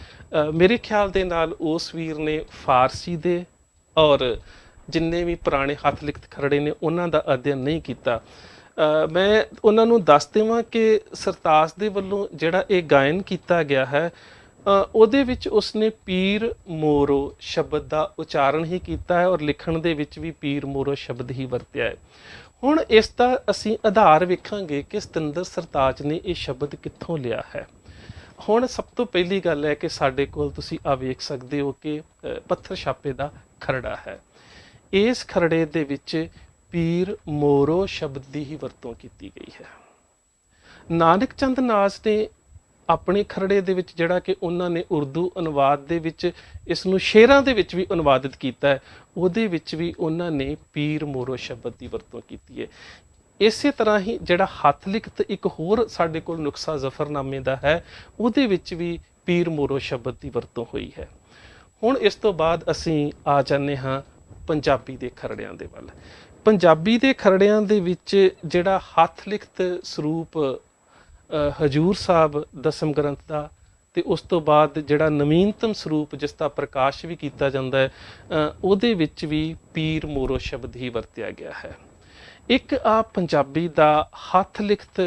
[SPEAKER 1] ਮੇਰੇ ਖਿਆਲ ਦੇ ਨਾਲ ਉਸ ਵੀਰ ਨੇ ਫਾਰਸੀ ਦੇ ਔਰ ਜਿੰਨੇ ਵੀ ਪੁਰਾਣੇ ਹੱਥ ਲਿਖਤ ਖਰੜੇ ਨੇ ਉਹਨਾਂ ਦਾ ਅਧਿਐਨ ਨਹੀਂ ਕੀਤਾ। ਮੈਂ ਉਹਨਾਂ ਨੂੰ ਦੱਸ ਦੇਵਾਂ ਕਿ ਸਰਤਾਜ ਦੇ ਵੱਲੋਂ ਜਿਹੜਾ ਇਹ ਗਾਇਨ ਕੀਤਾ ਗਿਆ ਹੈ ਉਹਦੇ ਵਿੱਚ ਉਸਨੇ ਪੀਰ ਮੋਰੋ ਸ਼ਬਦ ਦਾ ਉਚਾਰਨ ਹੀ ਕੀਤਾ ਹੈ ਔਰ ਲਿਖਣ ਦੇ ਵਿੱਚ ਵੀ ਪੀਰ ਮੋਰੋ ਸ਼ਬਦ ਹੀ ਵਰਤਿਆ ਹੈ। ਹੁਣ ਇਸ ਦਾ ਅਸੀਂ ਆਧਾਰ ਵੇਖਾਂਗੇ ਕਿ ਸਤਿੰਦਰ ਸਰਤਾਜ ਨੇ ਇਹ ਸ਼ਬਦ ਕਿੱਥੋਂ ਲਿਆ ਹੈ। ਹੁਣ ਸਭ ਤੋਂ ਪਹਿਲੀ ਗੱਲ ਹੈ ਕਿ ਸਾਡੇ ਕੋਲ ਤੁਸੀਂ ਆ ਵੇਖ ਸਕਦੇ ਹੋ ਕਿ ਪੱਥਰ ਛਾਪੇ ਦਾ ਖਰੜਾ ਹੈ। ਇਸ ਖਰੜੇ ਦੇ ਵਿੱਚ ਪੀਰ ਮੋਰੋ ਸ਼ਬਦ ਦੀ ਹੀ ਵਰਤੋਂ ਕੀਤੀ ਗਈ ਹੈ। ਨਾਨਕ ਚੰਦ ਨਾਜ਼ ਨੇ ਆਪਣੇ ਖਰੜੇ ਦੇ ਵਿੱਚ ਜਿਹੜਾ ਕਿ ਉਹਨਾਂ ਨੇ ਉਰਦੂ ਅਨੁਵਾਦ ਦੇ ਵਿੱਚ ਇਸ ਨੂੰ ਸ਼ੇਰਾਂ ਦੇ ਵਿੱਚ ਵੀ ਅਨੁਵਾਦਿਤ ਕੀਤਾ ਹੈ, ਉਹਦੇ ਵਿੱਚ ਵੀ ਉਹਨਾਂ ਨੇ ਪੀਰ ਮੋਰੋ ਸ਼ਬਦ ਦੀ ਵਰਤੋਂ ਕੀਤੀ ਹੈ। ਇਸੇ ਤਰ੍ਹਾਂ ਹੀ ਜਿਹੜਾ ਹੱਥ ਲਿਖਤ ਇੱਕ ਹੋਰ ਸਾਡੇ ਕੋਲ ਨੁਕਸਾ ਜ਼ਫਰਨਾਮੇ ਦਾ ਹੈ, ਉਹਦੇ ਵਿੱਚ ਵੀ ਪੀਰ ਮੋਰੋ ਸ਼ਬਦ ਦੀ ਵਰਤੋਂ ਹੋਈ ਹੈ। ਹੁਣ ਇਸ ਤੋਂ ਬਾਅਦ ਅਸੀਂ ਆ ਜਾਂਦੇ ਹਾਂ ਪੰਜਾਬੀ ਦੇ ਖਰੜਿਆਂ ਦੇ ਵੱਲ। ਪੰਜਾਬੀ ਦੇ ਖਰੜਿਆਂ ਦੇ ਵਿੱਚ ਜਿਹੜਾ ਹੱਥ ਲਿਖਤ ਸਰੂਪ ਹਜੂਰ ਸਾਹਿਬ ਦਸਮ ਗ੍ਰੰਥ ਦਾ ਤੇ ਉਸ ਤੋਂ ਬਾਅਦ ਜਿਹੜਾ ਨਵੀਨਤਮ ਸਰੂਪ ਜਿਸ ਦਾ ਪ੍ਰਕਾਸ਼ ਵੀ ਕੀਤਾ ਜਾਂਦਾ ਹੈ, ਉਹਦੇ ਵਿੱਚ ਵੀ ਪੀਰ ਮੋਰੋ ਸ਼ਬਦ ਹੀ ਵਰਤਿਆ ਗਿਆ ਹੈ। ਇੱਕ ਆ ਪੰਜਾਬੀ ਦਾ ਹੱਥ ਲਿਖਤ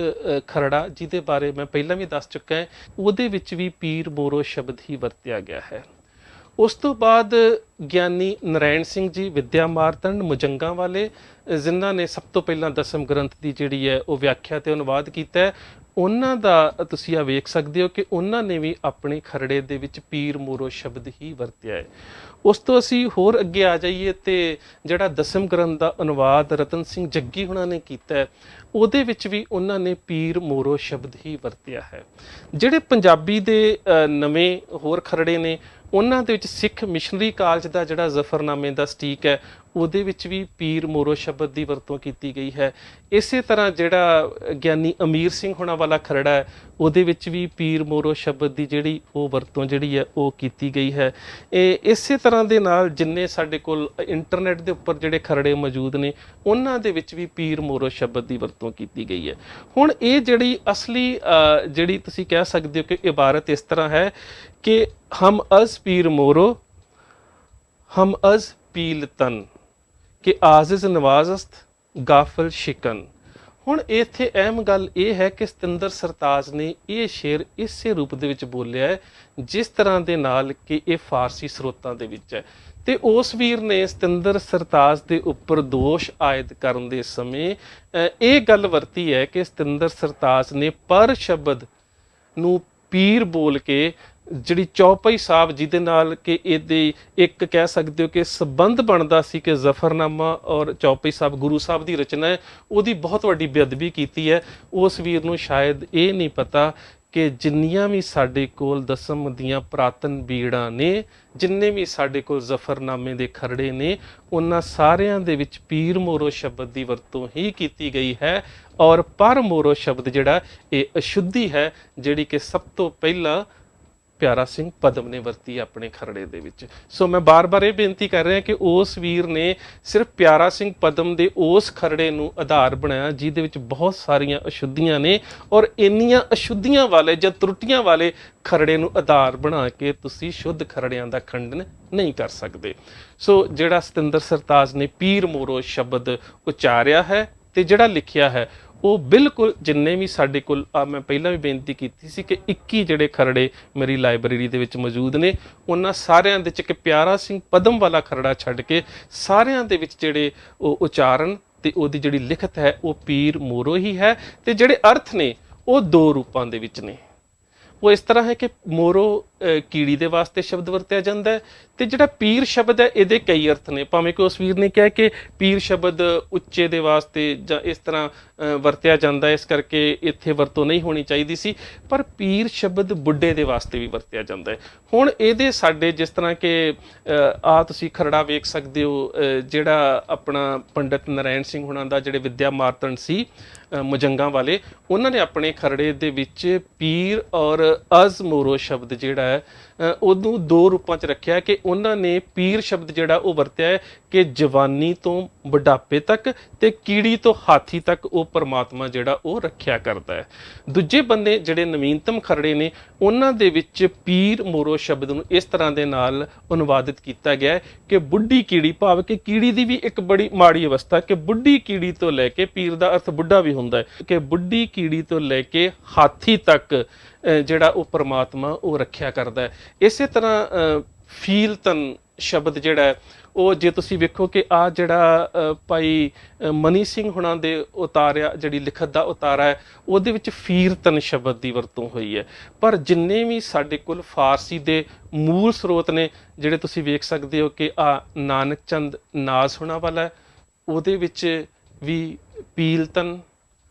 [SPEAKER 1] ਖਰੜਾ ਜਿਹਦੇ ਬਾਰੇ ਮੈਂ ਪਹਿਲਾਂ ਵੀ ਦੱਸ ਚੁੱਕਾ ਹਾਂ, ਉਹਦੇ ਵਿੱਚ ਵੀ ਪੀਰ ਮੋਰੋ ਸ਼ਬਦ ਹੀ ਵਰਤਿਆ ਗਿਆ ਹੈ। ਉਸ ਤੋਂ ਬਾਅਦ ਗਿਆਨੀ ਨਰਾਇਣ ਸਿੰਘ ਜੀ ਵਿਦਿਆ ਮਾਰਤੰਡ ਮੁਜੰਗਾਂ ਵਾਲੇ, ਜਿਨ੍ਹਾਂ ਨੇ ਸਭ ਤੋਂ ਪਹਿਲਾਂ ਦਸਮ ਗ੍ਰੰਥ ਦੀ ਜਿਹੜੀ ਹੈ ਉਹ ਵਿਆਖਿਆ ਤੇ ਅਨੁਵਾਦ ਕੀਤਾ ਹੈ, ਉਹਨਾਂ ਦਾ ਤੁਸੀਂ ਆ ਵੇਖ ਸਕਦੇ ਹੋ ਕਿ ਉਹਨਾਂ ਨੇ ਵੀ ਆਪਣੇ ਖਰੜੇ ਦੇ ਵਿੱਚ ਪੀਰ ਮੋਰੋ ਸ਼ਬਦ ਹੀ ਵਰਤਿਆ ਹੈ। ਉਸ ਤੋਂ ਅਸੀਂ ਹੋਰ ਅੱਗੇ ਆ ਜਾਈਏ ਤੇ ਜਿਹੜਾ ਦਸਮ ਗ੍ਰੰਥ ਦਾ ਅਨੁਵਾਦ ਰਤਨ ਸਿੰਘ ਜੱਗੀ ਹੁਣਾਂ ਨੇ ਕੀਤਾ ਹੈ, ਉਹਦੇ ਵਿੱਚ ਵੀ ਉਹਨਾਂ ਨੇ ਪੀਰ ਮੋਰੋ ਸ਼ਬਦ ਹੀ ਵਰਤਿਆ ਹੈ। ਜਿਹੜੇ ਪੰਜਾਬੀ ਦੇ ਨਵੇਂ ਹੋਰ ਖਰੜੇ ਨੇ, ਉਹਨਾਂ ਦੇ ਵਿੱਚ ਸਿੱਖ ਮਿਸ਼ਨਰੀ ਕਾਲਜ ਦਾ ਜਿਹੜਾ ਜ਼ਫਰਨਾਮੇ ਦਾ ਸਟੀਕ ਹੈ, ਉਹਦੇ ਵਿੱਚ ਵੀ ਪੀਰ ਮੋਰੋ ਸ਼ਬਦ ਦੀ ਵਰਤੋਂ ਕੀਤੀ ਗਈ ਹੈ। ਇਸੇ ਤਰ੍ਹਾਂ ਜਿਹੜਾ ਗਿਆਨੀ ਅਮੀਰ ਸਿੰਘ ਹੁਣਾਂ ਵਾਲਾ ਖਰੜਾ ਹੈ, ਉਹਦੇ ਵਿੱਚ ਵੀ ਪੀਰ ਮੋਰੋ ਸ਼ਬਦ ਦੀ ਜਿਹੜੀ ਉਹ ਵਰਤੋਂ ਜਿਹੜੀ ਹੈ ਉਹ ਕੀਤੀ ਗਈ ਹੈ। ਇਸੇ ਤਰ੍ਹਾਂ ਦੇ ਨਾਲ ਜਿੰਨੇ ਸਾਡੇ ਕੋਲ ਇੰਟਰਨੈਟ ਦੇ ਉੱਪਰ ਜਿਹੜੇ ਖਰੜੇ ਮੌਜੂਦ ਨੇ, ਉਹਨਾਂ ਦੇ ਵਿੱਚ ਵੀ ਪੀਰ ਮੋਰੋ ਸ਼ਬਦ ਦੀ ਵਰਤੋਂ ਕੀਤੀ ਗਈ ਹੈ। ਹੁਣ ਇਹ ਜਿਹੜੀ ਅਸਲੀ ਜਿਹੜੀ ਤੁਸੀਂ ਕਹਿ ਸਕਦੇ ਹੋ ਕਿ ਇਬਾਰਤ ਇਸ ਤਰ੍ਹਾਂ ਹੈ ਕਿ ਹਮ ਅਜ਼ ਪੀਰ ਮੋਰੋ ਹਮ ਅਜ਼ ਪੀਲ ਤਨ ਕਿ ਆਜ਼ਿਜ਼ ਨਵਾਜ਼ਸਤ ਗਾਫਲ ਸ਼ਿਕਨ। ਹੁਣ ਇੱਥੇ ਅਹਿਮ ਗੱਲ ਇਹ ਹੈ ਕਿ ਸਤਿੰਦਰ ਸਰਤਾਜ ਨੇ ਇਹ ਸ਼ੇਰ ਇਸੇ ਰੂਪ ਦੇ ਵਿੱਚ ਬੋਲਿਆ ਹੈ ਜਿਸ ਤਰ੍ਹਾਂ ਦੇ ਨਾਲ ਕਿ ਇਹ ਫਾਰਸੀ ਸਰੋਤਾਂ ਦੇ ਵਿੱਚ ਹੈ। ਤੇ ਉਸ ਵੀਰ ਨੇ ਸਤਿੰਦਰ ਸਰਤਾਜ ਦੇ ਉੱਪਰ ਦੋਸ਼ ਆਇਦ ਕਰਨ ਦੇ ਸਮੇਂ ਇਹ ਗੱਲ ਵਰਤੀ ਹੈ ਕਿ ਸਤਿੰਦਰ ਸਰਤਾਜ ਨੇ ਪਰ ਸ਼ਬਦ ਨੂੰ ਪੀਰ ਬੋਲ ਕੇ ਜਿਹੜੀ ਚੌਪਈ ਸਾਹਿਬ ਜਿਹਦੇ ਨਾਲ ਕਿ ਇਹਦੇ ਇੱਕ ਕਹਿ ਸਕਦੇ ਹੋ ਕਿ ਸੰਬੰਧ ਬਣਦਾ ਸੀ ਕਿ ਜ਼ਫਰਨਾਮਾ ਔਰ ਚੌਪਈ ਸਾਹਿਬ ਗੁਰੂ ਸਾਹਿਬ ਦੀ ਰਚਨਾ ਹੈ, ਉਹਦੀ ਬਹੁਤ ਵੱਡੀ ਬੇਅਦਬੀ ਕੀਤੀ ਹੈ। ਉਸ ਵੀਰ ਨੂੰ ਸ਼ਾਇਦ ਇਹ ਨਹੀਂ ਪਤਾ ਕਿ ਜਿੰਨੀਆਂ ਵੀ ਸਾਡੇ ਕੋਲ ਦਸਮ ਦੀਆਂ ਪੁਰਾਤਨ ਬੀੜਾਂ ਨੇ, ਜਿੰਨੇ ਵੀ ਸਾਡੇ ਕੋਲ ਜ਼ਫਰਨਾਮੇ ਦੇ ਖਰੜੇ ਨੇ, ਉਹਨਾਂ ਸਾਰਿਆਂ ਦੇ ਵਿੱਚ ਪੀਰ ਮੋਰੋ ਸ਼ਬਦ ਦੀ ਵਰਤੋਂ ਹੀ ਕੀਤੀ ਗਈ ਹੈ। ਔਰ ਪਰ ਮੋਰੋ ਸ਼ਬਦ ਜਿਹੜਾ ਇਹ ਅਸ਼ੁੱਧੀ ਹੈ ਜਿਹੜੀ ਕਿ ਸਭ ਤੋਂ ਪਹਿਲਾਂ ਪਿਆਰਾ ਸਿੰਘ ਪਦਮ ਨੇ ਵਰਤੀ ਆਪਣੇ ਖਰੜੇ ਦੇ ਵਿੱਚ। ਸੋ ਮੈਂ ਬਾਰ-ਬਾਰ ਇਹ ਬੇਨਤੀ ਕਰ ਰਿਹਾ ਕਿ ਉਸ ਵੀਰ ਨੇ ਸਿਰਫ ਪਿਆਰਾ ਸਿੰਘ ਪਦਮ ਦੇ ਉਸ ਖਰੜੇ ਨੂੰ ਆਧਾਰ ਬਣਾਇਆ ਜਿਹਦੇ ਵਿੱਚ ਬਹੁਤ ਸਾਰੀਆਂ ਅਸ਼ੁੱਧੀਆਂ ਨੇ, ਔਰ ਇੰਨੀਆਂ ਅਸ਼ੁੱਧੀਆਂ ਵਾਲੇ ਜਾਂ ਤਰੁੱਟੀਆਂ ਵਾਲੇ ਖਰੜੇ ਨੂੰ ਆਧਾਰ ਬਣਾ ਕੇ ਤੁਸੀਂ ਸ਼ੁੱਧ ਖਰੜਿਆਂ ਦਾ ਖੰਡਨ ਨਹੀਂ ਕਰ ਸਕਦੇ। ਸੋ ਜਿਹੜਾ ਸਤਿੰਦਰ ਸਰਤਾਜ ਨੇ ਪੀਰ ਮੋਰੋ ਸ਼ਬਦ ਉਚਾਰਿਆ ਹੈ ਤੇ ਜਿਹੜਾ ਲਿਖਿਆ ਹੈ, ਉਹ ਬਿਲਕੁਲ ਜਿੰਨੇ ਵੀ ਸਾਡੇ ਕੋਲ ਮੈਂ ਪਹਿਲਾਂ ਵੀ ਬੇਨਤੀ ਕੀਤੀ ਸੀ ਕਿ 21 ਜਿਹੜੇ ਖਰੜੇ ਮੇਰੀ ਲਾਇਬ੍ਰੇਰੀ ਦੇ ਵਿੱਚ ਮੌਜੂਦ ਨੇ, ਉਹਨਾਂ ਸਾਰਿਆਂ ਦੇ ਵਿੱਚ ਇੱਕ ਪਿਆਰਾ ਸਿੰਘ ਪਦਮ ਵਾਲਾ ਖਰੜਾ ਛੱਡ ਕੇ ਸਾਰਿਆਂ ਦੇ ਵਿੱਚ ਜਿਹੜੇ ਉਹ ਉਚਾਰਨ ਤੇ ਉਹਦੀ ਜਿਹੜੀ ਲਿਖਤ ਹੈ ਉਹ ਪੀਰ ਮੋਰੋ ਹੀ ਹੈ। ਤੇ ਜਿਹੜੇ ਅਰਥ ਨੇ ਉਹ ਦੋ ਰੂਪਾਂ ਦੇ ਵਿੱਚ ਨੇ। ਉਹ ਇਸ ਤਰ੍ਹਾਂ ਹੈ ਕਿ ਮੋਰੋ ਕੀੜੀ ਦੇ ਵਾਸਤੇ ਸ਼ਬਦ ਵਰਤਿਆ ਜਾਂਦਾ ਹੈ ਤੇ ਜਿਹੜਾ ਪੀਰ ਸ਼ਬਦ ਹੈ ਇਹਦੇ ਕਈ ਅਰਥ ਨੇ। ਭਾਵੇਂ ਕਿ ਉਸ ਵੀਰ ਨੇ ਕਿਹਾ ਕਿ ਪੀਰ ਸ਼ਬਦ ਉੱਚੇ ਦੇ ਵਾਸਤੇ ਜਾਂ ਇਸ ਤਰ੍ਹਾਂ ਵਰਤਿਆ ਜਾਂਦਾ, ਇਸ ਕਰਕੇ ਇੱਥੇ ਵਰਤੋਂ ਨਹੀਂ ਹੋਣੀ ਚਾਹੀਦੀ ਸੀ, ਪਰ ਪੀਰ ਸ਼ਬਦ ਬੁੱਢੇ ਦੇ ਵਾਸਤੇ ਵੀ ਵਰਤਿਆ ਜਾਂਦਾ ਹੈ। ਹੁਣ ਇਹਦੇ ਸਾਡੇ ਜਿਸ ਤਰ੍ਹਾਂ ਕਿ ਆ ਤੁਸੀਂ ਖਰੜਾ ਵੇਖ ਸਕਦੇ ਹੋ, ਜਿਹੜਾ ਆਪਣਾ ਪੰਡਿਤ ਨਰਾਇਣ ਸਿੰਘ ਹੁਣਾਂ ਦਾ ਜਿਹੜੇ ਵਿਦਿਆ ਮਾਰਤੰਡ ਸੀ ਮੁਜੰਗਾਂ ਵਾਲੇ, ਉਹਨਾਂ ਨੇ ਆਪਣੇ ਖਰੜੇ ਦੇ ਵਿੱਚ ਪੀਰ ਔਰ ਅਜ਼ ਮੋਰੋ ਸ਼ਬਦ ਜਿਹੜਾ ਹੈ ਉਹਨੂੰ ਦੋ ਰੂਪਾਂ 'ਚ ਰੱਖਿਆ ਕਿ ਉਹਨਾਂ ਨੇ ਪੀਰ ਸ਼ਬਦ ਜਿਹੜਾ ਉਹ ਵਰਤਿਆ ਹੈ ਕਿ ਜਵਾਨੀ ਤੋਂ ਬੁਢਾਪੇ ਤੱਕ ਤੇ ਕੀੜੀ ਤੋਂ ਹਾਥੀ ਤੱਕ ਉਹ ਪਰਮਾਤਮਾ ਜਿਹੜਾ ਉਹ ਰੱਖਿਆ ਕਰਦਾ ਹੈ। ਦੂਜੇ ਬੰਦੇ ਜਿਹੜੇ ਨਵੀਨਤਮ ਖਰੜੇ ਨੇ, ਉਹਨਾਂ ਦੇ ਵਿੱਚ ਪੀਰ ਮੋਰੋ ਸ਼ਬਦ ਨੂੰ ਇਸ ਤਰ੍ਹਾਂ ਦੇ ਨਾਲ ਅਨੁਵਾਦਿਤ ਕੀਤਾ ਗਿਆ ਕਿ ਬੁੱਢੀ ਕੀੜੀ, ਭਾਵ ਕਿ ਕੀੜੀ ਦੀ ਵੀ ਇੱਕ ਬੜੀ ਮਾੜੀ ਅਵਸਥਾ ਕਿ ਬੁੱਢੀ ਕੀੜੀ ਤੋਂ ਲੈ ਕੇ, ਪੀਰ ਦਾ ਅਰਥ ਬੁੱਢਾ ਵੀ ਹੁੰਦਾ ਹੈ ਕਿ ਬੁੱਢੀ ਕੀੜੀ ਤੋਂ ਲੈ ਕੇ ਹਾਥੀ ਤੱਕ ਜਿਹੜਾ ਉਹ ਪਰਮਾਤਮਾ ਉਹ ਰੱਖਿਆ ਕਰਦਾ ਹੈ। ਇਸੇ ਤਰ੍ਹਾਂ ਫੀਲਤਨ ਸ਼ਬਦ ਜਿਹੜਾ ਹੈ ਉਹ ਜੇ ਤੁਸੀਂ ਵੇਖੋ ਕਿ ਆ ਜਿਹੜਾ ਭਾਈ ਮਨੀ ਸਿੰਘ ਹੁਣਾਂ ਦੇ ਉਤਾਰਿਆ ਜਿਹੜੀ ਲਿਖਤ ਦਾ ਉਤਾਰਾ ਹੈ ਉਹਦੇ ਵਿੱਚ ਫੀਰਤਨ ਸ਼ਬਦ ਦੀ ਵਰਤੋਂ ਹੋਈ ਹੈ। ਪਰ ਜਿੰਨੇ ਵੀ ਸਾਡੇ ਕੋਲ ਫਾਰਸੀ ਦੇ ਮੂਲ ਸਰੋਤ ਨੇ ਜਿਹੜੇ ਤੁਸੀਂ ਵੇਖ ਸਕਦੇ ਹੋ ਕਿ ਆ ਨਾਨਕ ਚੰਦ ਨਾਜ਼ ਹੁਣਾਂ ਵਾਲਾ ਉਹਦੇ ਵਿੱਚ ਵੀ ਪੀਲਤਨ,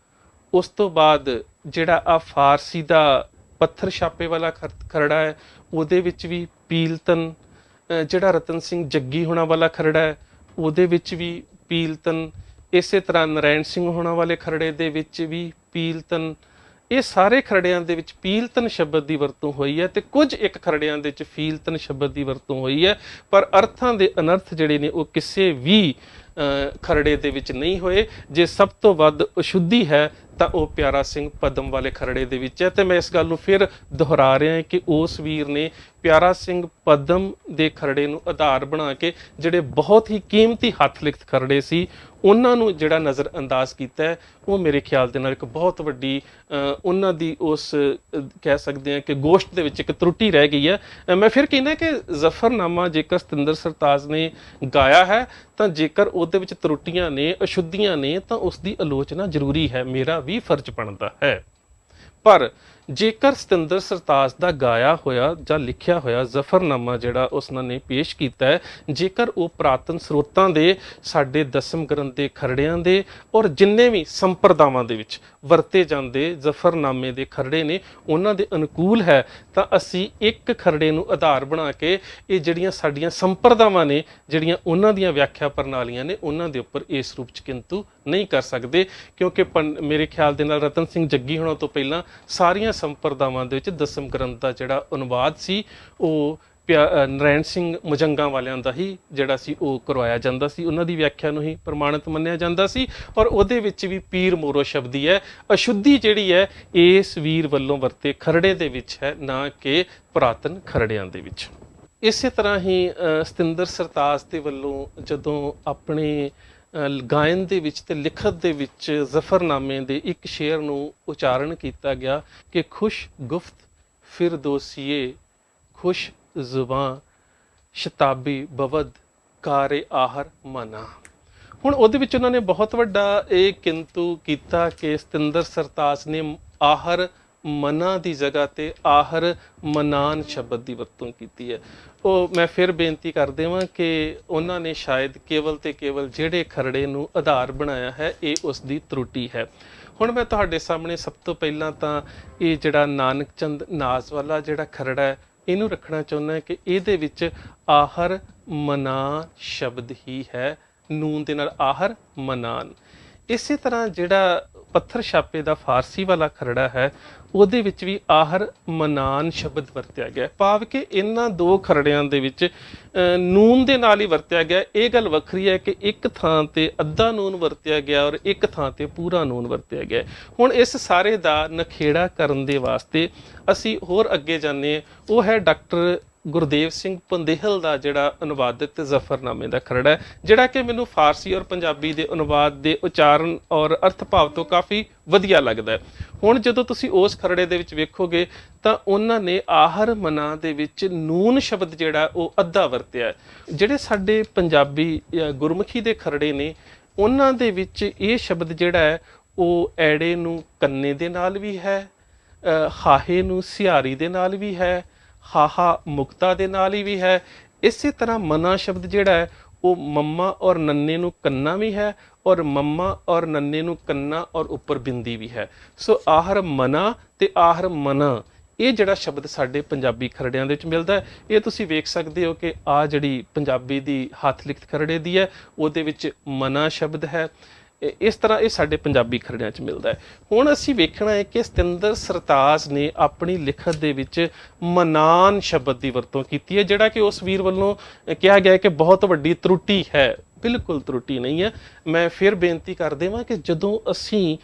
[SPEAKER 1] ਉਸ ਤੋਂ ਬਾਅਦ ਜਿਹੜਾ ਆ ਫਾਰਸੀ ਦਾ ਪੱਥਰ ਛਾਪੇ ਵਾਲਾ ਖਰੜਾ ਹੈ ਉਹਦੇ ਵਿੱਚ ਵੀ ਪੀਲਤਨ, ਜਿਹੜਾ ਰਤਨ ਸਿੰਘ ਜੱਗੀ ਹੋਣਾ ਵਾਲਾ ਖਰੜਾ ਹੈ ਉਹਦੇ ਵਿੱਚ ਵੀ ਪੀਲਤਨ, ਇਸੇ ਤਰ੍ਹਾਂ ਨਰੈਣ ਸਿੰਘ ਹੋਣਾ ਵਾਲੇ ਖਰੜੇ ਦੇ ਵਿੱਚ ਵੀ ਪੀਲਤਨ, ਇਹ ਸਾਰੇ ਖਰੜਿਆਂ ਦੇ ਵਿੱਚ ਪੀਲਤਨ ਸ਼ਬਦ ਦੀ ਵਰਤੋਂ ਹੋਈ ਹੈ ਤੇ ਕੁਝ ਇੱਕ ਖਰੜਿਆਂ ਦੇ ਵਿੱਚ ਫੀਲਤਨ ਸ਼ਬਦ ਦੀ ਵਰਤੋਂ ਹੋਈ ਹੈ। ਪਰ ਅਰਥਾਂ ਦੇ ਅਨਰਥ ਜਿਹੜੇ ਨੇ ਉਹ ਕਿਸੇ ਵੀ ਖਰੜੇ ਦੇ ਵਿੱਚ ਨਹੀਂ ਹੋਏ। ਜੇ ਸਭ ਤੋਂ ਵੱਧ ਅਸ਼ੁੱਧੀ ਹੈ ਤਾਂ ਉਹ ਪਿਆਰਾ ਸਿੰਘ ਪਦਮ ਵਾਲੇ ਖਰੜੇ ਦੇ ਵਿੱਚ ਹੈ। ਤੇ ਮੈਂ ਇਸ ਗੱਲ ਨੂੰ ਫਿਰ ਦੁਹਰਾ ਰਿਹਾ ਕਿ ਉਸ ਵੀਰ ਨੇ ਪਿਆਰਾ ਸਿੰਘ ਪਦਮ ਦੇ ਖਰੜੇ ਨੂੰ ਆਧਾਰ ਬਣਾ ਕੇ ਜਿਹੜੇ ਬਹੁਤ ਹੀ ਕੀਮਤੀ ਹੱਥ ਲਿਖਤ ਖਰੜੇ ਸੀ ਉਹਨਾਂ ਨੂੰ ਜਿਹੜਾ ਨਜ਼ਰ ਅੰਦਾਜ਼ ਕੀਤਾ ਹੈ ਉਹ ਮੇਰੇ ਖਿਆਲ ਦੇ ਨਾਲ ਇੱਕ ਬਹੁਤ ਵੱਡੀ ਉਹਨਾਂ ਦੀ ਉਸ ਕਹਿ ਸਕਦੇ ਹਾਂ ਕਿ ਗੋਸ਼ਟ ਦੇ ਵਿੱਚ ਇੱਕ ਤਰੁੱਟੀ ਰਹਿ ਗਈ ਹੈ। ਮੈਂ ਫਿਰ ਕਹਿੰਦਾ ਕਿ ਜ਼ਫਰਨਾਮਾ ਜੇਕਰ ਸਤਿੰਦਰ ਸਰਤਾਜ ਨੇ ਗਾਇਆ ਹੈ ਤਾਂ ਜੇਕਰ ਉਹਦੇ ਵਿੱਚ ਤਰੁੱਟੀਆਂ ਨੇ, ਅਸ਼ੁੱਧੀਆਂ ਨੇ ਤਾਂ ਉਸ ਦੀ ਆਲੋਚਨਾ ਜ਼ਰੂਰੀ ਹੈ, ਮੇਰਾ ਵੀ ਫਰਜ਼ ਬਣਦਾ ਹੈ। ਪਰ ਜੇਕਰ ਸਤਿੰਦਰ ਸਰਤਾਜ ਦਾ ਗਾਇਆ ਹੋਇਆ ਜਾਂ ਲਿਖਿਆ ਹੋਇਆ ਜ਼ਫਰਨਾਮਾ ਜਿਹੜਾ ਉਸਨਾਂ ਨੇ ਪੇਸ਼ ਕੀਤਾ ਹੈ, ਜੇਕਰ ਉਹ ਪੁਰਾਤਨ ਸਰੋਤਾਂ ਦੇ ਸਾਡੇ ਦਸਮ ਗ੍ਰੰਥ ਦੇ ਖਰੜਿਆਂ ਦੇ ਔਰ ਜਿੰਨੇ ਵੀ ਸੰਪਰਦਾਵਾਂ ਦੇ ਵਿੱਚ ਵਰਤੇ ਜਾਂਦੇ ਜ਼ਫਰਨਾਮੇ ਦੇ ਖਰੜੇ ਨੇ ਉਹਨਾਂ ਦੇ ਅਨੁਕੂਲ ਹੈ ਤਾਂ ਅਸੀਂ ਇੱਕ ਖਰੜੇ ਨੂੰ ਆਧਾਰ ਬਣਾ ਕੇ ਇਹ ਜਿਹੜੀਆਂ ਸਾਡੀਆਂ ਸੰਪਰਦਾਵਾਂ ਨੇ, ਜਿਹੜੀਆਂ ਉਹਨਾਂ ਦੀਆਂ ਵਿਆਖਿਆ ਪ੍ਰਣਾਲੀਆਂ ਨੇ, ਉਹਨਾਂ ਦੇ ਉੱਪਰ ਇਸ ਰੂਪ 'ਚ ਕਿੰਤੂ ਨਹੀਂ ਕਰ ਸਕਦੇ। ਕਿਉਂਕਿ ਮੇਰੇ ਖਿਆਲ ਦੇ ਨਾਲ ਰਤਨ ਸਿੰਘ ਜੱਗੀ ਹੋਣਾ ਤੋਂ ਪਹਿਲਾਂ ਸਾਰੀਆਂ ਸੰਪਰਦਾਵਾਂ ਦੇ ਵਿੱਚ ਦਸਮ ਗ੍ਰੰਥ ਦਾ ਜਿਹੜਾ ਅਨੁਵਾਦ ਸੀ ਉਹ ਨਰੈਣ ਸਿੰਘ ਮੁਜੰਗਾ ਵਾਲਿਆਂ ਦਾ ਹੀ ਜਿਹੜਾ ਸੀ ਉਹ ਕਰਵਾਇਆ ਜਾਂਦਾ ਸੀ, ਉਹਨਾਂ ਦੀ ਵਿਆਖਿਆ ਨੂੰ ਹੀ ਪ੍ਰਮਾਣਿਤ ਮੰਨਿਆ ਜਾਂਦਾ ਸੀ। ਔਰ ਉਹਦੇ ਵਿੱਚ ਵੀ ਪੀਰ ਮੋਰੋ ਸ਼ਬਦੀ ਹੈ, ਅਸ਼ੁੱਧੀ ਜਿਹੜੀ ਹੈ ਇਸ ਵੀਰ ਵੱਲੋਂ ਵਰਤੇ ਖਰੜੇ ਦੇ ਵਿੱਚ ਹੈ, ਨਾ ਕਿ ਪੁਰਾਤਨ ਖਰੜਿਆਂ ਦੇ ਵਿੱਚ। ਇਸੇ ਤਰ੍ਹਾਂ ਹੀ ਸਤਿੰਦਰ ਸਰਤਾਜ ਦੇ ਵੱਲੋਂ ਜਦੋਂ ਆਪਣੇ ਗਾਇਨ ਦੇ ਵਿੱਚ ਤੇ ਲਿਖਤ ਦੇ ਵਿੱਚ ਜ਼ਫਰਨਾਮੇ ਦੇ ਇੱਕ ਸ਼ੇਰ ਨੂੰ ਉਚਾਰਨ ਕੀਤਾ ਗਿਆ ਕਿ ਖੁਸ਼ ਗੁਫਤ ਫਿਰਦੋਸੀਏ ਖੁਸ਼ ਜ਼ੁਬਾਂ ਸ਼ਤਾਬੀ ਬਵਦ ਕਾਰੇ ਆਹਰ ਮਨਾ। ਹੁਣ ਉਹਦੇ ਵਿੱਚ ਉਹਨਾਂ ਨੇ ਬਹੁਤ ਵੱਡਾ ਇਹ ਕਿੰਤੂ ਕੀਤਾ ਕਿ ਸਤਿੰਦਰ ਸਰਤਾਜ ਨੇ ਆਹਰ ਮਨਾ ਦੀ ਜਗ੍ਹਾ ਤੇ ਆਹਰ ਮਨਾਨ ਸ਼ਬਦ ਦੀ ਵਰਤੋਂ ਕੀਤੀ ਹੈ। ਉਹ ਮੈਂ ਫਿਰ ਬੇਨਤੀ ਕਰ ਦੇਵਾਂ ਕਿ ਉਹਨਾਂ ਨੇ ਸ਼ਾਇਦ ਕੇਵਲ ਤੇ ਕੇਵਲ ਜਿਹੜੇ ਖਰੜੇ ਨੂੰ ਆਧਾਰ ਬਣਾਇਆ ਹੈ ਇਹ ਉਸ ਦੀ ਤਰੁੱਟੀ ਹੈ। ਹੁਣ ਮੈਂ ਤੁਹਾਡੇ ਸਾਹਮਣੇ ਸਭ ਤੋਂ ਪਹਿਲਾਂ ਤਾਂ ਇਹ ਜਿਹੜਾ ਨਾਨਕ ਚੰਦ ਨਾਜ਼ ਵਾਲਾ ਜਿਹੜਾ ਖਰੜਾ ਹੈ ਇਹਨੂੰ ਰੱਖਣਾ ਚਾਹੁੰਦਾ ਕਿ ਇਹਦੇ ਵਿੱਚ ਆਹਰ ਮਨਾਨ ਸ਼ਬਦ ਹੀ ਹੈ, ਨੂਨ ਦੇ ਨਾਲ ਆਹਰ ਮਨਾਨ। ਇਸੇ ਤਰ੍ਹਾਂ ਜਿਹੜਾ ਪੱਥਰ ਛਾਪੇ ਦਾ ਫਾਰਸੀ ਵਾਲਾ ਖਰੜਾ ਹੈ ਉਹਦੇ ਵਿੱਚ ਵੀ ਆਹਰ ਮਨਾਨ ਸ਼ਬਦ ਵਰਤਿਆ ਗਿਆ, ਭਾਵ ਕਿ ਇਹਨਾਂ ਦੋ ਖਰੜਿਆਂ ਦੇ ਵਿੱਚ ਨੂਨ ਦੇ ਨਾਲ ਹੀ ਵਰਤਿਆ ਗਿਆ। ਇਹ ਗੱਲ ਵੱਖਰੀ ਹੈ ਕਿ ਇੱਕ ਥਾਂ ਤੇ ਅੱਧਾ ਨੂਨ ਵਰਤਿਆ ਗਿਆ ਔਰ ਇੱਕ ਥਾਂ ਤੇ ਪੂਰਾ ਨੂਨ ਵਰਤਿਆ ਗਿਆ। ਹੁਣ ਇਸ ਸਾਰੇ ਦਾ ਨਖੇੜਾ ਕਰਨ ਦੇ ਵਾਸਤੇ ਅਸੀਂ ਹੋਰ ਅੱਗੇ ਜਾਂਦੇ ਹਾਂ, ਉਹ ਹੈ ਡਾਕਟਰ ਗੁਰਦੇਵ ਸਿੰਘ ਪੰਦੇਹਲ ਦਾ ਜਿਹੜਾ ਅਨੁਵਾਦਿਤ ਜ਼ਫਰਨਾਮੇ ਦਾ ਖਰੜਾ ਹੈ, ਜਿਹੜਾ ਕਿ ਮੈਨੂੰ ਫਾਰਸੀ ਔਰ ਪੰਜਾਬੀ ਦੇ ਅਨੁਵਾਦ ਦੇ ਉਚਾਰਨ ਔਰ ਅਰਥ ਭਾਵ ਤੋਂ ਕਾਫੀ ਵਧੀਆ ਲੱਗਦਾ ਹੈ। ਹੁਣ ਜਦੋਂ ਤੁਸੀਂ ਉਸ ਖਰੜੇ ਦੇ ਵਿੱਚ ਵੇਖੋਗੇ ਤਾਂ ਉਹਨਾਂ ਨੇ ਆਹਰ ਮਨਾ ਦੇ ਵਿੱਚ ਨੂਨ ਸ਼ਬਦ ਜਿਹੜਾ ਉਹ ਅੱਧਾ ਵਰਤਿਆ। ਜਿਹੜੇ ਸਾਡੇ ਪੰਜਾਬੀ ਗੁਰਮੁਖੀ ਦੇ ਖਰੜੇ ਨੇ ਉਹਨਾਂ ਦੇ ਵਿੱਚ ਇਹ ਸ਼ਬਦ ਜਿਹੜਾ ਹੈ ਉਹ ਐੜੇ ਨੂੰ ਕੰਨੇ ਦੇ ਨਾਲ ਵੀ ਹੈ, ਹਾਹੇ ਨੂੰ ਸਿਹਾਰੀ ਦੇ ਨਾਲ ਵੀ ਹੈ, ਹਾਹਾ ਮੁਕਤਾ ਦੇ ਨਾਲ ਹੀ ਵੀ ਹੈ। ਇਸੇ ਤਰ੍ਹਾਂ ਮਨਾ ਸ਼ਬਦ ਜਿਹੜਾ ਹੈ ਉਹ ਮੰਮਾ ਔਰ ਨੰਨੇ ਨੂੰ ਕੰਨਾ ਵੀ ਹੈ ਔਰ ਮੰਮਾ ਔਰ ਨੰਨੇ ਨੂੰ ਕੰਨਾ ਔਰ ਉੱਪਰ ਬਿੰਦੀ ਵੀ ਹੈ। ਸੋ ਆਹਰ ਮਨਾ ਤੇ ਆਹਰ ਮਨਾ ਇਹ ਜਿਹੜਾ ਸ਼ਬਦ ਸਾਡੇ ਪੰਜਾਬੀ ਖਰੜਿਆਂ ਦੇ ਵਿੱਚ ਮਿਲਦਾ ਹੈ, ਇਹ ਤੁਸੀਂ ਵੇਖ ਸਕਦੇ ਹੋ ਕਿ ਆ ਜਿਹੜੀ ਪੰਜਾਬੀ ਦੀ ਹੱਥ ਲਿਖਤ ਖਰੜੇ ਦੀ ਹੈ ਉਹਦੇ ਵਿੱਚ ਮਨਾ ਸ਼ਬਦ ਹੈ। ਇਸ ਤਰ੍ਹਾਂ ਇਹ ਸਾਡੇ ਪੰਜਾਬੀ ਖਰੜਿਆਂ 'ਚ ਮਿਲਦਾ ਹੈ। ਹੁਣ ਅਸੀਂ ਵੇਖਣਾ ਹੈ ਕਿ ਸਤਿੰਦਰ ਸਰਤਾਜ ਨੇ ਆਪਣੀ ਲਿਖਤ ਦੇ ਵਿੱਚ ਮਨਾਨ ਸ਼ਬਦ ਦੀ ਵਰਤੋਂ ਕੀਤੀ ਹੈ, ਜਿਹੜਾ ਕਿ ਉਸ ਵੀਰ ਵੱਲੋਂ ਕਿਹਾ ਗਿਆ ਕਿ ਬਹੁਤ ਵੱਡੀ ਤਰੁੱਟੀ ਹੈ। ਬਿਲਕੁਲ ਤਰੁੱਟੀ ਨਹੀਂ ਹੈ। ਮੈਂ ਫਿਰ ਬੇਨਤੀ ਕਰ ਦੇਵਾਂ ਕਿ ਜਦੋਂ ਅਸੀਂ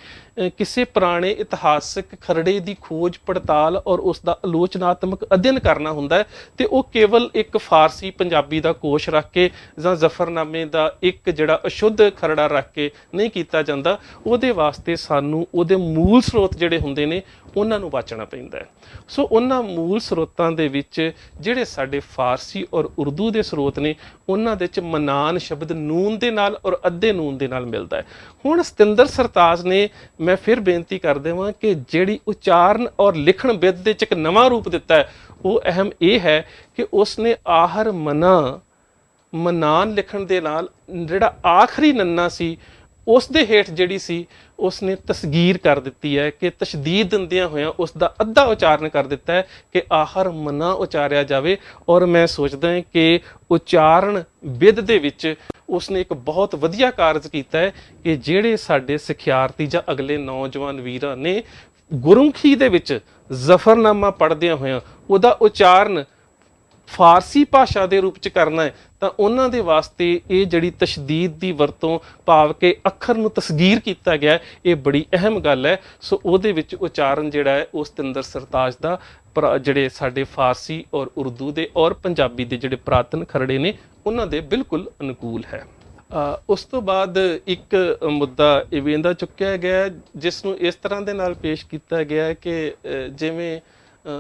[SPEAKER 1] ਕਿਸੇ ਪੁਰਾਣੇ ਇਤਿਹਾਸਕ ਖਰੜੇ ਦੀ ਖੋਜ ਪੜਤਾਲ ਔਰ ਉਸ ਦਾ ਆਲੋਚਨਾਤਮਕ ਅਧਿਐਨ ਕਰਨਾ ਹੁੰਦਾ ਹੈ ਤੇ ਉਹ ਕੇਵਲ ਇੱਕ ਫਾਰਸੀ ਪੰਜਾਬੀ ਦਾ ਕੋਸ਼ ਰੱਖ ਕੇ ਜਾਂ ਜ਼ਫਰਨਾਮੇ ਦਾ ਇੱਕ ਜਿਹੜਾ ਅਸ਼ੁੱਧ ਖਰੜਾ ਰੱਖ ਕੇ ਨਹੀਂ ਕੀਤਾ ਜਾਂਦਾ। ਉਹਦੇ ਵਾਸਤੇ ਸਾਨੂੰ ਉਹਦੇ ਮੂਲ ਸਰੋਤ ਜਿਹੜੇ ਹੁੰਦੇ ਨੇ ਉਹਨਾਂ ਨੂੰ ਵਾਚਣਾ ਪੈਂਦਾ ਹੈ। ਸੋ ਉਹਨਾਂ ਮੂਲ ਸਰੋਤਾਂ ਦੇ ਵਿੱਚ ਜਿਹੜੇ ਸਾਡੇ ਫਾਰਸੀ ਔਰ ਉਰਦੂ ਦੇ ਸਰੋਤ ਨੇ ਉਹਨਾਂ ਦੇ ਵਿੱਚ ਮਨਾਨ ਸ਼ਬਦ ਨੂਨ ਦੇ ਨਾਲ ਔਰ ਅੱਧੇ ਨੂਨ ਦੇ ਨਾਲ ਮਿਲਦਾ ਹੈ। ਹੁਣ ਸਤਿੰਦਰ ਸਰਤਾਜ ਨੇ, ਮੈਂ ਫਿਰ ਬੇਨਤੀ ਕਰ ਦੇਵਾਂ ਕਿ ਜਿਹੜੀ ਉਚਾਰਨ ਔਰ ਲਿਖਣ ਬਿਦ ਦੇ ਵਿੱਚ ਇੱਕ ਨਵਾਂ ਰੂਪ ਦਿੱਤਾ ਹੈ ਉਹ ਅਹਿਮ ਇਹ ਹੈ ਕਿ ਉਸਨੇ ਆਹਰ ਮਨਾਨ ਲਿਖਣ ਦੇ ਨਾਲ ਜਿਹੜਾ ਆਖਰੀ ਨੰਨਾ ਸੀ ਉਸ ਦੇ ਹੇਠ ਜਿਹੜੀ ਸੀ ਉਸਨੇ ਤਸਗੀਰ ਕਰ ਦਿੱਤੀ ਹੈ ਕਿ ਤਸ਼ਦੀਦ ਦਿੰਦਿਆਂ ਹੋਇਆਂ ਉਸ ਦਾ ਅੱਧਾ ਉਚਾਰਨ ਕਰ ਦਿੱਤਾ ਹੈ ਕਿ ਆਹਰ ਮਨਾ ਉਚਾਰਿਆ ਜਾਵੇ। ਔਰ ਮੈਂ ਸੋਚਦਾ ਹਾਂ ਕਿ ਉਚਾਰਨ ਵਿਦ ਦੇ ਵਿੱਚ ਉਸਨੇ ਇੱਕ ਬਹੁਤ ਵਧੀਆ ਕਾਰਜ ਕੀਤਾ ਹੈ ਕਿ ਜਿਹੜੇ ਸਾਡੇ ਸਿਖਿਆਰਥੀ ਜਾਂ ਅਗਲੇ ਨੌਜਵਾਨ ਵੀਰਾਂ ਨੇ ਗੁਰਮੁਖੀ ਦੇ ਵਿੱਚ ਜ਼ਫਰਨਾਮਾ ਪੜ੍ਹਦਿਆਂ ਹੋਇਆਂ ਉਹਦਾ ਉਚਾਰਨ ਫਾਰਸੀ ਭਾਸ਼ਾ ਦੇ ਰੂਪ 'ਚ ਕਰਨਾ ਹੈ ਤਾਂ ਉਹਨਾਂ ਦੇ ਵਾਸਤੇ ਇਹ ਜਿਹੜੀ ਤਸ਼ਦੀਦ ਦੀ ਵਰਤੋਂ ਭਾਵ ਕਿ ਅੱਖਰ ਨੂੰ ਤਸਗੀਰ ਕੀਤਾ ਗਿਆ ਇਹ ਬੜੀ ਅਹਿਮ ਗੱਲ ਹੈ। ਸੋ ਉਹਦੇ ਵਿੱਚ ਉਚਾਰਨ ਜਿਹੜਾ ਹੈ ਉਹ ਸਤਿੰਦਰ ਸਰਤਾਜ ਦਾ ਜਿਹੜੇ ਸਾਡੇ ਫਾਰਸੀ ਔਰ ਉਰਦੂ ਦੇ ਔਰ ਪੰਜਾਬੀ ਦੇ ਜਿਹੜੇ ਪੁਰਾਤਨ ਖਰੜੇ ਨੇ ਉਹਨਾਂ ਦੇ ਬਿਲਕੁਲ ਅਨੁਕੂਲ ਹੈ। ਉਸ ਤੋਂ ਬਾਅਦ ਇੱਕ ਮੁੱਦਾ ਇਹ ਵੇਂਦਾ ਚੁੱਕਿਆ ਗਿਆ ਜਿਸ ਨੂੰ ਇਸ ਤਰ੍ਹਾਂ ਦੇ ਨਾਲ ਪੇਸ਼ ਕੀਤਾ ਗਿਆ ਕਿ ਜਿਵੇਂ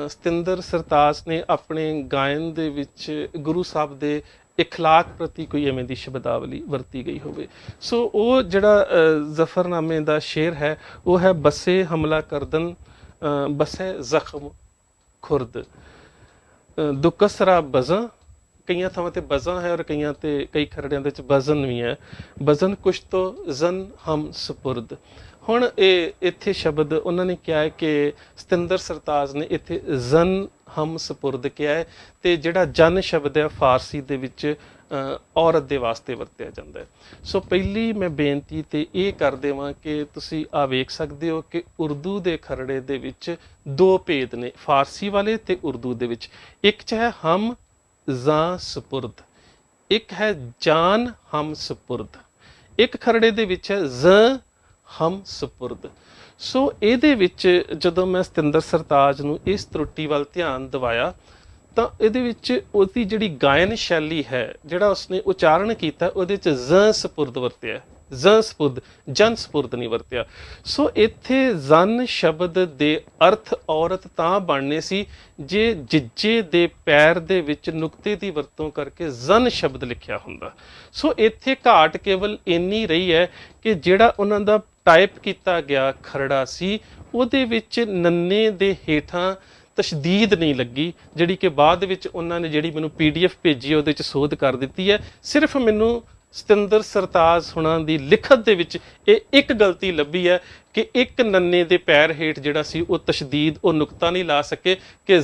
[SPEAKER 1] ਸਤਿੰਦਰ ਸਰਤਾਜ ਨੇ ਆਪਣੇ ਗਾਇਨ ਦੇ ਵਿੱਚ ਗੁਰੂ ਸਾਹਿਬ ਦੇ ਇਖਲਾਕ ਪ੍ਰਤੀ ਕੋਈ ਐਵੇਂ ਦੀ ਸ਼ਬਦਾਵਲੀ ਵਰਤੀ ਗਈ ਹੋਵੇ। ਸੋ ਉਹ ਜਿਹੜਾ ਜ਼ਫਰਨਾਮੇ ਦਾ ਸ਼ੇਰ ਹੈ ਉਹ ਹੈ ਬਸੇ ਹਮਲਾ ਕਰਦਨ ਬਸੇ ਜ਼ਖਮ ਖੁਰਦ ਦੁਕਸਰਾ ਬਜ਼ਾਂ, ਕਈਆਂ ਥਾਵਾਂ ਤੇ ਬਜ਼ਾਂ ਹੈ ਔਰ ਕਈਆਂ ਤੇ ਕਈ ਖਰੜਿਆਂ ਦੇ ਵਿੱਚ ਬਜ਼ਨ ਵੀ ਹੈ। ਬਜ਼ਨ ਕੁਛ ਤੋਂ ਜ਼ਨ ਹਮ ਸਪੁਰਦ। ਹੁਣ ਇਹ ਇੱਥੇ ਸ਼ਬਦ ਉਹਨਾਂ ਨੇ ਕਿਹਾ ਹੈ ਕਿ ਸਤਿੰਦਰ ਸਰਤਾਜ ਨੇ ਇੱਥੇ ਜ਼ਨ ਹਮ ਸਪੁਰਦ ਕਿਹਾ ਹੈ ਤੇ ਜਿਹੜਾ ਜਨ ਸ਼ਬਦ ਹੈ ਫਾਰਸੀ ਦੇ ਵਿੱਚ ਔਰਤ ਦੇ ਵਾਸਤੇ ਵਰਤਿਆ ਜਾਂਦਾ ਹੈ। ਸੋ ਪਹਿਲੀ ਮੈਂ ਬੇਨਤੀ ਤੇ ਇਹ ਕਰ ਦੇਵਾਂ ਕਿ ਤੁਸੀਂ ਆ ਵੇਖ ਸਕਦੇ ਹੋ ਕਿ ਉਰਦੂ ਦੇ ਖਰੜੇ ਦੇ ਵਿੱਚ ਦੋ ਭੇਦ ਨੇ, ਫਾਰਸੀ ਵਾਲੇ ਤੇ ਉਰਦੂ ਦੇ ਵਿੱਚ। ਇੱਕ 'ਚ ਹੈ ਹਮ ਜਾਂ ਸਪੁਰਦ, ਇੱਕ ਹੈ ਜਾਨ ਹਮ ਸਪੁਰਦ। ਇੱਕ ਖਰੜੇ ਦੇ ਵਿੱਚ ਹੈ ਜ਼ ਹਮ ਸਪੁਰਦ। ਸੋ ਇਹਦੇ ਵਿੱਚ ਜਦੋਂ ਮੈਂ ਸਤਿੰਦਰ ਸਰਤਾਜ ਨੂੰ ਇਸ ਤਰੁੱਟੀ ਵੱਲ ਧਿਆਨ ਦਿਵਾਇਆ ਤਾਂ ਇਹਦੇ ਵਿੱਚ ਉਹਦੀ ਜਿਹੜੀ ਗਾਇਨ ਸ਼ੈਲੀ ਹੈ ਜਿਹੜਾ ਉਸਨੇ ਉਚਾਰਨ ਕੀਤਾ ਉਹਦੇ 'ਚ ਜ਼ ਸਪੁਰਦ ਵਰਤਿਆ, ਜ਼ ਸਪੁਰਦ, ਜਨ ਸਪੁਰਦ ਨਹੀਂ ਵਰਤਿਆ। ਸੋ ਇੱਥੇ ਜ਼ਨ ਸ਼ਬਦ ਦੇ ਅਰਥ ਔਰਤ ਤਾਂ ਬਣਨੇ ਸੀ ਜੇ ਜਿੱਜੇ ਦੇ ਪੈਰ ਦੇ ਵਿੱਚ ਨੁਕਤੇ ਦੀ ਵਰਤੋਂ ਕਰਕੇ ਜ਼ਨ ਸ਼ਬਦ ਲਿਖਿਆ ਹੁੰਦਾ। ਸੋ ਇੱਥੇ ਘਾਟ ਕੇਵਲ ਇੰਨੀ ਰਹੀ ਹੈ ਕਿ ਜਿਹੜਾ ਉਹਨਾਂ ਦਾ ਟਾਈਪ ਕੀਤਾ ਗਿਆ ਖਰੜਾ ਸੀ ਉਹਦੇ ਵਿੱਚ ਨੰਨੇ ਦੇ ਹੇਠਾਂ ਤਸ਼ਦੀਦ ਨਹੀਂ ਲੱਗੀ, ਜਿਹੜੀ ਕਿ ਬਾਅਦ ਵਿੱਚ ਉਹਨਾਂ ਨੇ ਜਿਹੜੀ ਮੈਨੂੰ PDF ਭੇਜੀ ਉਹਦੇ 'ਚ ਸੋਧ ਕਰ ਦਿੱਤੀ ਹੈ। ਸਿਰਫ ਮੈਨੂੰ ਸਤਿੰਦਰ ਸਰਤਾਜ ਹੁਣਾਂ ਦੀ ਲਿਖਤ ਦੇ ਵਿੱਚ ਇਹ ਇੱਕ ਗਲਤੀ ਲੱਭੀ ਹੈ ਕਿ ਇੱਕ ਨੰਨੇ ਦੇ ਪੈਰ ਹੇਠ ਜਿਹੜਾ ਸੀ ਉਹ ਤਸ਼ਦੀਦ ਉਹ ਨੁਕਤਾ ਨਹੀਂ ਲਾ ਸਕੇ ਕਿ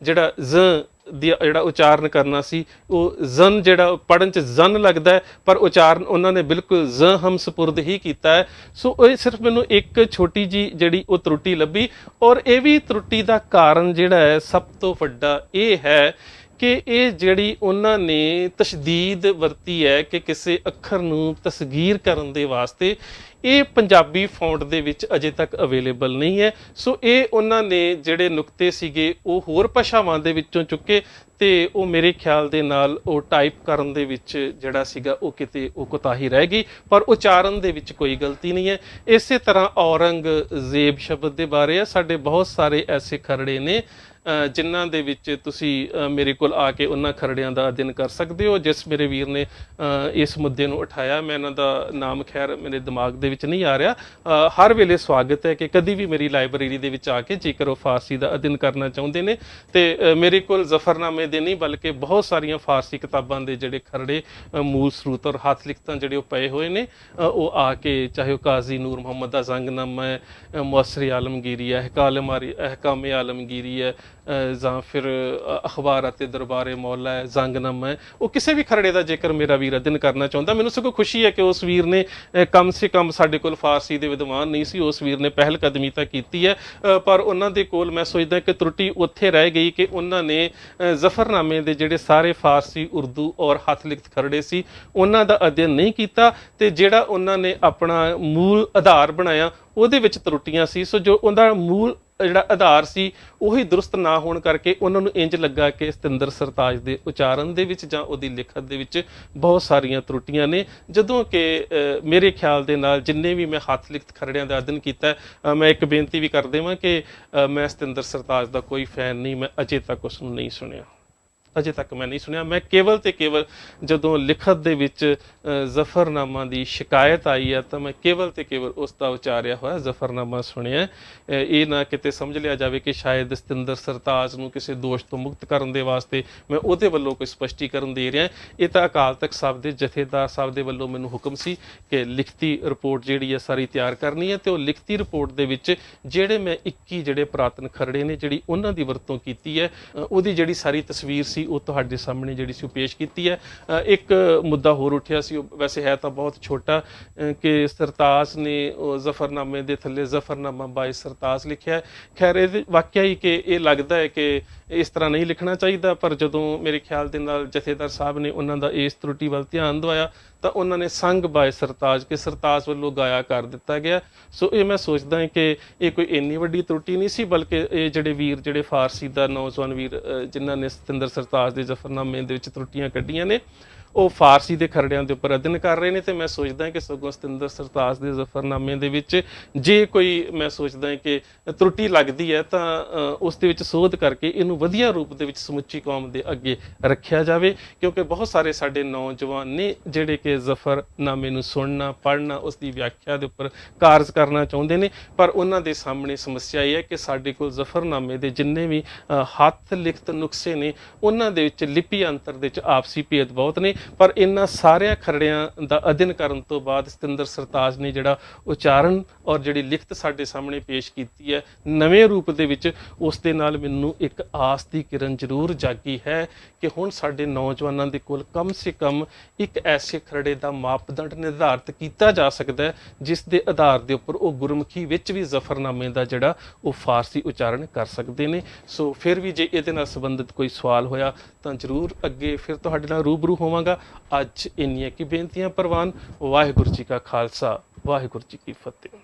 [SPEAKER 1] ਜਿਹੜਾ ਜਿਹੜਾ ਉਚਾਰਨ ਕਰਨਾ ਸੀ ਉਹ ਜ਼ਨ ਜਿਹੜਾ ਪੜ੍ਹਨ 'ਚ ਜ਼ਨ ਲੱਗਦਾ ਪਰ ਉਚਾਰਨ ਉਹਨਾਂ ਨੇ ਬਿਲਕੁਲ ਜ਼ ਹਮ ਸਪੁਰਦ ਹੀ ਕੀਤਾ ਹੈ। ਸੋ ਇਹ ਸਿਰਫ ਮੈਨੂੰ ਇੱਕ ਛੋਟੀ ਜੀ ਜਿਹੜੀ ਉਹ ਤਰੁੱਟੀ ਲੱਭੀ ਔਰ ਇਹ ਵੀ ਤਰੁੱਟੀ ਦਾ ਕਾਰਨ ਜਿਹੜਾ ਹੈ ਸਭ ਤੋਂ ਵੱਡਾ ਇਹ ਹੈ ਕਿ ਇਹ ਜਿਹੜੀ ਉਹਨਾਂ ਨੇ ਤਸ਼ਦੀਦ ਵਰਤੀ ਹੈ ਕਿ ਕਿਸੇ ਅੱਖਰ ਨੂੰ ਤਸਗੀਰ ਕਰਨ ਦੇ ਵਾਸਤੇ ਇਹ ਪੰਜਾਬੀ ਫੌਂਟ ਦੇ ਵਿੱਚ ਅਜੇ ਤੱਕ ਅਵੇਲੇਬਲ ਨਹੀਂ ਹੈ। ਸੋ ਇਹ ਉਹਨਾਂ ਨੇ ਜਿਹੜੇ ਨੁਕਤੇ ਸੀਗੇ ਉਹ ਹੋਰ ਭਾਸ਼ਾਵਾਂ ਦੇ ਵਿੱਚੋਂ ਚੁੱਕੇ ਤੇ ਉਹ ਮੇਰੇ ਖਿਆਲ ਦੇ ਨਾਲ ਉਹ ਟਾਈਪ ਕਰਨ ਦੇ ਵਿੱਚ ਜਿਹੜਾ ਸੀਗਾ ਉਹ ਕਿਤੇ ਉਹ ਕੋਤਾਹੀ ਰਹਿ ਗਈ, ਪਰ ਉਚਾਰਨ ਦੇ ਵਿੱਚ ਕੋਈ ਗਲਤੀ ਨਹੀਂ ਹੈ। ਇਸੇ ਤਰ੍ਹਾਂ ਔਰੰਗਜ਼ੇਬ ਸ਼ਬਦ ਦੇ ਬਾਰੇ ਆ ਸਾਡੇ ਬਹੁਤ ਸਾਰੇ ਐਸੇ ਖਰੜੇ ਨੇ ਜਿਨ੍ਹਾਂ ਦੇ ਵਿੱਚ ਤੁਸੀਂ ਮੇਰੇ ਕੋਲ ਆ ਕੇ ਉਹਨਾਂ ਖਰੜਿਆਂ ਦਾ ਅਧਿਐਨ ਕਰ ਸਕਦੇ ਹੋ। ਜਿਸ ਮੇਰੇ ਵੀਰ ਨੇ ਇਸ ਮੁੱਦੇ ਨੂੰ ਉਠਾਇਆ, ਮੈਂ ਇਹਨਾਂ ਦਾ ਨਾਮ ਖੈਰ ਮੇਰੇ ਦਿਮਾਗ ਦੇ ਵਿੱਚ ਨਹੀਂ ਆ ਰਿਹਾ। ਹਰ ਵੇਲੇ ਸਵਾਗਤ ਹੈ ਕਿ ਕਦੀ ਵੀ ਮੇਰੀ ਲਾਇਬ੍ਰੇਰੀ ਦੇ ਵਿੱਚ ਆ ਕੇ ਜੇਕਰ ਉਹ ਫਾਰਸੀ ਦਾ ਅਧਿਐਨ ਕਰਨਾ ਚਾਹੁੰਦੇ ਨੇ ਤੇ ਮੇਰੇ ਕੋਲ ਜ਼ਫਰਨਾਮੇ ਦੇ ਨਹੀਂ ਬਲਕਿ ਬਹੁਤ ਸਾਰੀਆਂ ਫਾਰਸੀ ਕਿਤਾਬਾਂ ਦੇ ਜਿਹੜੇ ਖਰੜੇ ਮੂਲ ਸਰੂਤ ਔਰ ਹੱਥ ਲਿਖਤਾਂ ਜਿਹੜੇ ਉਹ ਪਏ ਹੋਏ ਨੇ ਉਹ ਆ ਕੇ ਚਾਹੇ ਉਹ ਕਾਜ਼ੀ ਨੂਰ ਮੁਹੰਮਦ ਦਾ ਜ਼ੰਗਨਾਮਾ ਹੈ, ਮੁਅੱਸਰ ਆਲਮਗੀਰੀ ਹੈ, ਅਹਿਕਾਮ ਆਲਮਗੀਰੀ ਹੈ, ਜਾਂ ਫਿਰ ਅਖਬਾਰ ਅਤੇ ਦਰਬਾਰੇ ਮੌਲਾ ਹੈ, ਜ਼ੰਗਨਾਮਾ ਹੈ, ਉਹ ਕਿਸੇ ਵੀ ਖਰੜੇ ਦਾ ਜੇਕਰ ਮੇਰਾ ਵੀਰ ਅਧਿਨ ਕਰਨਾ ਚਾਹੁੰਦਾ, ਮੈਨੂੰ ਸਗੋਂ ਖੁਸ਼ੀ ਹੈ ਕਿ ਉਸ ਵੀਰ ਨੇ ਕਮ ਸੇ ਕਮ ਸਾਡੇ ਕੋਲ ਫਾਰਸੀ ਦੇ ਵਿਦਵਾਨ ਨਹੀਂ ਸੀ, ਉਸ ਵੀਰ ਨੇ ਪਹਿਲ ਕਦਮੀ ਤਾਂ ਕੀਤੀ ਹੈ, ਪਰ ਉਹਨਾਂ ਦੇ ਕੋਲ ਮੈਂ ਸੋਚਦਾ ਕਿ ਤਰੁੱਟੀ ਉੱਥੇ ਰਹਿ ਗਈ ਕਿ ਉਹਨਾਂ ਨੇ ਜ਼ਫਰਨਾਮੇ ਦੇ ਜਿਹੜੇ ਸਾਰੇ ਫਾਰਸੀ, ਉਰਦੂ ਔਰ ਹੱਥ ਲਿਖਤ ਖਰੜੇ ਸੀ ਉਹਨਾਂ ਦਾ ਅਧਿਐਨ ਨਹੀਂ ਕੀਤਾ, ਤੇ ਜਿਹੜਾ ਉਹਨਾਂ ਨੇ ਆਪਣਾ ਮੂਲ ਆਧਾਰ ਬਣਾਇਆ ਉਹਦੇ ਵਿੱਚ ਤਰੁੱਟੀਆਂ ਸੀ। ਸੋ ਜੋ ਉਹਦਾ ਮੂਲ ਜਿਹੜਾ ਆਧਾਰ ਸੀ ਉਹੀ ਦਰੁਸਤ ਨਾ ਹੋਣ ਕਰਕੇ ਉਹਨਾਂ ਨੂੰ ਇੰਜ ਲੱਗਾ ਕਿ ਸਤਿੰਦਰ ਸਰਤਾਜ ਦੇ ਉਚਾਰਨ ਦੇ ਵਿੱਚ ਜਾਂ ਉਹਦੀ ਲਿਖਤ ਦੇ ਵਿੱਚ ਬਹੁਤ ਸਾਰੀਆਂ ਤਰੁੱਟੀਆਂ ਨੇ, ਜਦੋਂ ਕਿ ਮੇਰੇ ਖਿਆਲ ਦੇ ਨਾਲ ਜਿੰਨੇ ਵੀ ਮੈਂ ਹੱਥ ਲਿਖਤ ਖਰੜਿਆਂ ਦਾ ਅਧਿਐਨ ਕੀਤਾ, ਮੈਂ ਇੱਕ ਬੇਨਤੀ ਵੀ ਕਰ ਦੇਵਾਂ ਕਿ ਮੈਂ ਸਤਿੰਦਰ ਸਰਤਾਜ ਦਾ ਕੋਈ ਫੈਨ ਨਹੀਂ, ਮੈਂ ਅਜੇ ਤੱਕ ਉਸ ਨੂੰ ਨਹੀਂ ਸੁਣਿਆ, ਅਜੇ ਤੱਕ ਮੈਂ ਨਹੀਂ ਸੁਣਿਆ। ਮੈਂ ਕੇਵਲ ਤੇ ਕੇਵਲ ਜਦੋਂ ਲਿਖਤ ਦੇ ਵਿੱਚ ਜ਼ਫਰਨਾਮਾ ਦੀ ਸ਼ਿਕਾਇਤ ਆਈ ਹੈ ਤਾਂ ਮੈਂ ਕੇਵਲ ਤੇ ਕੇਵਲ ਉਸ ਦਾ ਉਚਾਰਿਆ ਹੋਇਆ ਜ਼ਫਰਨਾਮਾ ਸੁਣਿਆ। ਇਹ ਨਾ ਕਿਤੇ ਸਮਝ ਲਿਆ ਜਾਵੇ ਕਿ ਸ਼ਾਇਦ ਸਤਿੰਦਰ ਸਰਤਾਜ ਨੂੰ ਕਿਸੇ ਦੋਸ਼ ਤੋਂ ਮੁਕਤ ਕਰਨ ਦੇ ਵਾਸਤੇ ਮੈਂ ਉਹਦੇ ਵੱਲੋਂ ਕੋਈ ਸਪਸ਼ਟੀਕਰਨ ਦੇ ਰਿਹਾ। ਇਹ ਤਾਂ ਅਕਾਲ ਤਖਤ ਸਾਹਿਬ ਦੇ ਜਥੇਦਾਰ ਸਾਹਿਬ ਦੇ ਵੱਲੋਂ ਮੈਨੂੰ ਹੁਕਮ ਸੀ ਕਿ ਲਿਖਤੀ ਰਿਪੋਰਟ ਜਿਹੜੀ ਹੈ ਸਾਰੀ ਤਿਆਰ ਕਰਨੀ ਹੈ, ਤੇ ਉਹ ਲਿਖਤੀ ਰਿਪੋਰਟ ਦੇ ਵਿੱਚ ਜਿਹੜੇ ਮੈਂ 21 ਜਿਹੜੇ ਪੁਰਾਤਨ ਖਰੜੇ ਨੇ ਜਿਹੜੀ ਉਹਨਾਂ ਦੀ ਵਰਤੋਂ ਕੀਤੀ ਹੈ, ਉਹਦੀ ਜਿਹੜੀ ਸਾਰੀ ਤਸਵੀਰ ਸੀ ਉਹ ਤੁਹਾਡੇ ਸਾਹਮਣੇ ਜਿਹੜੀ ਸੀ ਉਹ ਪੇਸ਼ ਕੀਤੀ ਹੈ। ਇੱਕ ਮੁੱਦਾ ਹੋਰ ਉੱਠਿਆ ਸੀ, ਉਹ ਵੈਸੇ ਹੈ ਤਾਂ ਬਹੁਤ ਛੋਟਾ, ਕਿ ਸਰਤਾਜ ਨੇ ਉਹ ਜ਼ਫਰਨਾਮੇ ਦੇ ਥੱਲੇ ਜ਼ਫਰਨਾਮਾ ਬਾਈ ਸਰਤਾਜ ਲਿਖਿਆ। ਖੈਰ ਇਹ ਵਾਕਿਆ ਹੀ ਕਿ ਇਹ ਲੱਗਦਾ ਹੈ ਕਿ ਇਸ ਤਰ੍ਹਾਂ ਨਹੀਂ ਲਿਖਣਾ ਚਾਹੀਦਾ, ਪਰ ਜਦੋਂ ਮੇਰੇ ਖਿਆਲ ਦੇ ਨਾਲ ਜਥੇਦਾਰ ਸਾਹਿਬ ਨੇ ਉਹਨਾਂ ਦਾ ਇਸ ਤਰੁੱਟੀ ਵੱਲ ਧਿਆਨ ਦਵਾਇਆ ਤਾਂ ਉਹਨਾਂ ਨੇ ਸੰਗ ਬਾਏ ਸਰਤਾਜ ਕਿ ਸਰਤਾਜ ਵੱਲੋਂ ਗਾਇਆ ਕਰ ਦਿੱਤਾ ਗਿਆ। ਸੋ ਇਹ ਮੈਂ ਸੋਚਦਾ ਹਾਂ ਕਿ ਇਹ ਕੋਈ ਇੰਨੀ ਵੱਡੀ ਤਰੁੱਟੀ ਨਹੀਂ ਸੀ, ਬਲਕਿ ਇਹ ਜਿਹੜੇ ਵੀਰ ਜਿਹੜੇ ਫਾਰਸੀ ਦਾ ਨੌਜਵਾਨ ਵੀਰ ਜਿਨ੍ਹਾਂ ਨੇ ਸਤਿੰਦਰ ਸਰਤਾਜ ਦੇ ਜ਼ਫਰਨਾਮੇ ਦੇ ਵਿੱਚ ਤਰੁੱਟੀਆਂ ਕੱਢੀਆਂ ਨੇ, ਉਹ ਫਾਰਸੀ ਦੇ ਖਰੜਿਆਂ ਦੇ ਉੱਪਰ ਅਧਿਐਨ ਕਰ ਰਹੇ ਨੇ, ਤੇ ਮੈਂ ਸੋਚਦਾ ਕਿ ਸਗੋਂ ਸਤਿੰਦਰ ਸਰਤਾਜ ਦੇ ਜ਼ਫਰਨਾਮੇ ਦੇ ਵਿੱਚ ਜੇ ਕੋਈ ਮੈਂ ਸੋਚਦਾ ਕਿ ਤਰੁੱਟੀ ਲੱਗਦੀ ਹੈ ਤਾਂ ਉਸ ਦੇ ਵਿੱਚ ਸੋਧ ਕਰਕੇ ਇਹਨੂੰ ਵਧੀਆ ਰੂਪ ਦੇ ਵਿੱਚ ਸਮੁੱਚੀ ਕੌਮ ਦੇ ਅੱਗੇ ਰੱਖਿਆ ਜਾਵੇ, ਕਿਉਂਕਿ ਬਹੁਤ ਸਾਰੇ ਸਾਡੇ ਨੌਜਵਾਨ ਨੇ ਜਿਹੜੇ ਕਿ ਜ਼ਫਰਨਾਮੇ ਨੂੰ ਸੁਣਨਾ, ਪੜ੍ਹਨਾ, ਉਸ ਦੀ ਵਿਆਖਿਆ ਦੇ ਉੱਪਰ ਕਾਰਜ ਕਰਨਾ ਚਾਹੁੰਦੇ ਨੇ, ਪਰ ਉਹਨਾਂ ਦੇ ਸਾਹਮਣੇ ਸਮੱਸਿਆ ਇਹ ਹੈ ਕਿ ਸਾਡੇ ਕੋਲ ਜ਼ਫਰਨਾਮੇ ਦੇ ਜਿੰਨੇ ਵੀ ਹੱਥ ਲਿਖਤ ਨੁਕਸੇ ਨੇ ਉਹਨਾਂ ਦੇ ਵਿੱਚ ਲਿਪੀ ਅੰਤਰ ਦੇ ਵਿੱਚ ਆਪਸੀ ਭੇਦ ਬਹੁਤ ਨੇ, ਪਰ ਇਹਨਾਂ ਸਾਰਿਆਂ ਖਰੜਿਆਂ ਦਾ ਅਧਿਐਨ ਕਰਨ ਤੋਂ ਬਾਅਦ ਸਤਿੰਦਰ ਸਰਤਾਜ ਨੇ ਜਿਹੜਾ ਉਚਾਰਨ ਔਰ ਜਿਹੜੀ ਲਿਖਤ ਸਾਡੇ ਸਾਹਮਣੇ ਪੇਸ਼ ਕੀਤੀ ਹੈ ਨਵੇਂ ਰੂਪ ਦੇ ਵਿੱਚ, ਉਸ ਦੇ ਨਾਲ ਮੈਨੂੰ ਇੱਕ ਆਸ ਦੀ ਕਿਰਨ ਜ਼ਰੂਰ ਜਾਗੀ ਹੈ ਕਿ ਹੁਣ ਸਾਡੇ ਨੌਜਵਾਨਾਂ ਦੇ ਕੋਲ ਕਮ ਸੇ ਕਮ ਇੱਕ ਐਸੇ ਖਰੜੇ ਦਾ ਮਾਪਦੰਡ ਨਿਰਧਾਰਿਤ ਕੀਤਾ ਜਾ ਸਕਦਾ ਹੈ ਜਿਸ ਦੇ ਆਧਾਰ ਦੇ ਉੱਪਰ ਉਹ ਗੁਰਮੁਖੀ ਵਿੱਚ ਵੀ ਜ਼ਫਰਨਾਮੇ ਦਾ ਜਿਹੜਾ ਉਹ ਫਾਰਸੀ ਉਚਾਰਨ ਕਰ ਸਕਦੇ ਨੇ। ਸੋ ਫਿਰ ਵੀ ਜੇ ਇਹਦੇ ਨਾਲ ਸੰਬੰਧਿਤ ਕੋਈ ਸਵਾਲ ਹੋਇਆ ਤਾਂ ਜ਼ਰੂਰ ਅੱਗੇ ਫਿਰ ਤੁਹਾਡੇ ਨਾਲ ਰੂਬਰੂ ਹੋਵਾਂਗਾ। ਅੱਜ ਇੰਨੀਆਂ ਕੀ ਬੇਨਤੀਆਂ ਪ੍ਰਵਾਨ। ਵਾਹਿਗੁਰੂ ਜੀ ਕਾ ਖਾਲਸਾ, ਵਾਹਿਗੁਰੂ ਜੀ ਕੀ ਫਤਿਹ।